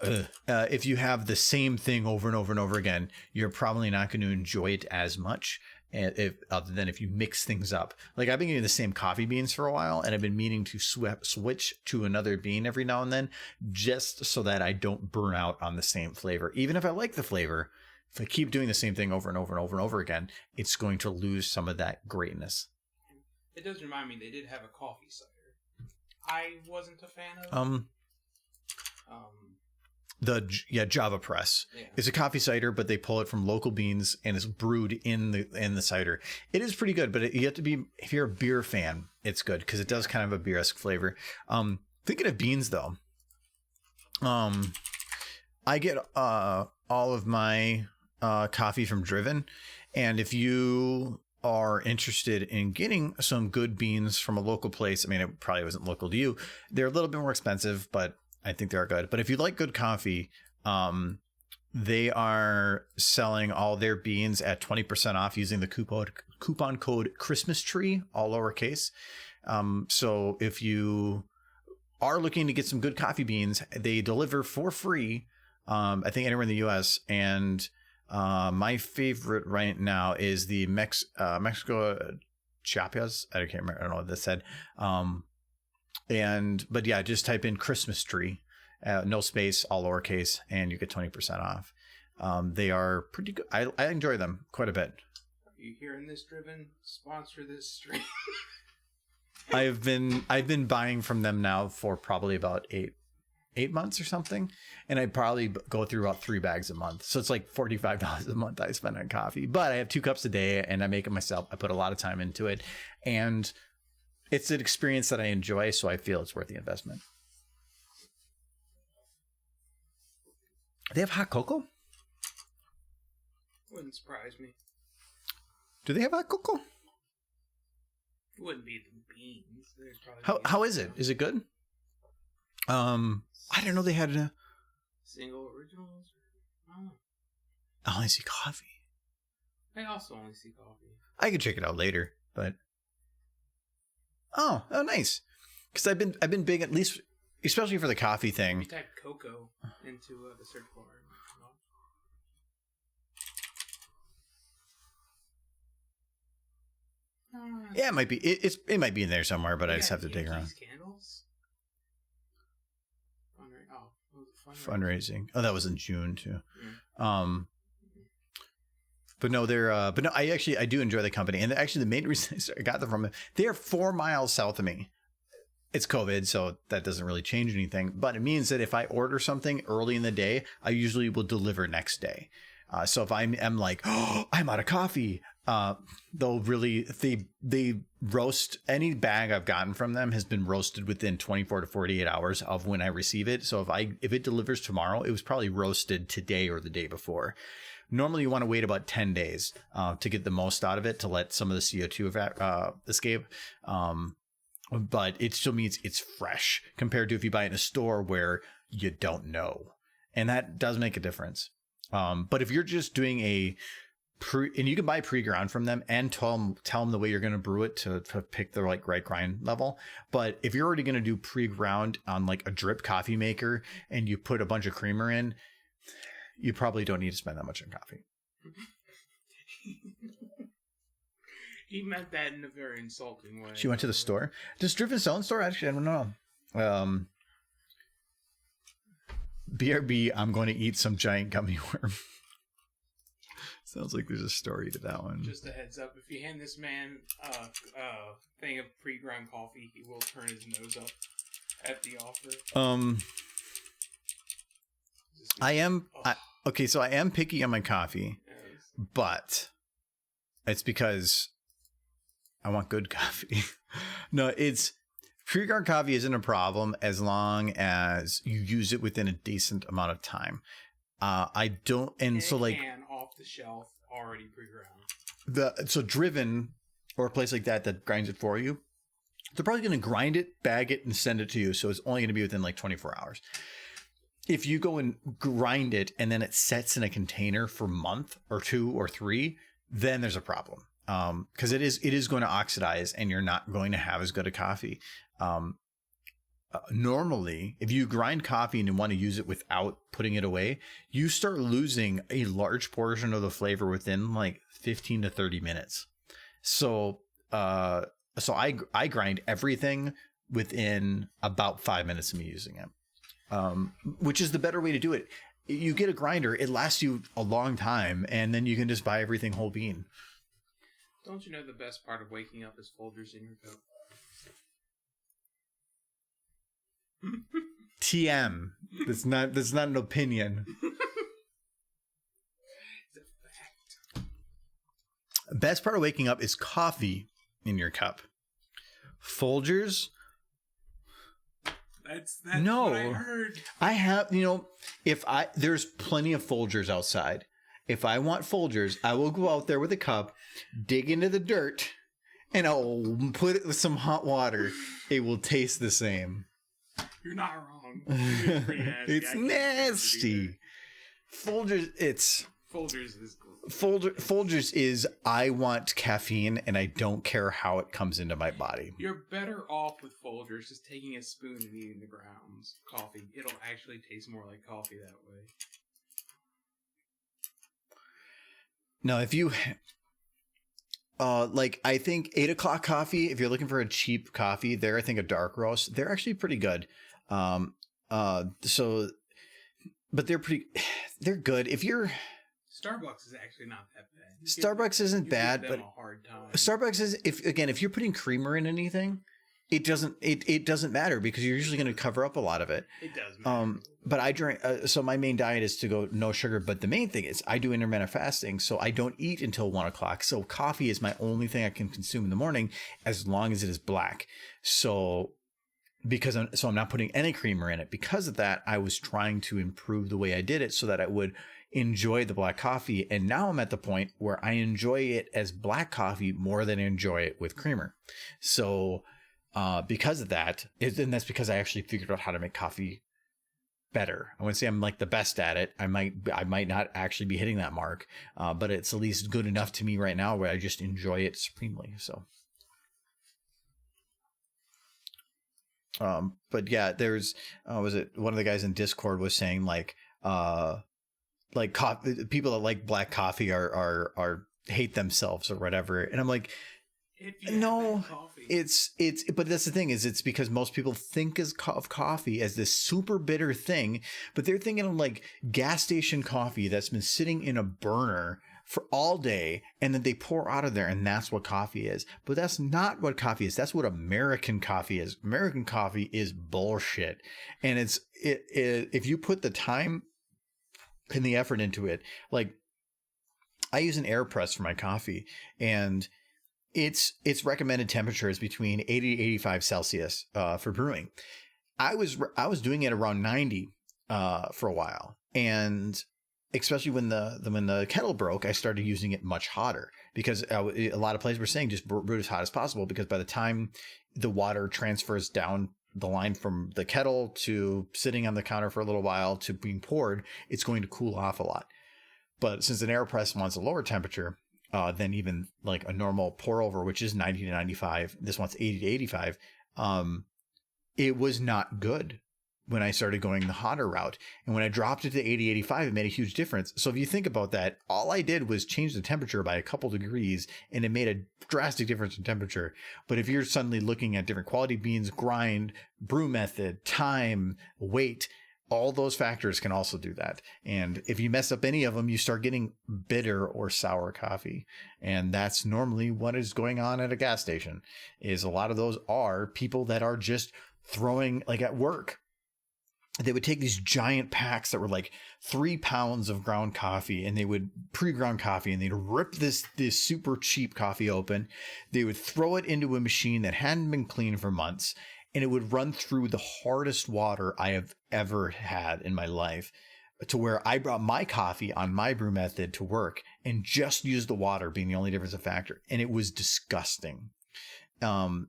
if you have the same thing over and over and over again, you're probably not going to enjoy it as much other than if you mix things up. Like I've been getting the same coffee beans for a while, and I've been meaning to switch to another bean every now and then just so that I don't burn out on the same flavor. Even if I like the flavor, if I keep doing the same thing over and over and over and over again, it's going to lose some of that greatness. It does remind me they did have a coffee cider. I wasn't a fan of. Java Press. Yeah. It's a coffee cider, but they pull it from local beans and it's brewed in the cider. It is pretty good, but you have to be, if you're a beer fan, it's good because it does kind of a beer-esque flavor. Thinking of beans though, I get all of my coffee from Driven, and if you are interested in getting some good beans from a local place, I mean, it probably wasn't local to you. They're a little bit more expensive, but I think they are good. But if you like good coffee, they are selling all their beans at 20% off using the coupon code Christmas Tree, all lowercase. So if you are looking to get some good coffee beans, they deliver for free. I think anywhere in the US. And my favorite right now is the Mexico Chiapas. I can't remember. I don't know what that said. But yeah, just type in Christmas Tree, no space, all lowercase, and you get 20% off. They are pretty good. I enjoy them quite a bit. Are you hearing this, Driven? Sponsor this stream. I've been buying from them now for probably about eight months or something, and I probably go through about 3 bags a month. So it's like $45 a month I spend on coffee. But I have 2 cups a day, and I make it myself. I put a lot of time into it, and it's an experience that I enjoy, so I feel it's worth the investment. They have hot cocoa? Wouldn't surprise me. Do they have hot cocoa? It wouldn't be the beans. They'd probably How is it? Is it good? I don't know. They had a single originals. I only see coffee. I also only see coffee. I could check it out later, but oh, nice. Because I've been big, at least, especially for the coffee thing. You type cocoa into the search bar. Yeah, it might be. It might be in there somewhere, but I just have to dig around. Candles? Fundraising. Oh, that was in June too. Mm. But no, they're. But no, I do enjoy the company, and actually the main reason I got them from, they are 4 miles south of me. It's COVID, so that doesn't really change anything. But it means that if I order something early in the day, I usually will deliver next day. So if I'm like, oh, I'm out of coffee, they'll really, they roast, any bag I've gotten from them has been roasted within 24 to 48 hours of when I receive it. So if it delivers tomorrow, it was probably roasted today or the day before. Normally you want to wait about 10 days to get the most out of it, to let some of the CO2 escape. But it still means it's fresh compared to if you buy it in a store where you don't know. And that does make a difference. But if you're just doing and you can buy pre-ground from them and tell them the way you're going to brew it to pick the right grind level. But if you're already going to do pre-ground on like a drip coffee maker and you put a bunch of creamer in, you probably don't need to spend that much on coffee. He meant that in a very insulting way. She went to the store. Does Driven sell in store? Actually, I don't know. BRB, I'm going to eat some giant gummy worm. Sounds like there's a story to that one. Just a heads up, if you hand this man a thing of pre-ground coffee, he will turn his nose up at the offer. So I am picky on my coffee, but it's because I want good coffee. No, pre-ground coffee isn't a problem as long as you use it within a decent amount of time. I don't, and so like off the shelf, already pre-ground. So Driven or a place like that grinds it for you, they're probably going to grind it, bag it, and send it to you. So it's only going to be within like 24 hours. If you go and grind it and then it sets in a container for a month or 2 or 3, then there's a problem. Because it is going to oxidize and you're not going to have as good a coffee. Normally, if you grind coffee and you want to use it without putting it away, you start losing a large portion of the flavor within like 15 to 30 minutes. So I grind everything within about 5 minutes of me using it, which is the better way to do it. You get a grinder, it lasts you a long time, and then you can just buy everything whole bean. Don't you know the best part of waking up is Folgers in your cup? TM. That's not an opinion. It's a fact. Best part of waking up is coffee in your cup. Folgers. That's no. what I heard. I have, there's plenty of Folgers outside. If I want Folgers, I will go out there with a cup, dig into the dirt, and I'll put it with some hot water. It will taste the same. You're not wrong. It's pretty nasty. It's nasty. Folgers is cool. Folgers is I want caffeine and I don't care how it comes into my body. You're better off with Folgers just taking a spoon and eating the grounds. Coffee. It'll actually taste more like coffee that way. No, if you I think 8 o'clock coffee, if you're looking for a cheap coffee, I think a dark roast, they're actually pretty good. But they're good. If you're Starbucks is actually not that bad. Starbucks isn't bad, but a hard time. Starbucks is if you're putting creamer in anything, it doesn't matter because you're usually going to cover up a lot of it. It does matter. But I drink. So my main diet is to go no sugar. But the main thing is I do intermittent fasting, so I don't eat until 1 o'clock. So coffee is my only thing I can consume in the morning, as long as it is black. So I'm not putting any creamer in it. Because of that, I was trying to improve the way I did it so that I would enjoy the black coffee. And now I'm at the point where I enjoy it as black coffee more than I enjoy it with creamer. So because of that, and that's because I actually figured out how to make coffee better. I wouldn't say I'm like the best at it. I might not actually be hitting that mark, but it's at least good enough to me right now where I just enjoy it supremely. So, but yeah, there's was it one of the guys in Discord was saying like coffee, people that like black coffee are hate themselves or whatever, and I'm like, no, but that's the thing is it's because most people think of coffee as this super bitter thing, but they're thinking of like gas station coffee that's been sitting in a burner for all day and then they pour out of there and that's what coffee is. But that's not what coffee is. That's what American coffee is. American coffee is bullshit. And if you put the time and the effort into it, like I use an AirPress for my coffee and its recommended temperature is between 80 to 85 Celsius for brewing. I was doing it around 90 for a while, and especially when the kettle broke, I started using it much hotter because a lot of places were saying just brew it as hot as possible because by the time the water transfers down the line from the kettle to sitting on the counter for a little while to being poured, it's going to cool off a lot. But since an AirPress wants a lower temperature than even like a normal pour over, which is 90 to 95. This one's 80 to 85. It was not good when I started going the hotter route. And when I dropped it to 80, 85, it made a huge difference. So if you think about that, all I did was change the temperature by a couple degrees and it made a drastic difference in temperature. But if you're suddenly looking at different quality beans, grind, brew method, time, weight, all those factors can also do that. And if you mess up any of them, you start getting bitter or sour coffee. And that's normally what is going on at a gas station, is a lot of those are people that are just throwing, like at work, they would take these giant packs that were like 3 pounds of ground coffee and they would pre-ground coffee and they'd rip this super cheap coffee open. They would throw it into a machine that hadn't been cleaned for months. And it would run through the hardest water I have ever had in my life, to where I brought my coffee on my brew method to work and just used the water being the only difference of factor. And it was disgusting. And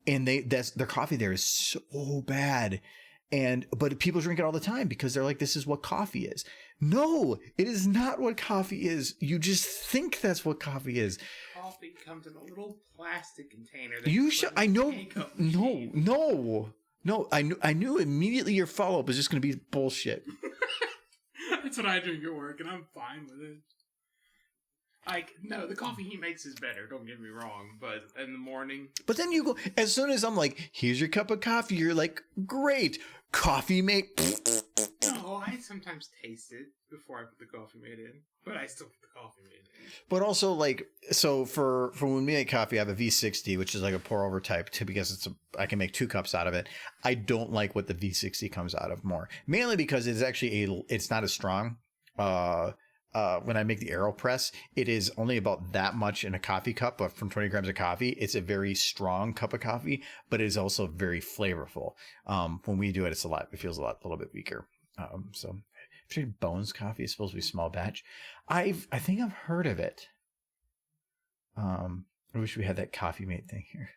their coffee there is so bad. But people drink it all the time because they're like, this is what coffee is. No, it is not what coffee is. You just think that's what coffee is. Coffee comes in a little plastic container. You should. I know. No. I knew immediately your follow up was just going to be bullshit. That's what I drink at work, and I'm fine with it. No, the coffee he makes is better. Don't get me wrong, but in the morning. But then you go, as soon as I'm like, here's your cup of coffee, you're like, great, coffee make. No, I sometimes taste it before I put the coffee mate in, but I still put the coffee mate in. But also, like, so for when we make coffee, I have a V60, which is like a pour over type, because I can make 2 cups out of it. I don't like what the V60 comes out of more, mainly because it's actually it's not as strong. When I make the AeroPress, it is only about that much in a coffee cup, but from 20 grams of coffee, it's a very strong cup of coffee, but it is also very flavorful. When we do it, it feels a little bit weaker. So Bones coffee is supposed to be small batch. I think I've heard of it. I wish we had that coffee mate thing here.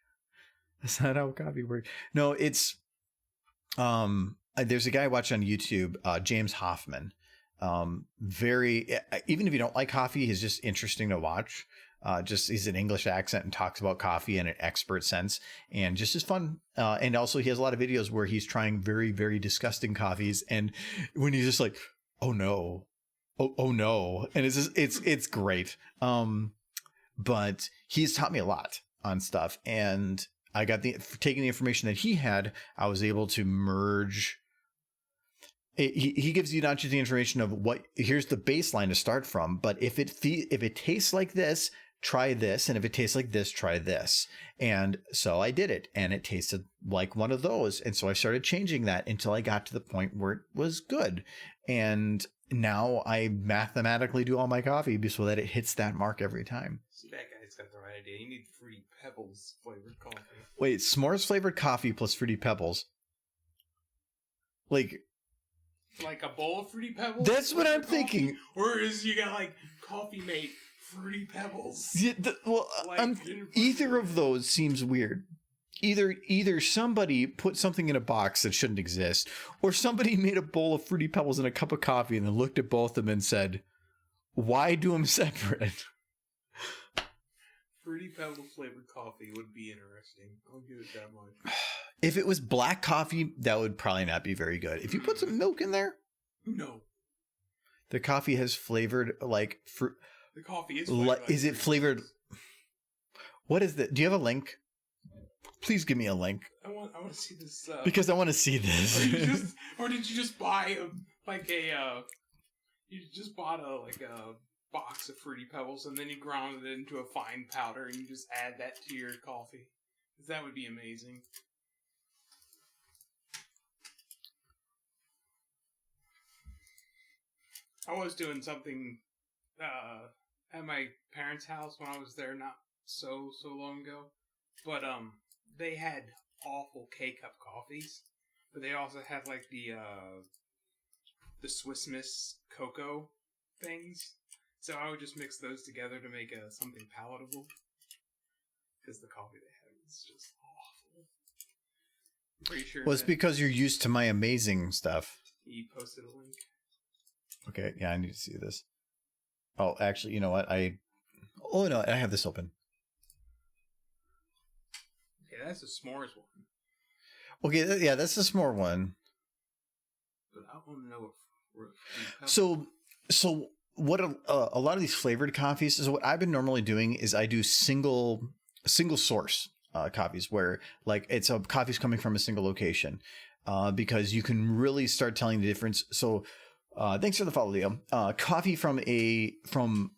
That's not how coffee works. No, it's there's a guy I watch on YouTube, James Hoffman. Even if you don't like coffee, he's just interesting to watch. He's an English accent and talks about coffee in an expert sense, and just as fun. And also he has a lot of videos where he's trying very, very disgusting coffees, and when he's just like, oh no, oh no, and it's great. But he's taught me a lot on stuff, and I got taking the information that he had, I was able to merge. He gives you not just the information of here's the baseline to start from, but if it tastes like this, try this, and if it tastes like this, try this. And so I did it, and it tasted like one of those, and so I started changing that until I got to the point where it was good. And now I mathematically do all my coffee so that it hits that mark every time. See, that guy's got the right idea. You need Fruity Pebbles flavored coffee. Wait, s'mores flavored coffee plus Fruity Pebbles? Like a bowl of Fruity Pebbles? That's what I'm thinking. Or is you got like Coffee Mate Fruity Pebbles? Yeah, either of those seems weird. Either somebody put something in a box that shouldn't exist, or somebody made a bowl of Fruity Pebbles and a cup of coffee and then looked at both of them and said, why do them separate? Fruity Pebbles flavored coffee would be interesting. I'll give it that much. If it was black coffee, that would probably not be very good. If you put some milk in there, no. The coffee has flavored like fruit. The coffee is flavored. Is it flavored? What is that? Do you have a link? Please give me a link. I want to see this. Because I want to see this. Or did you just buy you just bought a box of Fruity Pebbles and then you ground it into a fine powder and you just add that to your coffee? Because that would be amazing. I was doing something at my parents' house when I was there not so long ago, but they had awful K-cup coffees, but they also had like the Swiss Miss cocoa things. So I would just mix those together to make something palatable, because the coffee they had was just awful. Pretty sure. Well, it's because you're used to my amazing stuff. He posted a link. Okay, yeah, I need to see this. Oh, actually, you know what? I have this open. Okay, that's a s'mores one. Okay, yeah, that's the s'more one. But I want to know what. So what a lot of these flavored coffees is what I've been normally doing is I do single source coffees where like it's a coffee's coming from a single location, because you can really start telling the difference. So thanks for the follow, Leo. Coffee from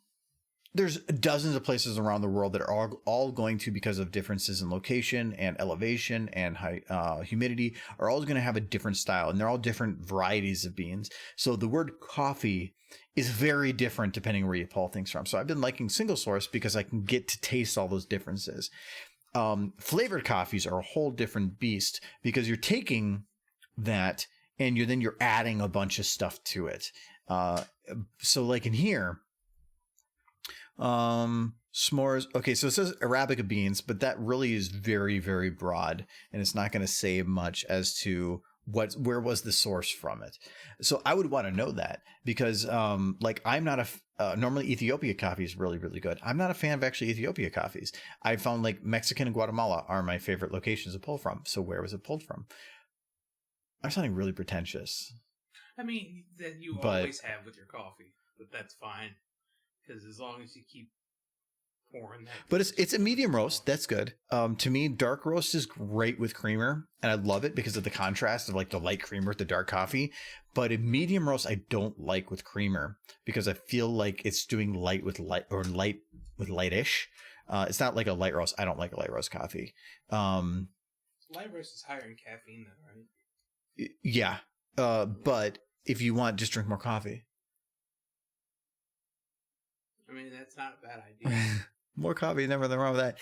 there's dozens of places around the world that are all going to, because of differences in location and elevation and high humidity, are all going to have a different style, and they're all different varieties of beans. So the word coffee is very different depending where you pull things from. So I've been liking single source because I can get to taste all those differences. Flavored coffees are a whole different beast, because you're taking that and you're adding a bunch of stuff to it. So like in here, s'mores. Okay, so it says Arabica beans, but that really is very, very broad, and it's not going to say much as to where was the source from it. So I would want to know that, because like I'm not normally Ethiopia coffee is really, really good. I'm not a fan of actually Ethiopia coffees. I found like Mexican and Guatemala are my favorite locations to pull from. So where was it pulled from? I'm sounding really pretentious. I mean, that you always have with your coffee, but that's fine. Because as long as you keep corn. But it's a medium roast. That's good. To me, dark roast is great with creamer, and I love it because of the contrast of like the light creamer with the dark coffee. But a medium roast, I don't like with creamer because I feel like it's doing light with light or light with lightish. It's not like a light roast. I don't like a light roast coffee. Light roast is higher in caffeine, though, right? Yeah. But if you want, just drink more coffee. I mean, that's not a bad idea. More coffee, never nothing wrong with that.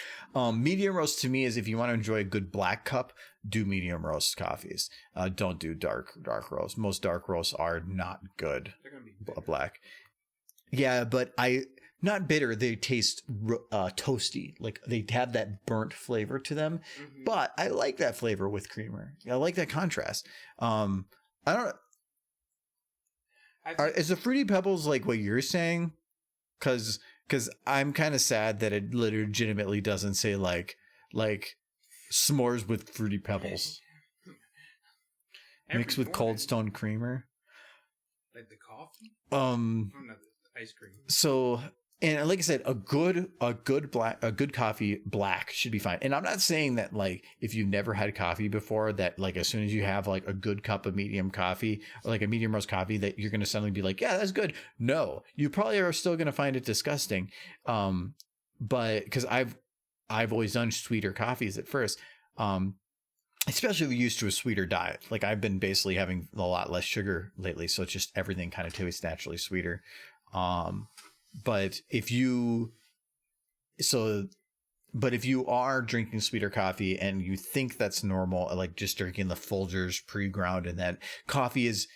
Medium roast to me is if you want to enjoy a good black cup, do medium roast coffees. Don't do dark roast. Most dark roasts are not good. They're gonna be bitter. Black. Yeah, but not bitter. They taste toasty. Like they have that burnt flavor to them. Mm-hmm. But I like that flavor with creamer. I like that contrast. I don't. Is the Fruity Pebbles like what you're saying? Because I'm kind of sad that it legitimately doesn't say like s'mores with Fruity Pebbles mixed with Cold Stone Creamer. Like the coffee? Oh, no, the ice cream. So, and like I said, a good coffee black should be fine. And I'm not saying that like if you've never had coffee before that like as soon as you have like a good cup of medium coffee or like a medium roast coffee that you're going to suddenly be like, yeah, that's good. No, you probably are still going to find it disgusting. But because I've always done sweeter coffees at first. Especially if you're used to a sweeter diet. Like I've been basically having a lot less sugar lately. So it's just everything kind of tastes naturally sweeter. But if you are drinking sweeter coffee and you think that's normal, like just drinking the Folgers pre-ground and that coffee is,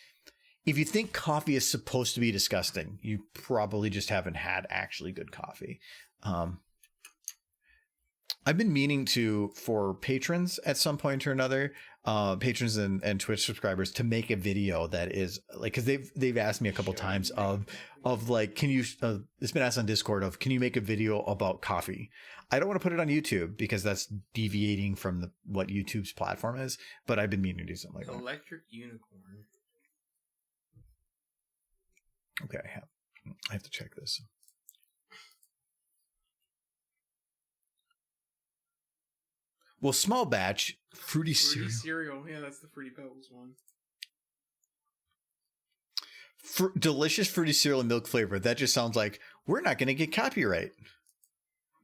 if you think coffee is supposed to be disgusting, you probably just haven't had actually good coffee. I've been meaning for patrons at some point or another, patrons and Twitch subscribers to make a video that is like, cause they've asked me a couple times of like, can you, it's been asked on Discord of, can you make a video about coffee? I don't want to put it on YouTube because that's deviating from what YouTube's platform is, but I've been meaning to do something like that. Electric unicorn. Okay. I have to check this. Well, small batch, fruity cereal. Yeah, that's the Fruity Pebbles one. Delicious fruity cereal and milk flavor. That just sounds like we're not going to get copyright.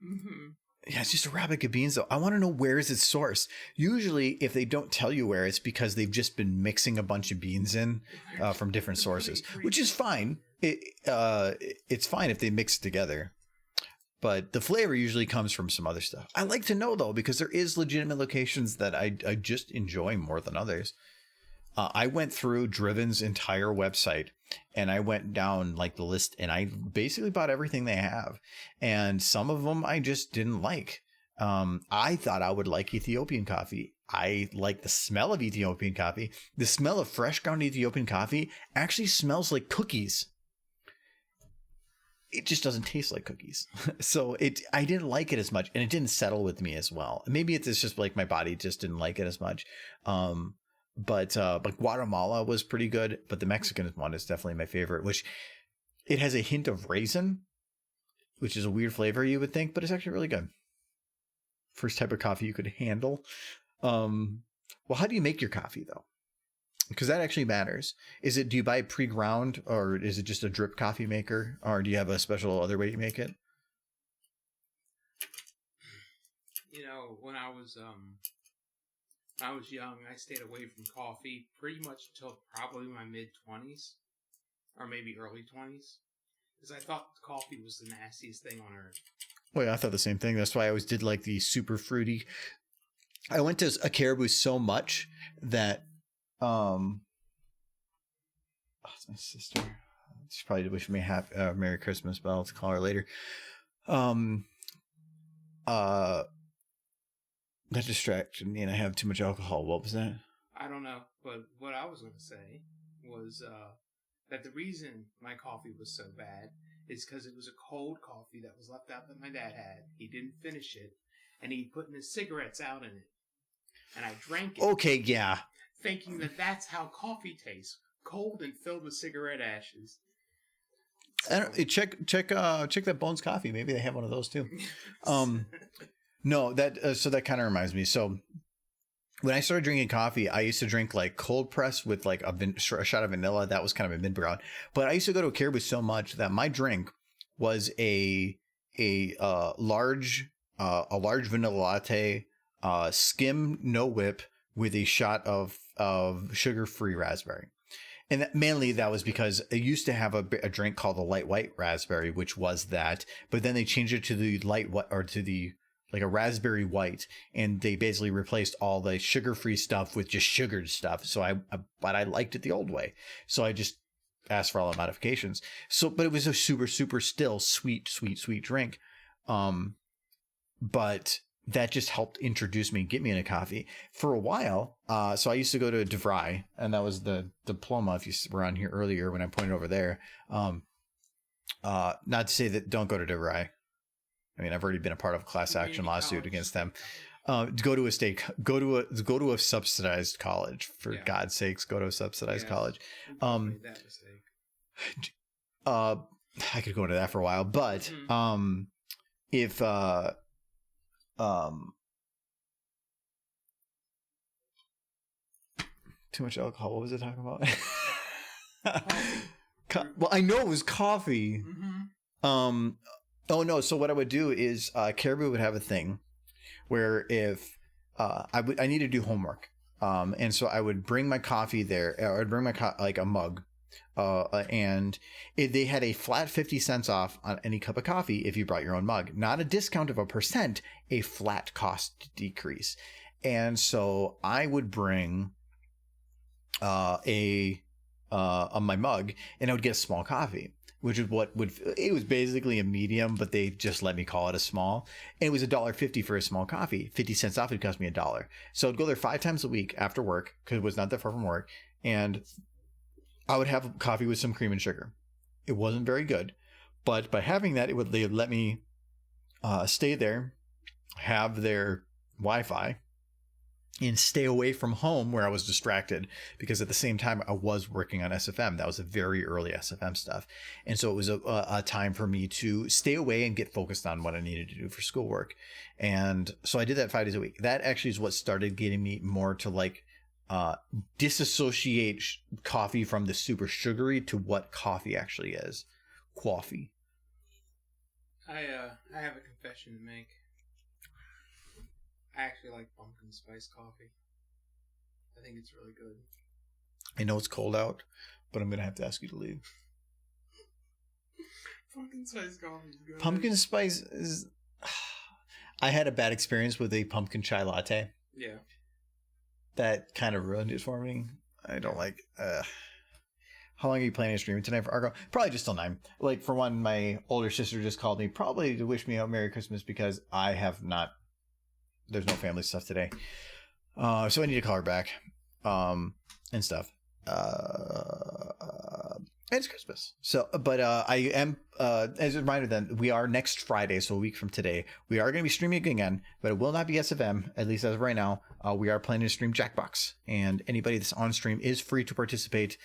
Mm-hmm. Yeah, it's just a rabbit of beans, though. I want to know where is its source. Usually, if they don't tell you where, it's because they've just been mixing a bunch of beans in from different sources, which is fine. It's fine if they mix it together. But the flavor usually comes from some other stuff. I like to know, though, because there is legitimate locations that I just enjoy more than others. I went through Driven's entire website and I went down like the list and I basically bought everything they have. And some of them I just didn't like. I thought I would like Ethiopian coffee. I like the smell of Ethiopian coffee. The smell of fresh ground Ethiopian coffee actually smells like cookies. It just doesn't taste like cookies. So I didn't like it as much and it didn't settle with me as well. Maybe it's just like my body just didn't like it as much. But Guatemala was pretty good, but the Mexican one is definitely my favorite, which it has a hint of raisin, which is a weird flavor you would think, but it's actually really good. First type of coffee you could handle. Well, how do you make your coffee though? Because that actually matters. Do you buy pre-ground or is it just a drip coffee maker or do you have a special other way you make it? You know, when I was young, I stayed away from coffee pretty much until probably my mid-20s or maybe early 20s because I thought coffee was the nastiest thing on earth. Well, yeah, I thought the same thing. That's why I always did like the super fruity. I went to a Caribou so much that it's my sister. She probably wish me a Merry Christmas, but I'll call her later. That distracted me and I have too much alcohol. What was that? I don't know, but what I was going to say was that the reason my coffee was so bad is because it was a cold coffee that was left out that my dad had. He didn't finish it, and he put his cigarettes out in it. And I drank it. Okay, yeah. Thinking that that's how coffee tastes. Cold and filled with cigarette ashes. I don't, check that Bones Coffee. Maybe they have one of those too. No, that so that kind of reminds me. So when I started drinking coffee, I used to drink like cold press with like a shot of vanilla. That was kind of a mid brown. But I used to go to a Caribou so much that my drink was a large vanilla latte, skim no whip with a shot of sugar-free raspberry. And mainly that was because I used to have a drink called the light white raspberry, which was that, but then they changed it to the light white, or to the like a raspberry white, and they basically replaced all the sugar-free stuff with just sugared stuff. So but I liked it the old way. So I just asked for all the modifications. So, but it was a super, super still sweet drink. But that just helped introduce me, get me into coffee for a while. So I used to go to DeVry, and that was the diploma. If you were on here earlier when I pointed over there, not to say that don't go to DeVry. I mean, I've already been a part of a class action lawsuit against them. Go to a subsidized college, for God's sakes. Go to a subsidized college. That mistake. I could go into that for a while, but if too much alcohol. What was it talking about? Well, I know it was coffee. Oh no. So what I would do is Caribou would have a thing where if I need to do homework, and so I would bring my coffee there, or I'd bring my like a mug, and they had a flat 50 cents off on any cup of coffee if you brought your own mug, not a discount of 1%, a flat cost decrease. And so I would bring my mug, and I would get a small coffee, which is it was basically a medium, but they just let me call it a small. And it was $1.50 for a small coffee. 50 cents off, it cost me $1. So I'd go there 5 times a week after work, because it was not that far from work, and I would have coffee with some cream and sugar. It wasn't very good, but by having that, they would let me stay there, have their Wi-Fi, and stay away from home where I was distracted, because at the same time I was working on SFM. That was a very early SFM stuff. And so it was a time for me to stay away and get focused on what I needed to do for schoolwork. And so I did that 5 days a week. That actually is what started getting me more to like disassociate coffee from the super sugary to what coffee actually is. Coffee. I have a confession to make. I actually like pumpkin spice coffee. I think it's really good. I know it's cold out, but I'm going to have to ask you to leave. Pumpkin spice coffee is good. Pumpkin spice is... I had a bad experience with a pumpkin chai latte. Yeah. That kind of ruined it for me. I don't like... How long are you planning on streaming tonight for Argo? Probably just till 9. Like, for one, my older sister just called me probably to wish me a Merry Christmas, because I have not... There's no family stuff today. So I need to call her back. And stuff. It's Christmas. So, but I am, as a reminder then, we are next Friday, so a week from today, we are going to be streaming again, but it will not be SFM, at least as of right now. We are planning to stream Jackbox, and anybody that's on stream is free to participate.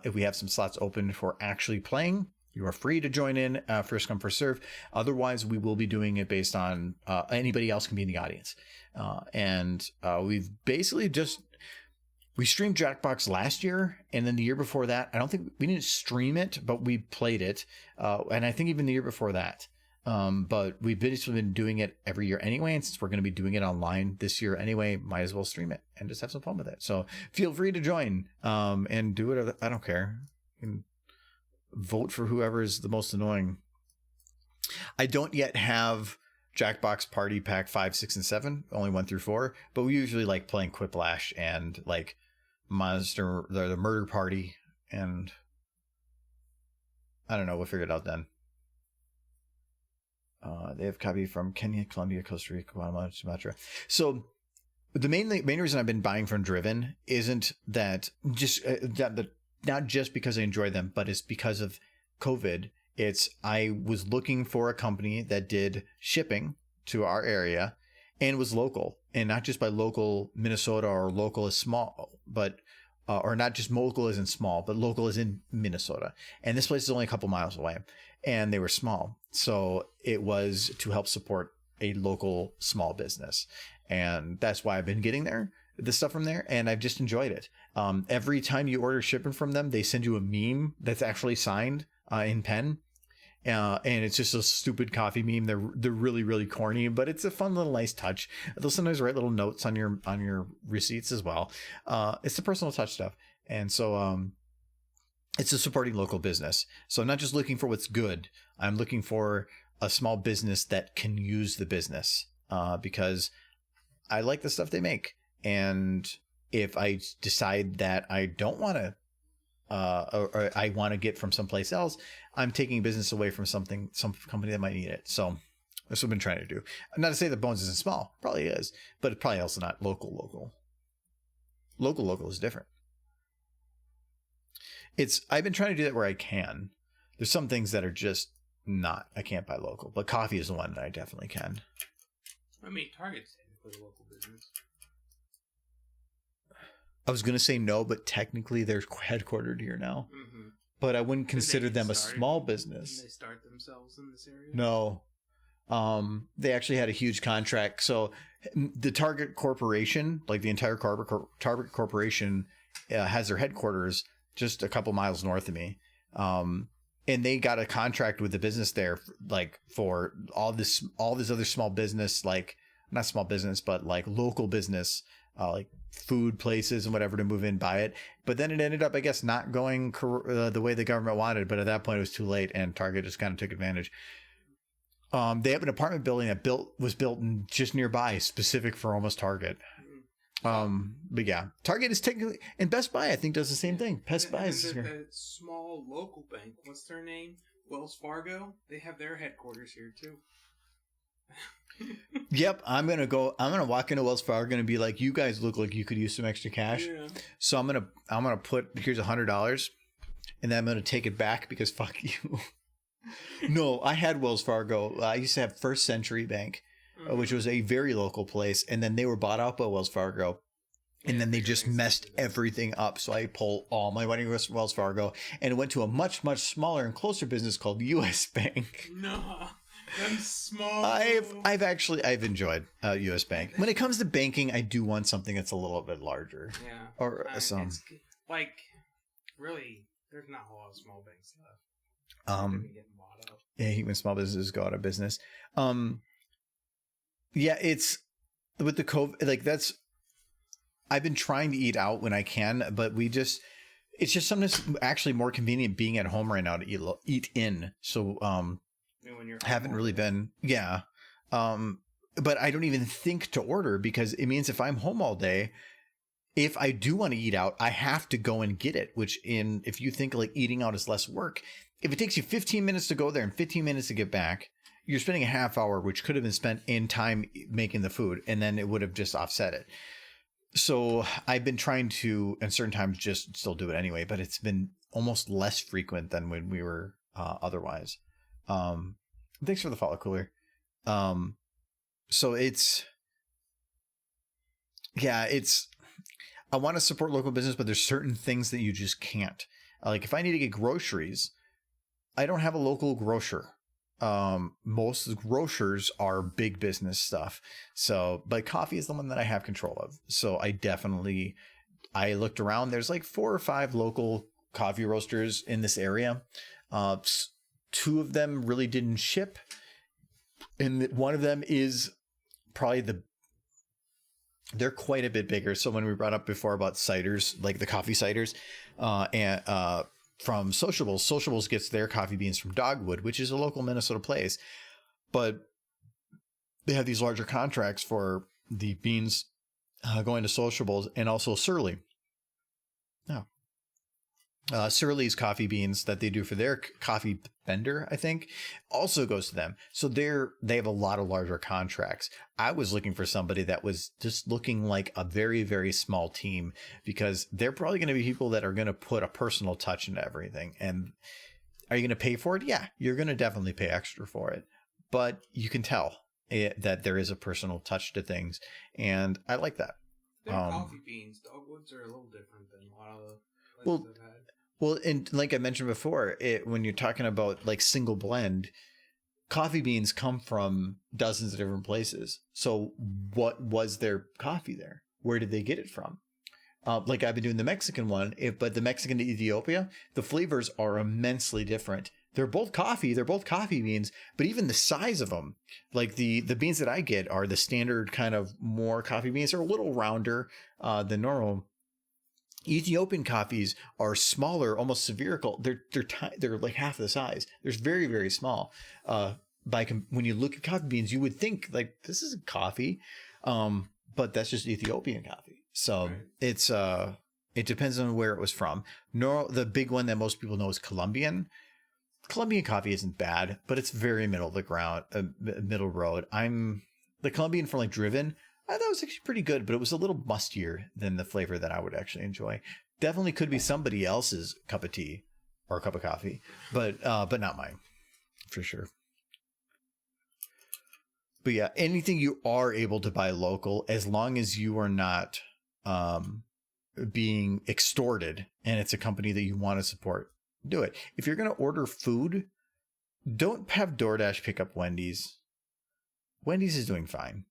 If we have some slots open for actually playing, you are free to join in, first come, first serve. Otherwise, we will be doing it based on anybody else can be in the audience. And we've basically we streamed Jackbox last year, and then the year before that, I don't think we didn't stream it, but we played it. And I think even the year before that. But we've basically been doing it every year anyway. And since we're going to be doing it online this year anyway, might as well stream it and just have some fun with it. So feel free to join and do it. I don't care. You can vote for whoever is the most annoying. I don't yet have Jackbox Party Pack 5, 6, and 7, only 1 through 4, but we usually like playing Quiplash and like Monster, the Murder Party, and I don't know, we'll figure it out then. They have copy from Kenya, Colombia, Costa Rica, Guatemala, Sumatra. So the main reason I've been buying from Driven isn't that just not just because I enjoy them, but it's because of COVID. I was looking for a company that did shipping to our area and was local, and not just by local Minnesota or local is small, but or not just local as in small, but local as in Minnesota. And this place is only a couple miles away, and they were small. So it was to help support a local small business. And that's why I've been getting the stuff from there. And I've just enjoyed it. Every time you order shipping from them, they send you a meme that's actually signed in pen. And it's just a stupid coffee meme. They're really, really corny, but it's a fun little nice touch. They'll sometimes write little notes on your receipts as well. It's the personal touch stuff. And so it's a supporting local business. So I'm not just looking for what's good. I'm looking for a small business that can use the business because I like the stuff they make. And if I decide that I don't want to or I want to get from someplace else, I'm taking business away from some company that might need it. So that's what I've been trying to do. Not to say that Bones isn't small, probably is, but it's probably also not local. Local is different. I've been trying to do that where I can. There's some things that are just I can't buy local, but coffee is the one that I definitely can. I mean, Target's technically a local business. I was going to say no, but technically they're headquartered here now. Mm-hmm. But I wouldn't consider them a small business. Did they start themselves in this area? No. They actually had a huge contract. So the Target Corporation, like the entire Target Corporation, has their headquarters just a couple miles north of me. And they got a contract with the business there, like for all this other small business, like not small business, but like local business, like food places and whatever to move in, buy it. But then it ended up, I guess, not going the way the government wanted. But at that point, it was too late, and Target just kind of took advantage. They have an apartment building that was built just nearby, specific for almost Target. But yeah, Target is technically, and Best Buy, I think, does the same thing. Best Buy is here. The small local bank, what's their name? Wells Fargo. They have their headquarters here too. Yep, I'm gonna walk into Wells Fargo and be like, you guys look like you could use some extra cash. Yeah. So I'm gonna put, here's $100, and then I'm gonna take it back because fuck you. No, I had Wells Fargo. I used to have First Century Bank, which was a very local place, and then they were bought out by Wells Fargo. And then they just messed everything up. So I pulled all my money with Wells Fargo, and it went to a much, much smaller and closer business called U.S. Bank. No. I'm small. I've enjoyed U.S. Bank. When it comes to banking, I do want something that's a little bit larger. Yeah. Or some. It's like, really, there's not a lot of small banks left. Yeah, even small businesses go out of business. Yeah, it's with the COVID, like that's. I've been trying to eat out when I can, but it's just sometimes actually more convenient being at home right now to eat in. So, when you're haven't really been, yeah. But I don't even think to order because it means if I'm home all day, if I do want to eat out, I have to go and get it, which if you think like eating out is less work, if it takes you 15 minutes to go there and 15 minutes to get back, you're spending a half hour, which could have been spent in time making the food, and then it would have just offset it. So I've been trying to, at certain times, just still do it anyway, but it's been almost less frequent than when we were otherwise. Thanks for the follow, Cooler. So I want to support local business, but there's certain things that you just can't. Like if I need to get groceries, I don't have a local grocer. Most grocers are big business stuff. So, but coffee is the one that I have control of. So I looked around, there's like 4 or 5 local coffee roasters in this area. 2 of them really didn't ship. And one of them is probably they're quite a bit bigger. So when we brought up before about ciders, like the coffee ciders, from Sociables gets their coffee beans from Dogwood, which is a local Minnesota place, but they have these larger contracts for the beans going to Sociables and also Surly. Surly's coffee beans that they do for their coffee vendor, I think, also goes to them. So they have a lot of larger contracts. I was looking for somebody that was just looking like a very, very small team because they're probably going to be people that are going to put a personal touch into everything. And are you going to pay for it? Yeah, you're going to definitely pay extra for it. But you can tell that there is a personal touch to things. And I like that. Their coffee beans, dogwoods, are a little different than a lot of the Well, places I've had. Well, and like I mentioned before, when you're talking about like single blend, coffee beans come from dozens of different places. So what was their coffee there? Where did they get it from? Like I've been doing the Mexican one, but the Mexican to Ethiopia, the flavors are immensely different. They're both coffee beans, but even the size of them, like the beans that I get are the standard kind of more coffee beans. They're a little rounder than normal. Ethiopian coffees are smaller, almost spherical. They're like half the size. They're very, very small. When you look at coffee beans, you would think like this isn't coffee, but that's just Ethiopian coffee. So right. It depends on where it was from. The big one that most people know is Colombian. Colombian coffee isn't bad, but it's very middle of the ground, middle road. The Colombian from like Driven. I thought it was actually pretty good, but it was a little mustier than the flavor that I would actually enjoy. Definitely could be somebody else's cup of tea or cup of coffee, but not mine for sure. But yeah, anything you are able to buy local, as long as you are not being extorted and it's a company that you want to support, do it. If you're going to order food, don't have DoorDash pick up Wendy's. Wendy's is doing fine.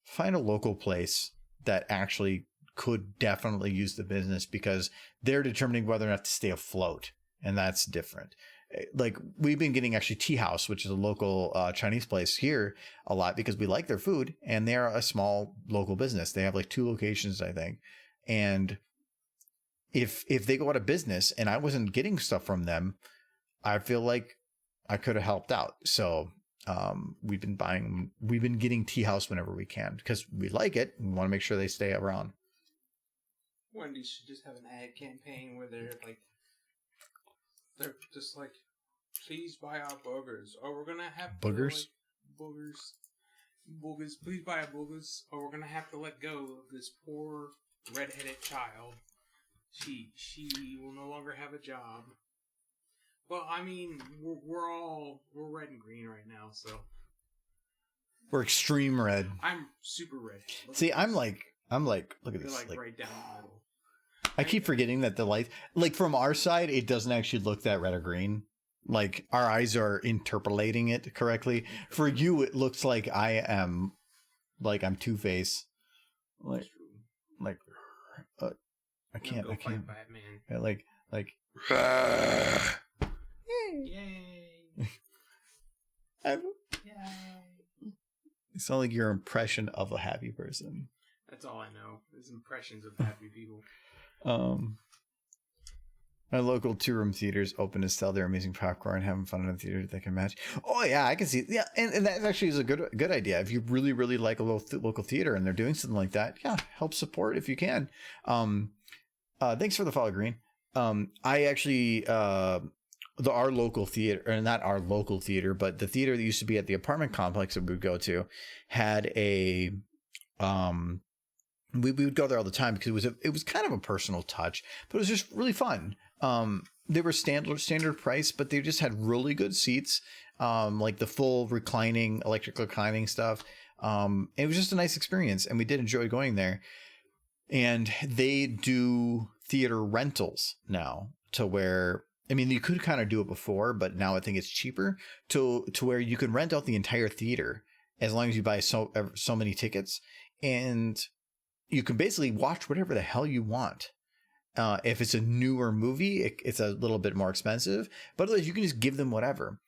Find a local place that actually could definitely use the business because they're determining whether or not to stay afloat. And that's different. Like we've been getting actually Tea House, which is a local Chinese place here a lot because we like their food and they're a small local business. They have like 2 locations, I think. And if they go out of business and I wasn't getting stuff from them, I feel like I could have helped out. So we've been getting Tea House whenever we can because we like it. We want to make sure they stay around. Wendy's should just have an ad campaign where they're just like, please buy our burgers, or we're gonna have boogers. Boogers. Please buy our boogers, or we're gonna have to let go of this poor red-headed child. She will no longer have a job. Well, I mean, we're red and green right now, so we're extreme red. I'm super red. See, I'm like, look at this, like right down the middle. I keep forgetting that the light, like from our side, it doesn't actually look that red or green. Like our eyes are interpolating it correctly. For you, it looks like I'm Two-Face. I can't. Batman. Like. Yay! It's not like your impression of a happy person. That's all I know. Is impressions of happy people. Our local 2-room theaters open to sell their amazing popcorn, having fun in a theater they can match. Oh yeah, I can see. Yeah, and that actually is a good idea. If you really, really like a local theater and they're doing something like that, yeah, help support if you can. Thanks for the follow, Green. I actually our local theater, or not our local theater, but the theater that used to be at the apartment complex that we would go to had a we would go there all the time because it was kind of a personal touch, but it was just really fun. They were standard price, but they just had really good seats, like the full electric reclining stuff. It was just a nice experience, and we did enjoy going there. And they do theater rentals now to where, I mean, you could kind of do it before, but now I think it's cheaper to where you can rent out the entire theater as long as you buy so many tickets, and you can basically watch whatever the hell you want. If it's a newer movie, it's a little bit more expensive, but otherwise you can just give them whatever.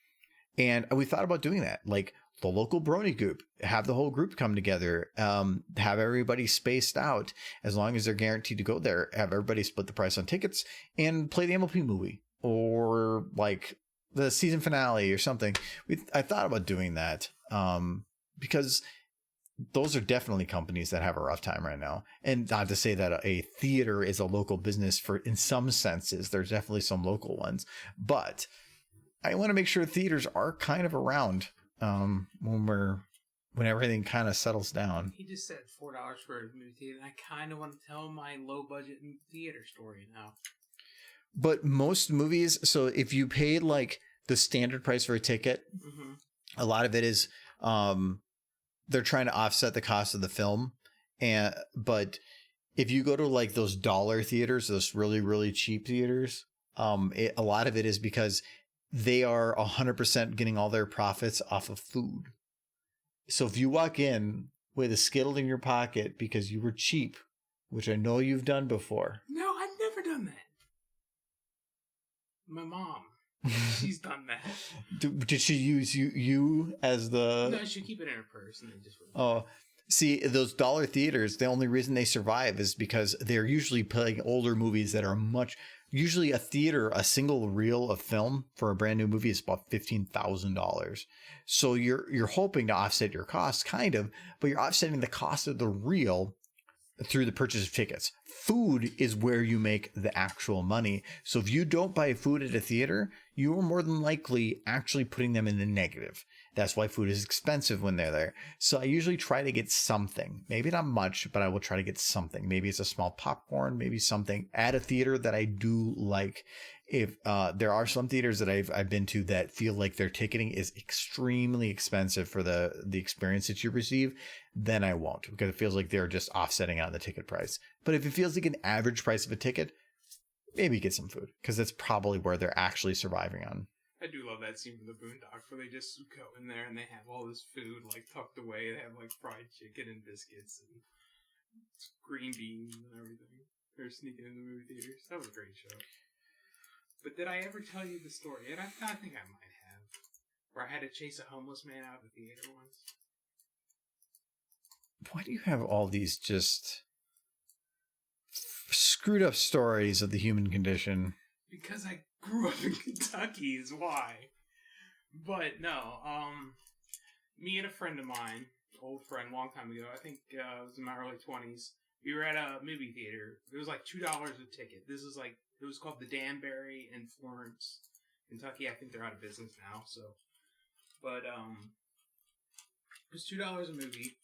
And we thought about doing that, like the local brony group, have the whole group come together, have everybody spaced out as long as they're guaranteed to go there, have everybody split the price on tickets and play the MLP movie or like the season finale or something. I thought about doing that because those are definitely companies that have a rough time right now. And not to say that a theater is a local business in some senses, there's definitely some local ones, but I want to make sure theaters are kind of around when everything kind of settles down. He just said $4 for a movie theater, and I kind of want to tell my low budget theater story now. But most movies, so if you paid like the standard price for a ticket, a lot of it is they're trying to offset the cost of the film, but if you go to like those dollar theaters, those really, really cheap theaters, a lot of it is because they are 100% getting all their profits off of food. So if you walk in with a Skittle in your pocket because you were cheap, which I know you've done before. No, I've never done that. My mom, she's done that. Did she use you as the... No, she'd keep it in her purse and then just... Oh, see, those dollar theaters, the only reason they survive is because they're usually playing older movies that are much... Usually a single reel of film for a brand new movie is about $15,000. So you're hoping to offset your costs, kind of, but you're offsetting the cost of the reel through the purchase of tickets. Food is where you make the actual money. So if you don't buy food at a theater, you are more than likely actually putting them in the negative. That's why food is expensive when they're there. So I usually try to get something, maybe not much, but I will try to get something. Maybe it's a small popcorn, maybe something at a theater that I do like. If there are some theaters that I've been to that feel like their ticketing is extremely expensive for the experience that you receive, then I won't, because it feels like they're just offsetting out the ticket price. But if it feels like an average price of a ticket, maybe get some food, because that's probably where they're actually surviving on. I do love that scene from the Boondocks where they just go in there and they have all this food like tucked away. They have like fried chicken and biscuits and green beans and everything. They're sneaking in the movie theaters. That was a great show. But did I ever tell you the story? And I think I might have. Where I had to chase a homeless man out of the theater once. Why do you have all these just screwed up stories of the human condition? Because I grew up in Kentucky is why. But no, me and a friend of mine, old friend, long time ago, I think it was in my early 20s, we were at a movie theater. It was like $2 a ticket. This is like, it was called the Danbury in Florence, Kentucky. I think they're out of business now, so. But, it was $2 a movie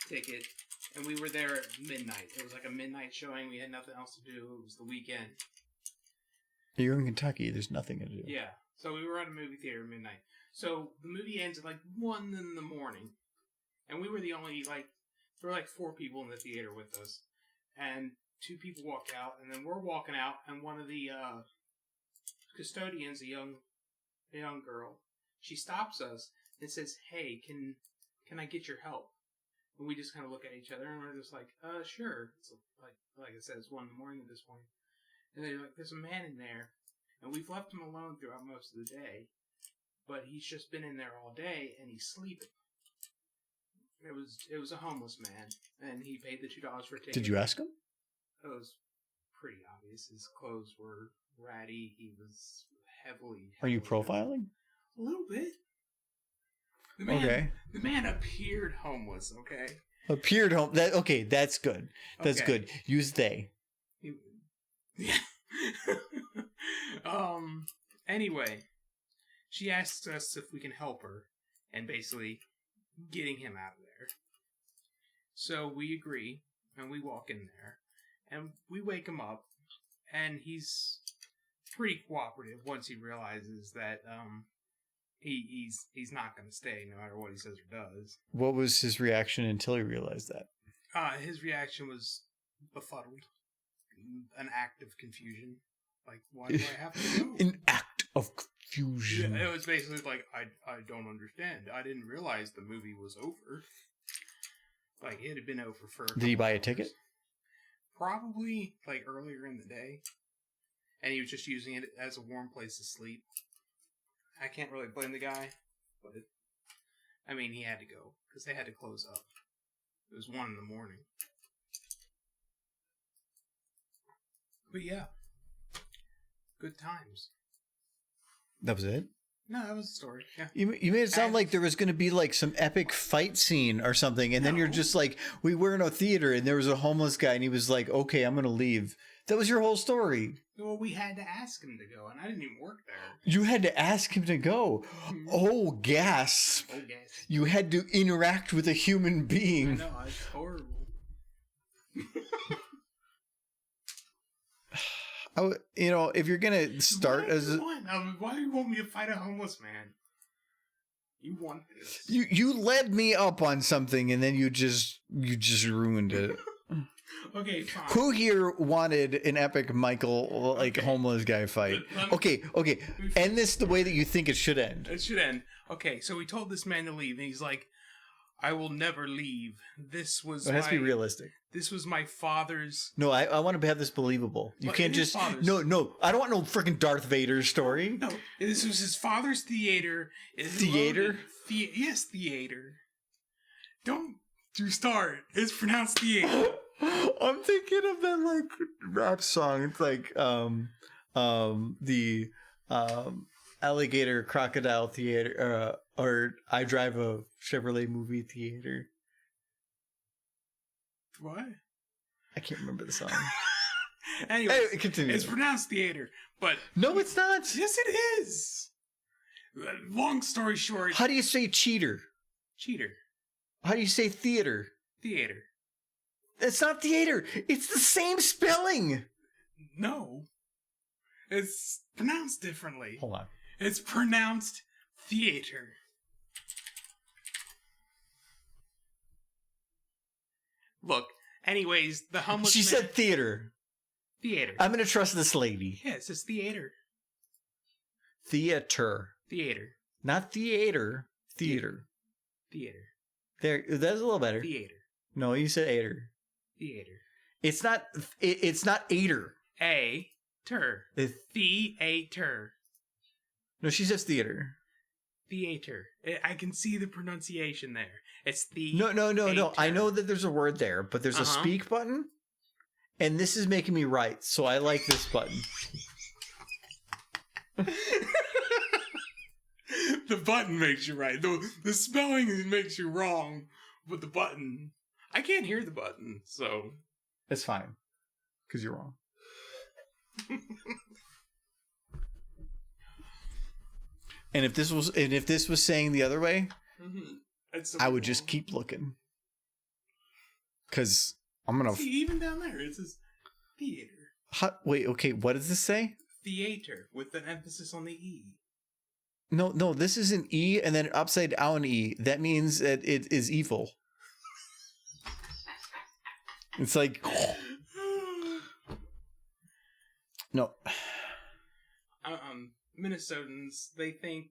ticket, and we were there at midnight. It was like a midnight showing. We had nothing else to do. It was the weekend. You're in Kentucky. There's nothing to do. Yeah. So we were at a movie theater at midnight. So the movie ends at like 1 in the morning. And we were the only, like, there were like 4 people in the theater with us. And 2 people walk out, and then we're walking out, and one of the custodians, a young girl, she stops us and says, "Hey, can I get your help?" And we just kind of look at each other, and we're just like, sure. It's like I said, it's 1 in the morning at this point. And they're like, "There's a man in there, and we've left him alone throughout most of the day, but he's just been in there all day, and he's sleeping." It was a homeless man, and he paid the $2 for a ticket. Did you ask him? It was pretty obvious. His clothes were ratty. He was heavily Are you profiling? A little bit. The man appeared homeless, okay? Appeared home. Okay, that's good. That's Okay. good. Use they. Yeah. Anyway, she asks us if we can help her, and basically getting him out of there. So we agree, and we walk in there, and we wake him up, and he's pretty cooperative once he realizes that he's not going to stay no matter what he says or does. What was his reaction until he realized that? His reaction was befuddled, an act of confusion. Like, why do I have to go? An act of confusion. Yeah, it was basically like, I don't understand. I didn't realize the movie was over. Like, it had been over for Did he buy a ticket? Probably, like, earlier in the day. And he was just using it as a warm place to sleep. I can't really blame the guy, but, I mean, he had to go, because they had to close up. It was 1 in the morning. But yeah. Good times. That was it? No, that was the story. Yeah. You made it sound like there was going to be like some epic fight scene or something, and then you're just like, we were in a theater and there was a homeless guy and he was like, okay, I'm going to leave. That was your whole story. Well, we had to ask him to go, and I didn't even work there. You had to ask him to go. Oh, gasp. Oh, yes. You had to interact with a human I being. know, it's horrible. If you're going to start as... Why do you want me to fight a homeless man? You want this. You led me up on something and then you just ruined it. Okay, fine. Who here wanted an epic Michael, like, Okay. homeless guy fight? Okay. End this the way that you think it should end. It should end. Okay, so we told this man to leave, and he's like, I will never leave. This was It has to be realistic. This was my father's... No, I want to have this believable. You But can't it is just... father's. No. I don't want no freaking Darth Vader story. No, this was his father's theater. Theater? Yes, theater. Don't you start. It's pronounced theater. I'm thinking of that, like, rap song. It's like, the alligator crocodile theater, or I drive a Chevrolet movie theater. What? I can't remember the song. Anyway, continue. it's pronounced theater, but No, it's not. yes, it is. Long story short, How do you say cheater? cheater, How do you say theater? theater. It's not theater. It's the same spelling. No, it's pronounced differently. Hold on. It's pronounced theater. Look, anyways, the homeless She man... said theater. theater. I'm going to trust this lady. Yeah, it says theater. Theater. Theater. Not theater. Theater. Theater. There. That's a little better. Theater. No, you said ater. Theater. It's not. It's not ater. A-ter. It's, Theater. no, she says theater. Theater. I can see the pronunciation there. It's the... No. I know that there's a word there, but there's a speak button, and this is making me right. So I like this button. The button makes you right. The spelling makes you wrong, but the button... I can't hear the button, so... It's fine, because you're wrong. And if this was saying the other way, I would just keep looking. Because I'm gonna... See, even down there, it says theater. Wait, okay, what does this say? Theater, with an emphasis on the E. No, this is an E and then an upside down E. That means that it is evil. It's like... No. Minnesotans, they think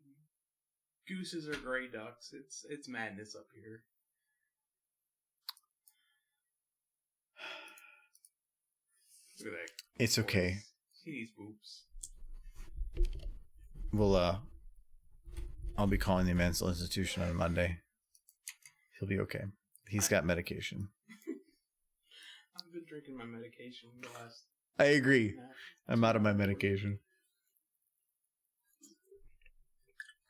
gooses are gray ducks. It's madness up here. Look at that. It's okay. He needs boobs. Well, I'll be calling the mental institution on Monday. He'll be okay. He's got medication. I've been drinking my medication the last... I agree. I'm out of my medication.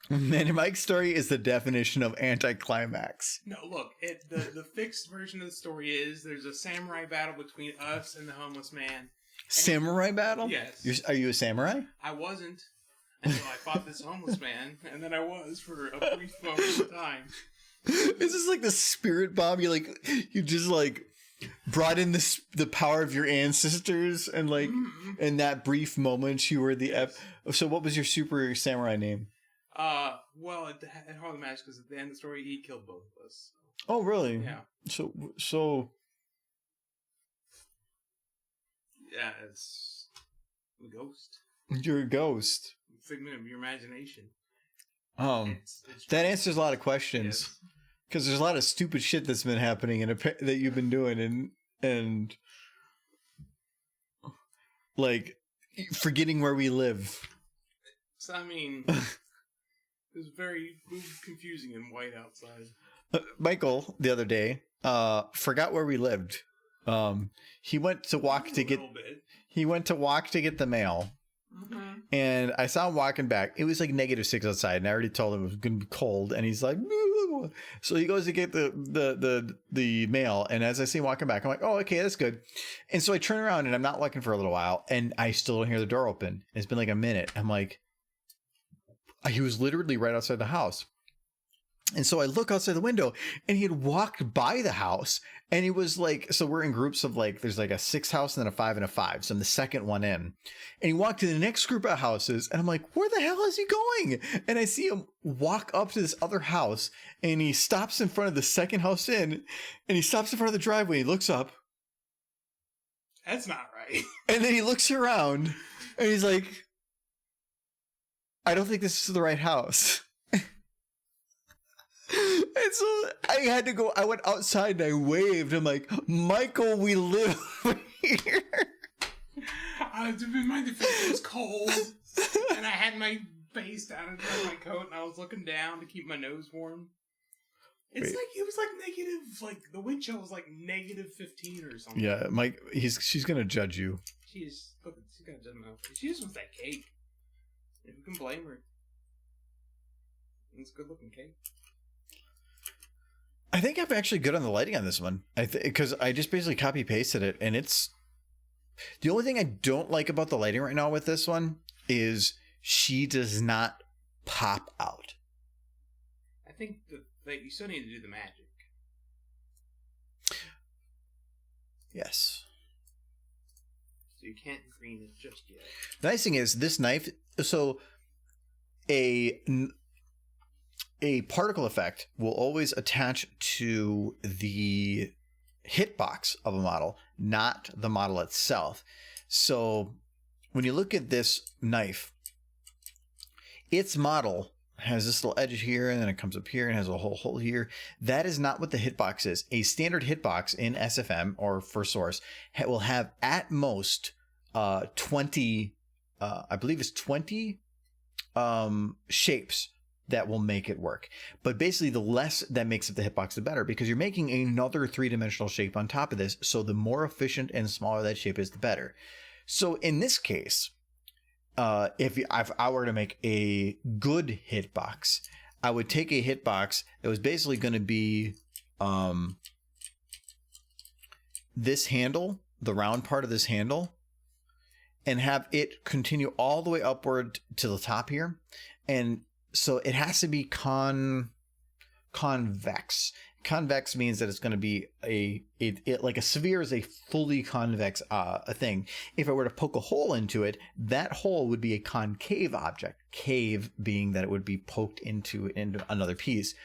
Man, Mike's story is the definition of anticlimax. No, look, the fixed version of the story is there's a samurai battle between us and the homeless man. Samurai battle? Yes. Are you a samurai? I wasn't until I fought this homeless man, and then I was for a brief moment of time. This is like the spirit bomb. You just like brought in the power of your ancestors, and like in that brief moment you were the So what was your super samurai name? Well, it hardly matters because at the end of the story he killed both of us. Oh, really? Yeah. So Yeah, it's a ghost. you're a ghost. Figment of your imagination. It's That answers a lot of questions. Yes. Because there's a lot of stupid shit that's been happening and that you've been doing, and like forgetting where we live. So, I mean, it was very confusing and white outside. Michael the other day forgot where we lived. He went to walk to get the mail. Mm-hmm. And I saw him walking back. It was like -6 outside, and I already told him it was going to be cold. And he's like, "Boo." So he goes to get the mail. And as I see him walking back, I'm like, "Oh, okay, that's good." And so I turn around, and I'm not looking for a little while, and I still don't hear the door open. It's been like a minute. I'm like, he was literally right outside the house. And so I look outside the window, and he had walked by the house, and he was like, so we're in groups of like, there's like a 6 house and then a 5 and a 5. So I'm the second one in, and he walked to the next group of houses, and I'm like, where the hell is he going? And I see him walk up to this other house, and he stops in front of the second house in, and he stops in front of the driveway. He looks up, That's not right. And then he looks around and he's like, I don't think this is the right house. And so I had to go, I went outside and I waved. I'm like, Michael, we live over here. I have to be my defense. It was cold. And I had my face down inside my coat and I was looking down to keep my nose warm. It's Wait. like, it was like negative, like the wind chill was like negative 15 or something. Yeah, Mike, she's going to judge you. She's gonna judge me. She just wants that cake. And who can blame her? It's a good looking cake. I think I'm actually good on the lighting on this one. Because I just basically copy pasted it, and it's the only thing I don't like about the lighting right now with this one is she does not pop out. I think that you still need to do the magic. Yes. So you can't green it just yet. The nice thing is this knife. So a particle effect will always attach to the hitbox of a model, not the model itself. So when you look at this knife, its model has this little edge here, and then it comes up here and has a whole hole here. That is not what the hitbox is. A standard hitbox in SFM or for Source will have at most 20, I believe it's 20 shapes that will make it work. But basically the less that makes up the hitbox, the better, because you're making another three-dimensional shape on top of this. So the more efficient and smaller that shape is, the better. So in this case, if I were to make a good hitbox, I would take a hitbox that was basically going to be this handle, the round part of this handle, and have it continue all the way upward to the top here. And so it has to be convex. Convex means that it's going to be like a sphere is a fully convex a thing. If I were to poke a hole into it, that hole would be a concave object. Cave being that it would be poked into another piece.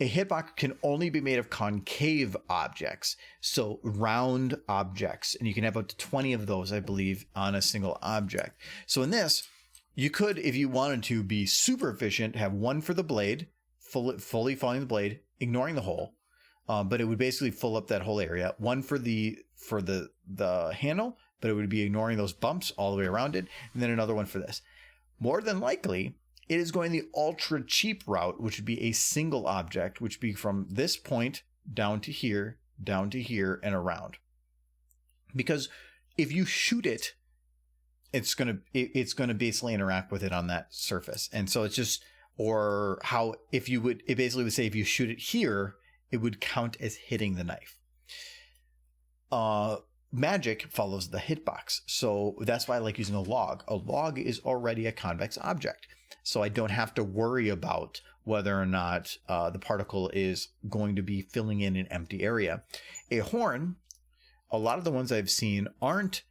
A hitbox can only be made of concave objects, so round objects, and you can have up to 20 of those, I believe, on a single object. So in this, you could, if you wanted to be super efficient, have one for the blade, fully following the blade, ignoring the hole, but it would basically fill up that whole area. One for the handle, but it would be ignoring those bumps all the way around it, and then another one for this. More than likely, it is going the ultra cheap route, which would be a single object, which would be from this point down to here, and around. Because if you shoot it, it's gonna basically interact with it on that surface. And so it's just, or how, if you would, it basically would say if you shoot it here, it would count as hitting the knife. Magic follows the hitbox. So that's why I like using a log. A log is already a convex object. So I don't have to worry about whether or not the particle is going to be filling in an empty area. A horn, a lot of the ones I've seen aren't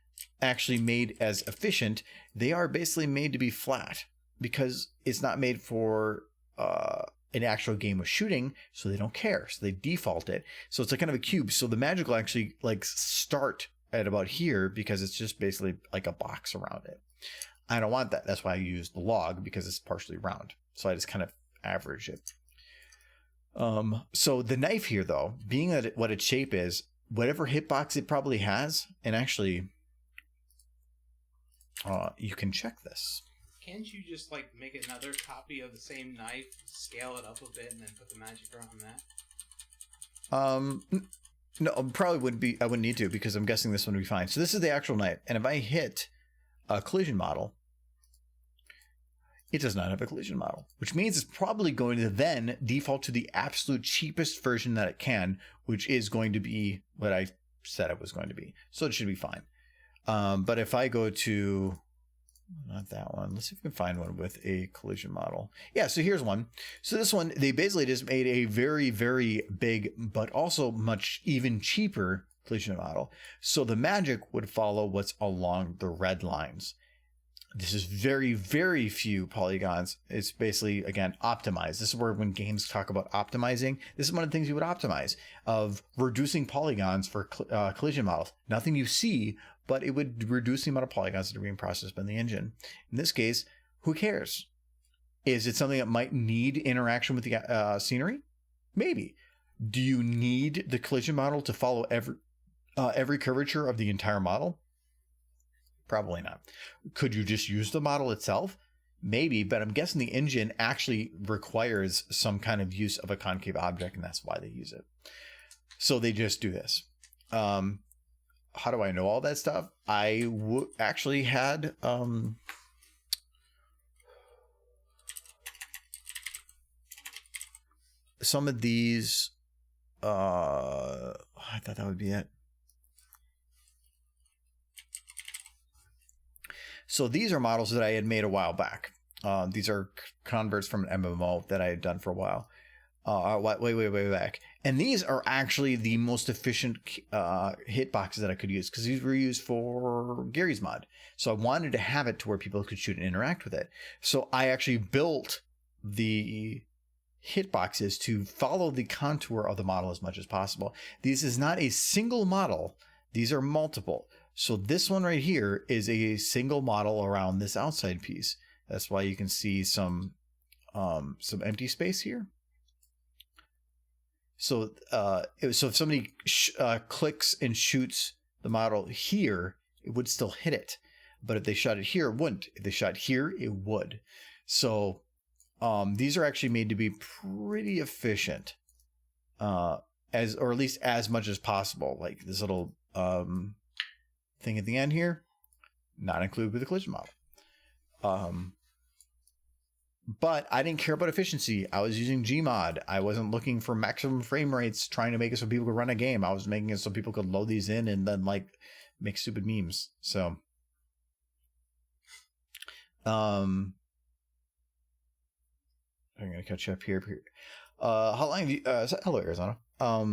actually made as efficient. They are basically made to be flat because it's not made for an actual game of shooting, so they don't care. So they default it. So it's like kind of a cube. So the magic will actually like start at about here because it's just basically like a box around it. I don't want that. That's why I use the log, because it's partially round. So I just kind of average it. So the knife here, though, being that what its shape is, whatever hitbox it probably has, and actually, you can check this. Can't you just like make another copy of the same knife, scale it up a bit, and then put the magic around that? No, probably wouldn't be. I wouldn't need to, because I'm guessing this one would be fine. So this is the actual knife, and if I hit a collision model, it does not have a collision model, which means it's probably going to then default to the absolute cheapest version that it can, which is going to be what I said it was going to be. So it should be fine. But if I go to, not that one, let's see if we can find one with a collision model. Yeah, so here's one. So this one, they basically just made a very, very big, but also much even cheaper collision model. So the magic would follow what's along the red lines. this is very, very few polygons. It's basically, again, optimized. This is where when games talk about optimizing, this is one of the things you would optimize, of reducing polygons for collision models. Nothing you see, but it would reduce the amount of polygons that are being processed by the engine. In this case, who cares? Is it something that might need interaction with the scenery? Maybe. Do you need the collision model to follow every curvature of the entire model? Probably not. Could you just use the model itself? Maybe, but I'm guessing the engine actually requires some kind of use of a concave object, and that's why they use it. So they just do this. How do I know all that stuff? I actually had some of these. I thought that would be it. So these are models that I had made a while back. These are converts from an MMO that I had done for a while. Way back. And these are actually the most efficient hitboxes that I could use, because these were used for Gary's mod. So I wanted to have it to where people could shoot and interact with it. So I actually built the hitboxes to follow the contour of the model as much as possible. This is not a single model. These are multiple. So this one right here is a single model around this outside piece. That's why you can see some empty space here. So if somebody clicks and shoots the model here, it would still hit it. But if they shot it here, it wouldn't. If they shot here, it would. So these are actually made to be pretty efficient, or at least as much as possible. Like this little thing at the end here, not included with the collision model. But I didn't care about efficiency. I was using Gmod. I wasn't looking for maximum frame rates, trying to make it so people could run a game. I was making it so people could load these in and then like make stupid memes. So I'm gonna catch up here. How long have you hello Arizona. How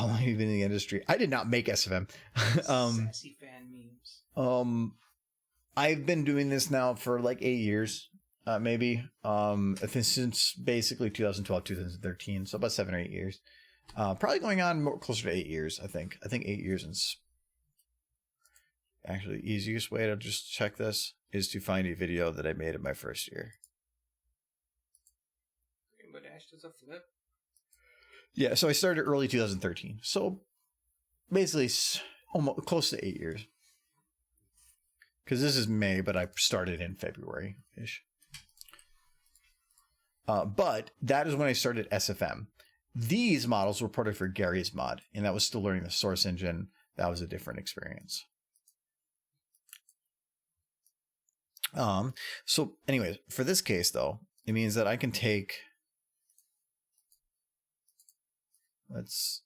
long have you been in the industry? I did not make SFM. Sassy fan memes. I've been doing this now for like 8 years, maybe. Since basically 2012, 2013, so about 7 or 8 years. Probably going on closer to 8 years. I think 8 years. And actually, the easiest way to just check this is to find a video that I made in my first year. Rainbow Dash does a flip. Yeah, so I started early 2013. So basically almost close to 8 years. Because this is May, but I started in February-ish. But that is when I started SFM. These models were ported for Gary's mod, and that was still learning the source engine. That was a different experience. So anyways, for this case, though, it means that I can take... It's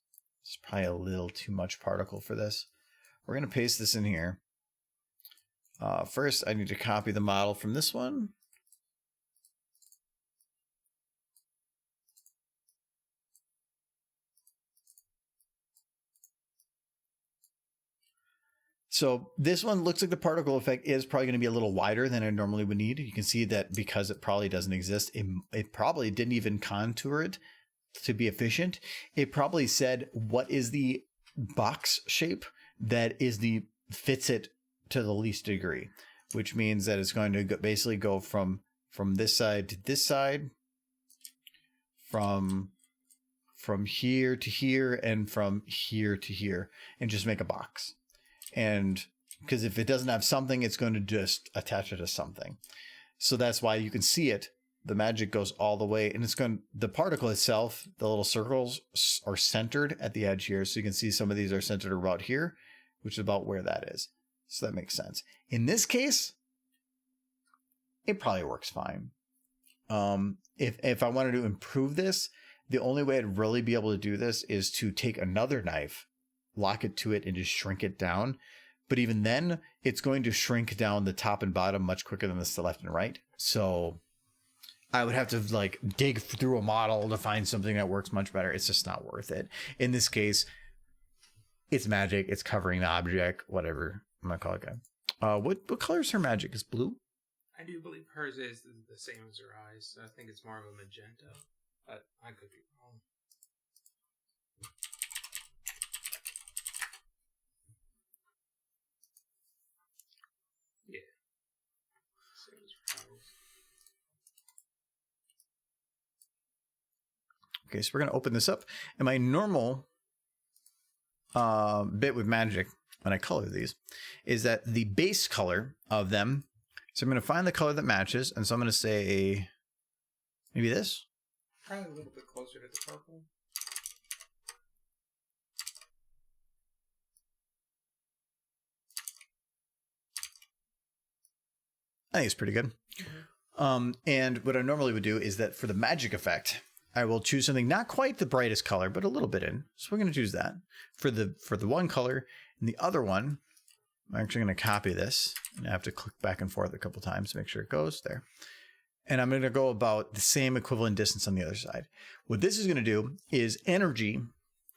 probably a little too much particle for this. We're going to paste this in here. First, I need to copy the model from this one. So this one looks like the particle effect is probably going to be a little wider than I normally would need. You can see that because it probably doesn't exist, it probably didn't even contour it to be efficient. It probably said what is the box shape that fits it to the least degree, which means that it's going to basically go from this side to this side, from here to here, and from here to here, and just make a box. And because if it doesn't have something, it's going to just attach it to something. So that's why you can see it. The magic goes all the way, and the particle itself, the little circles are centered at the edge here. So you can see some of these are centered about here, which is about where that is. So that makes sense. In this case, it probably works fine. If I wanted to improve this, the only way I'd really be able to do this is to take another knife, lock it to it, and just shrink it down. But even then, it's going to shrink down the top and bottom much quicker than the left and right. So I would have to like dig through a model to find something that works much better. It's just not worth it. In this case, it's magic. It's covering the object, whatever I'm gonna call it. What color is her magic? Is blue? I do believe hers is the same as her eyes. So I think it's more of a magenta, but I could be wrong. Yeah. Same as her eyes. Okay, so we're going to open this up. And my normal bit with magic, when I color these, is that the base color of them, so I'm going to find the color that matches, and so I'm going to say, maybe this? Probably a little bit closer to the purple. I think it's pretty good. Mm-hmm. And what I normally would do is that for the magic effect, I will choose something not quite the brightest color, but a little bit in. So we're going to choose that for the one color. And the other one, I'm actually going to copy this. And I have to click back and forth a couple times to make sure it goes there. And I'm going to go about the same equivalent distance on the other side. What this is going to do is energy.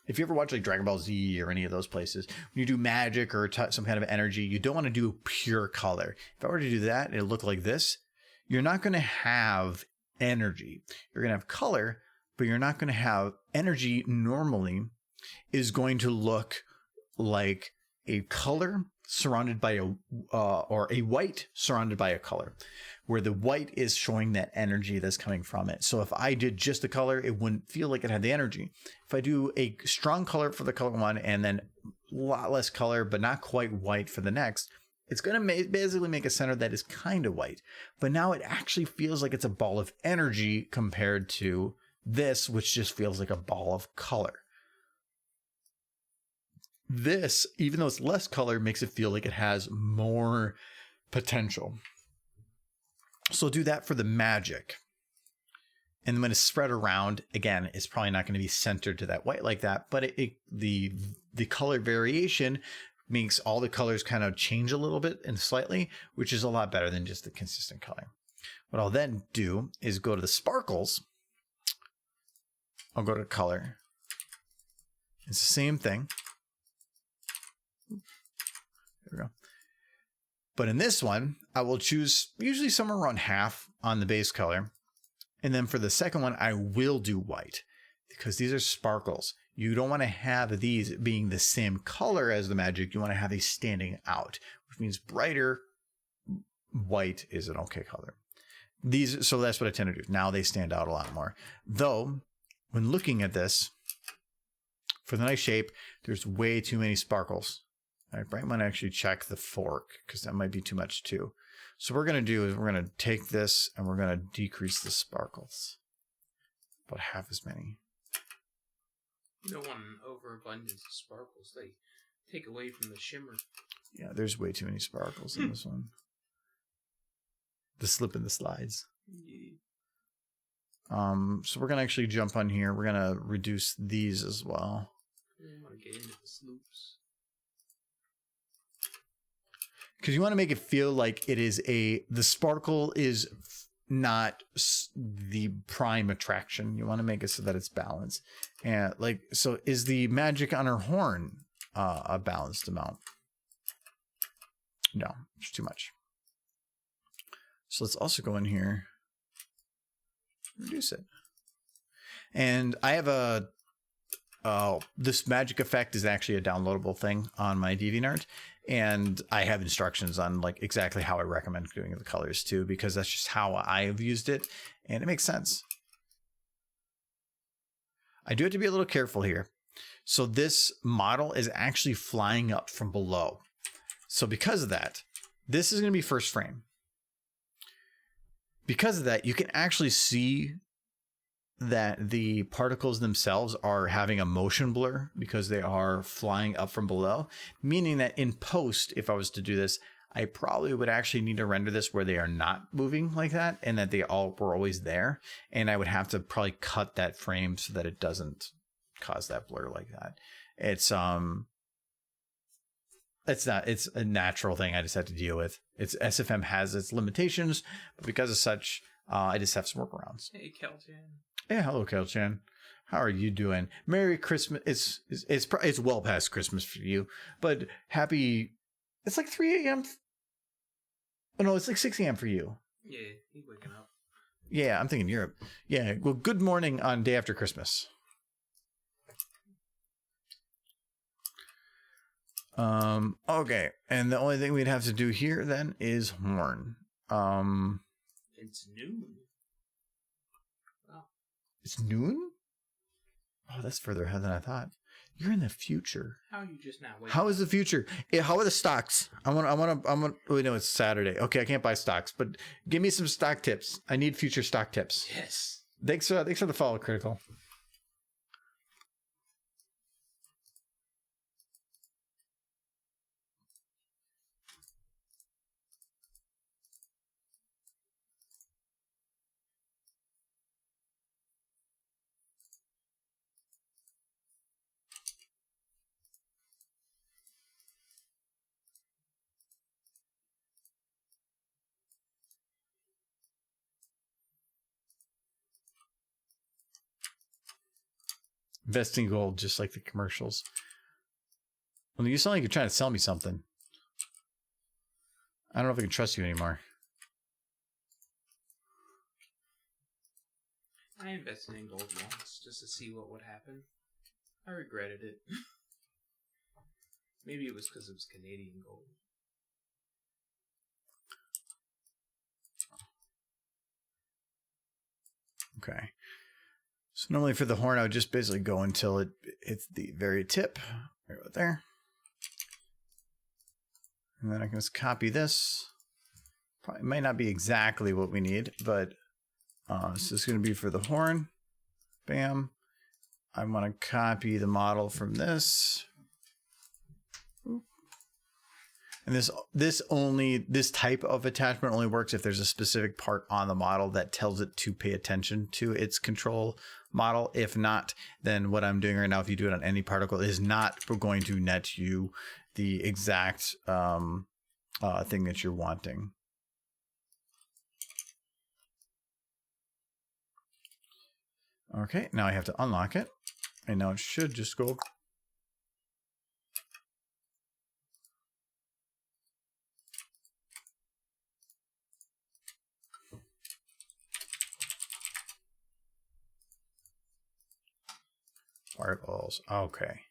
If you ever watch like Dragon Ball Z or any of those places, when you do magic or some kind of energy, you don't want to do pure color. If I were to do that, it'll look like this. You're not going to have energy. You're going to have color, but you're not going to have energy. Normally is going to look like a color surrounded by or a white surrounded by a color, where the white is showing that energy that's coming from it. So if I did just the color, it wouldn't feel like it had the energy. If I do a strong color for the color one and then a lot less color, but not quite white for the next, it's going to basically make a center that is kind of white. But now it actually feels like it's a ball of energy compared to this, which just feels like a ball of color. This, even though it's less color, makes it feel like it has more potential. So do that for the magic. And then when it's spread around, again, it's probably not going to be centered to that white like that, but the color variation makes all the colors kind of change a little bit and slightly, which is a lot better than just the consistent color. What I'll then do is go to the sparkles. I'll go to color. It's the same thing. There we go. But in this one, I will choose usually somewhere around half on the base color. And then for the second one, I will do white because these are sparkles. You don't want to have these being the same color as the magic. You want to have these standing out, which means brighter white is an okay color. So that's what I tend to do. Now they stand out a lot more. Though, when looking at this, for the nice shape, there's way too many sparkles. I might actually check the fork because that might be too much too. So what we're going to do is we're going to take this and we're going to decrease the sparkles. About half as many. You don't want an overabundance of sparkles. They take away from the shimmer. Yeah, there's way too many sparkles in this one. The slip and the slides. Yeah. So we're going to actually jump on here. We're going to reduce these as well. I want to get into the sloops. Because you want to make it feel like it is the sparkle is not the prime attraction. You want to make it so that it's balanced. And so is the magic on her horn a balanced amount? No, it's too much. So let's also go in here, reduce it. And I have this magic effect is actually a downloadable thing on my DeviantArt. And I have instructions on exactly how I recommend doing the colors too, because that's just how I have used it. And it makes sense. I do have to be a little careful here. So this model is actually flying up from below. So because of that, this is going to be first frame. Because of that, you can actually see that the particles themselves are having a motion blur because they are flying up from below, meaning that in post, if I was to do this, I probably would actually need to render this where they are not moving like that and that they all were always there. And I would have to probably cut that frame so that it doesn't cause that blur like that. It's a natural thing I just have to deal with. SFM has its limitations, but because of such, I just have some workarounds. Hey, Kel-chan. Yeah, hello, Kel-chan. How are you doing? Merry Christmas. It's well past Christmas for you, but happy. It's like 3 a.m. Oh, no, it's like 6 a.m. for you. Yeah, he's waking up. Yeah, I'm thinking Europe. Yeah, well, good morning on day after Christmas. Okay, and the only thing we'd have to do here then is horn. It's noon. Oh. It's noon? Oh, that's further ahead than I thought. You're in the future. How are you just now waking How is the future? How are the stocks? I want. Wait, no, it's Saturday. Okay, I can't buy stocks, but give me some stock tips. I need future stock tips. Yes. Thanks for the follow, Critical. Investing gold, just like the commercials. Well, you sound like you're trying to sell me something. I don't know if I can trust you anymore. I invested in gold once just to see what would happen. I regretted it. Maybe it was because it was Canadian gold. Okay. So normally for the horn, I would just basically go until it's the very tip, right about there. And then I can just copy this. Probably might not be exactly what we need, but so this is going to be for the horn. Bam. I want to copy the model from this. And this type of attachment only works if there's a specific part on the model that tells it to pay attention to its control model. If not, then what I'm doing right now, if you do it on any particle, is not going to net you the exact thing that you're wanting. Okay, now I have to unlock it. And now it should just go. Particles. Okay.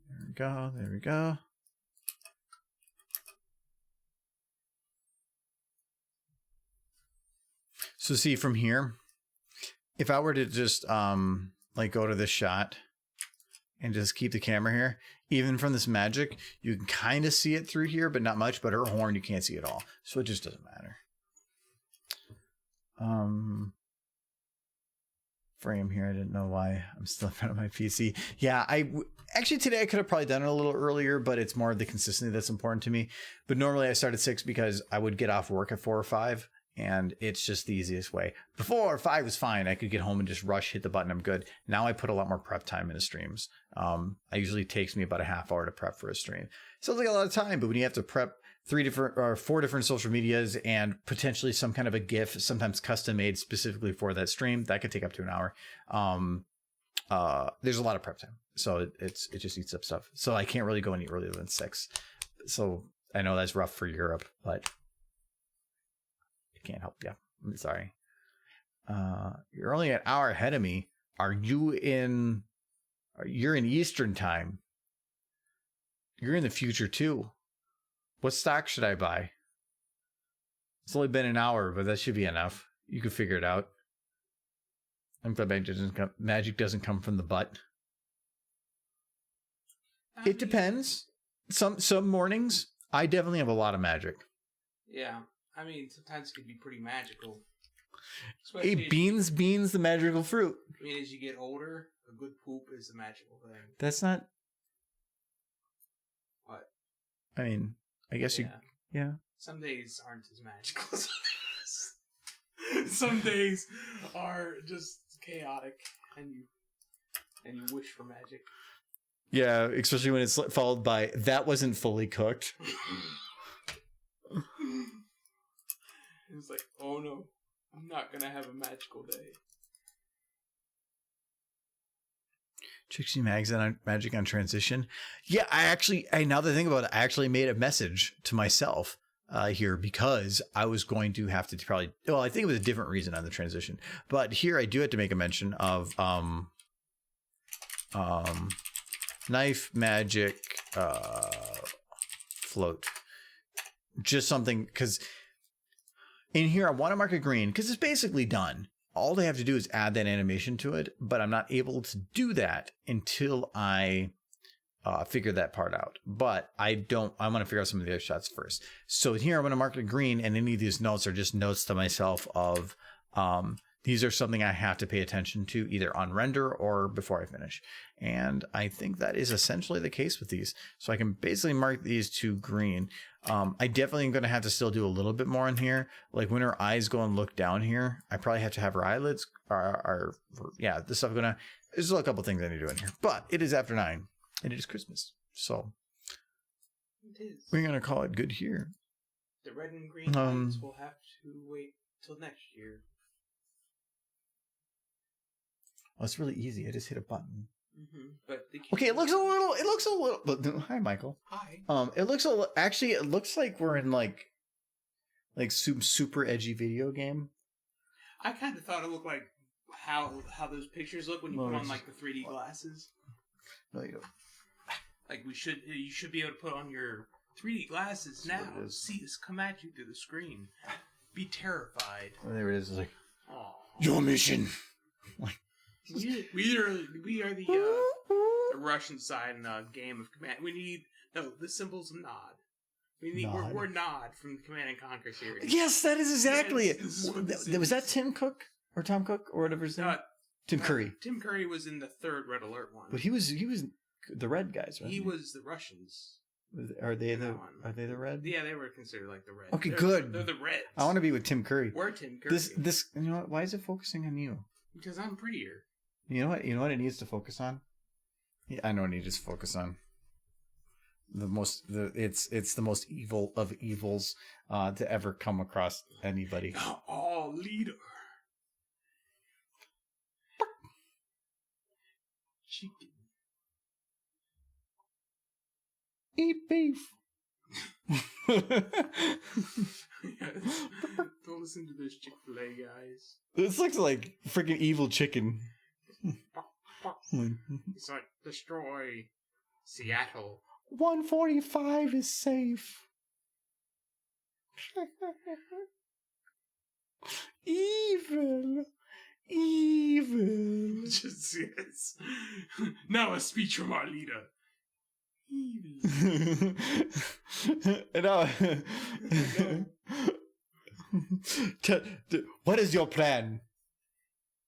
There we go. There we go. So see from here, if I were to just like go to this shot and just keep the camera here, even from this magic, you can kind of see it through here, but not much. But her horn, you can't see at all. So it just doesn't matter. Frame here. I didn't know why I'm still in front of my PC. Yeah, actually today I could have probably done it a little earlier, but it's more the consistency that's important to me. But normally I start at 6 because I would get off work at 4 or 5, and it's just the easiest way. Before 5 was fine. I could get home and just rush, hit the button. I'm good. Now I put a lot more prep time into streams. I usually takes me about a half hour to prep for a stream. Sounds like a lot of time, but when you have to prep 4 different social medias and potentially some kind of a GIF, sometimes custom made specifically for that stream, that could take up to an hour. There's a lot of prep time, so it just eats up stuff. So I can't really go any earlier than 6. So I know that's rough for Europe, but I can't help you. I'm sorry. You're only an hour ahead of me. You're in Eastern time. You're in the future too. What stock should I buy? It's only been an hour, but that should be enough. You can figure it out. I'm glad magic doesn't come from the butt. It depends. Some mornings, I definitely have a lot of magic. Yeah, I mean, sometimes it can be pretty magical. Hey, beans, the magical fruit. I mean, as you get older, a good poop is a magical thing. That's not... What? I mean... I guess yeah. Some days aren't as magical as others. Some days are just chaotic, and you wish for magic. Yeah, especially when it's followed by that wasn't fully cooked. It's like, oh no, I'm not gonna have a magical day. Trixie Magic on transition. Yeah, I now that I think about it, I actually made a message to myself here because I was going to have to probably, well, I think it was a different reason on the transition, but here I do have to make a mention of knife, magic, float. Just something, because in here I want to mark it green because it's basically done. All they have to do is add that animation to it, but I'm not able to do that until I figure that part out. But I want to figure out some of the other shots first. So here I'm going to mark it green, and any of these notes are just notes to myself of these are something I have to pay attention to either on render or before I finish. And I think that is essentially the case with these. So I can basically mark these to green. I definitely am going to have to still do a little bit more in here. Like when her eyes go and look down here, I probably have to have her eyelids this stuff going to, there's a couple things I need to do in here, but it is after 9 and it is Christmas. So it is. We're going to call it good here. The red and green lines will have to wait till next year. Oh, it's really easy. I just hit a button. Mm-hmm. But okay, it looks a little, but hi, Michael. Hi. It looks actually, it looks like we're in like super edgy video game. I kind of thought it looked like how those pictures look when you put on like the 3D glasses. No, you don't. Like you should be able to put on your 3D glasses now. See this come at you through the screen. Be terrified. Oh, there it is. It's like, aww. Your mission. We are the Russian side in a game of Command. We need the symbol's a nod. We're Nod from the Command and Conquer series. Yes, that is exactly it. Was that Tim Cook or Tom Cook or whatever his name? Tim Curry. Tim Curry was in the third Red Alert one. But he was the red guys, right? He was the Russians. Are they the red? Yeah, they were considered like the red. Okay, good. They're the Reds. I want to be with Tim Curry. We're Tim Curry. This you know what? Why is it focusing on you? Because I'm prettier. You know what it needs to focus on? Yeah, I know what it needs to focus on. It's the most evil of evils to ever come across anybody. Oh, leader. Chicken. Eat beef. Yes. Don't listen to this Chick-fil-A guys. This looks like freaking evil chicken. It's like destroy Seattle. 145 is safe. Evil. Just yes. Now a speech from our leader. Evil. What is your plan?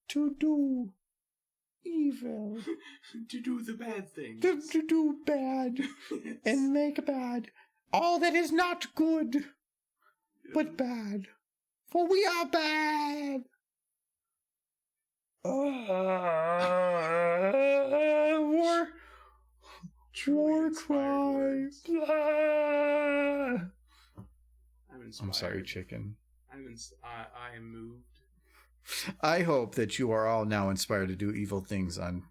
To do evil. To do the bad things. To do bad. Yes. And make bad. All that is not good, but bad. For we are bad. War cry. I'm sorry, chicken. I am moved. I hope that you are all now inspired to do evil things on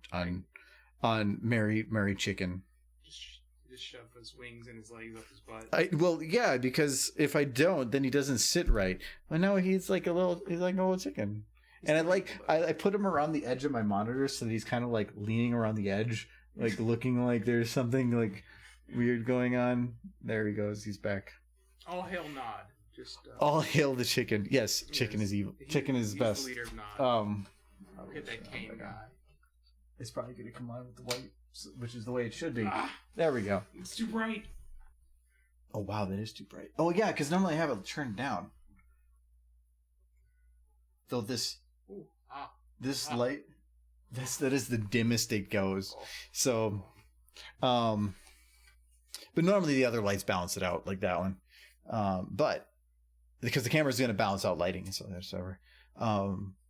Merry Chicken. Just shove his wings and his legs up his butt. Well, yeah, because if I don't, then he doesn't sit right. Well, now he's like a little chicken. And I put him around the edge of my monitor so that he's kind of like leaning around the edge, like looking like there's something like weird going on. There he goes. He's back. All hail Nod. Just all hail the chicken. Yes, chicken is evil. Chicken is best. The leader of Nod. Look at that tame guy. It's probably going to come out with the white, which is the way it should be. There we go. It's too bright. Oh wow, that is too bright. Oh yeah, because normally I have it turned down. Though this light, that is the dimmest it goes. So, but normally the other lights balance it out like that one. But because the camera is going to balance out lighting, so there's over.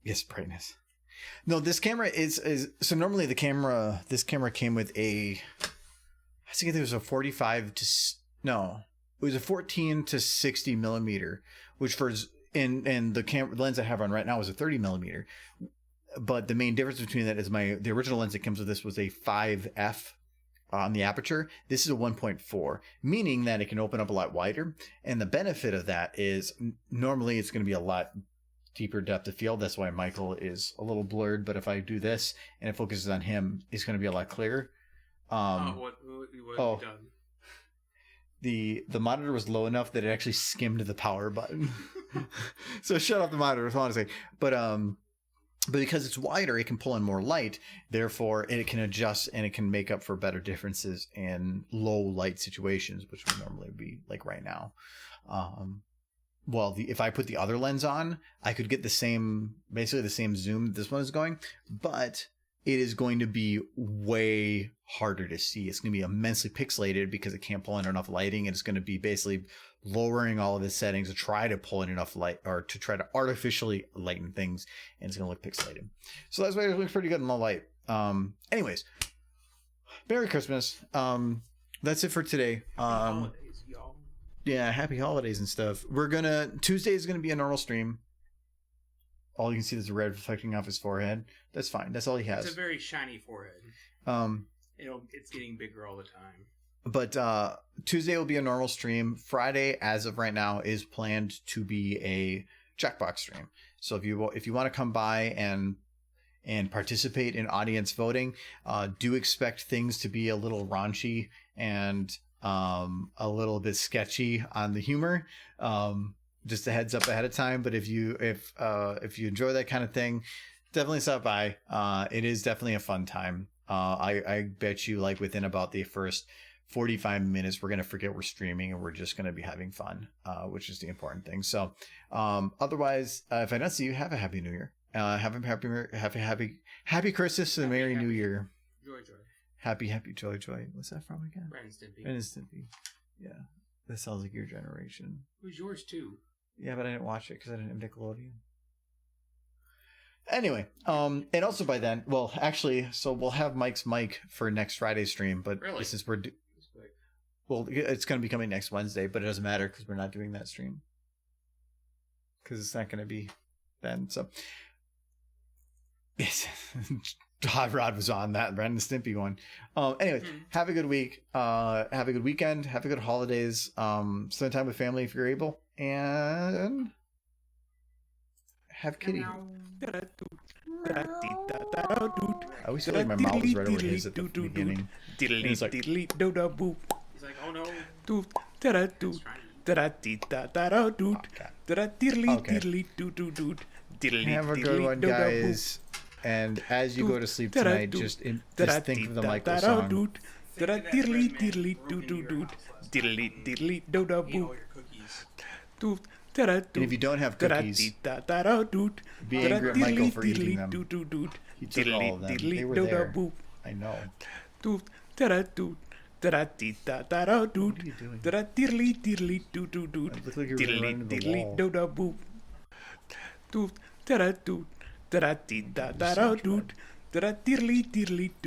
Yes, brightness. No, this camera is so normally this camera came with I think there was a 14 to 60 millimeter, which and the lens I have on right now is a 30 millimeter. But the main difference between that is the original lens that comes with this was a 5F on the aperture. This is a 1.4, meaning that it can open up a lot wider. And the benefit of that is normally it's going to be a lot deeper depth of field. That's why Michael is a little blurred. But if I do this and it focuses on him, it's going to be a lot clearer. What have you done? The monitor was low enough that it actually skimmed the power button. So shut off the monitor, that's all I say. But because it's wider, it can pull in more light. Therefore, it can adjust and it can make up for better differences in low light situations, which would normally be like right now. If I put the other lens on, I could get basically the same zoom that this one is going, but it is going to be way harder to see. It's going to be immensely pixelated because it can't pull in enough lighting, and it's going to be basically lowering all of its settings to try to pull in enough light, or to try to artificially lighten things, and it's going to look pixelated. So that's why it looks pretty good in low light. Anyways, Merry Christmas. That's it for today. Holidays, y'all. Yeah, happy holidays and stuff. Tuesday is going to be a normal stream. All you can see is the red reflecting off his forehead. That's fine. That's all he has. It's a very shiny forehead. It's getting bigger all the time. But Tuesday will be a normal stream. Friday, as of right now, is planned to be a checkbox stream. So if you want to come by and participate in audience voting, do expect things to be a little raunchy and a little bit sketchy on the humor. Just a heads up ahead of time. But if you enjoy that kind of thing, definitely stop by. It is definitely a fun time. I bet you like within about the first 45 minutes, we're going to forget we're streaming and we're just going to be having fun, which is the important thing. So otherwise, if I don't see you, have a happy new year. Have a happy Christmas and a Merry New Year. Joy. Happy joy. What's that from again? Ren and Ren and Stimpy. Yeah. That sounds like your generation. It was yours too. Yeah, but I didn't watch it because I didn't have Nickelodeon. Anyway, and also by then, well, actually, so we'll have Mike's mic for next Friday's stream, but really? Since it's going to be coming next Wednesday, but it doesn't matter because we're not doing that stream because it's not going to be then. So, yes, Hot Rod was on that Ren and Stimpy one. Anyways, have a good week. Have a good weekend. Have a good holidays. Spend time with family if you're able, and have kitty. I always feel like my mouth was right over his at the beginning. And it's like, He's like, oh no. Have a good one, guys. And as you go to sleep tonight, just think of the Michael song. And if you don't have cookies, be angry at Michael for eating them. He took all of them. They were there. I know. What are you doing? It looked like you were running to the wall.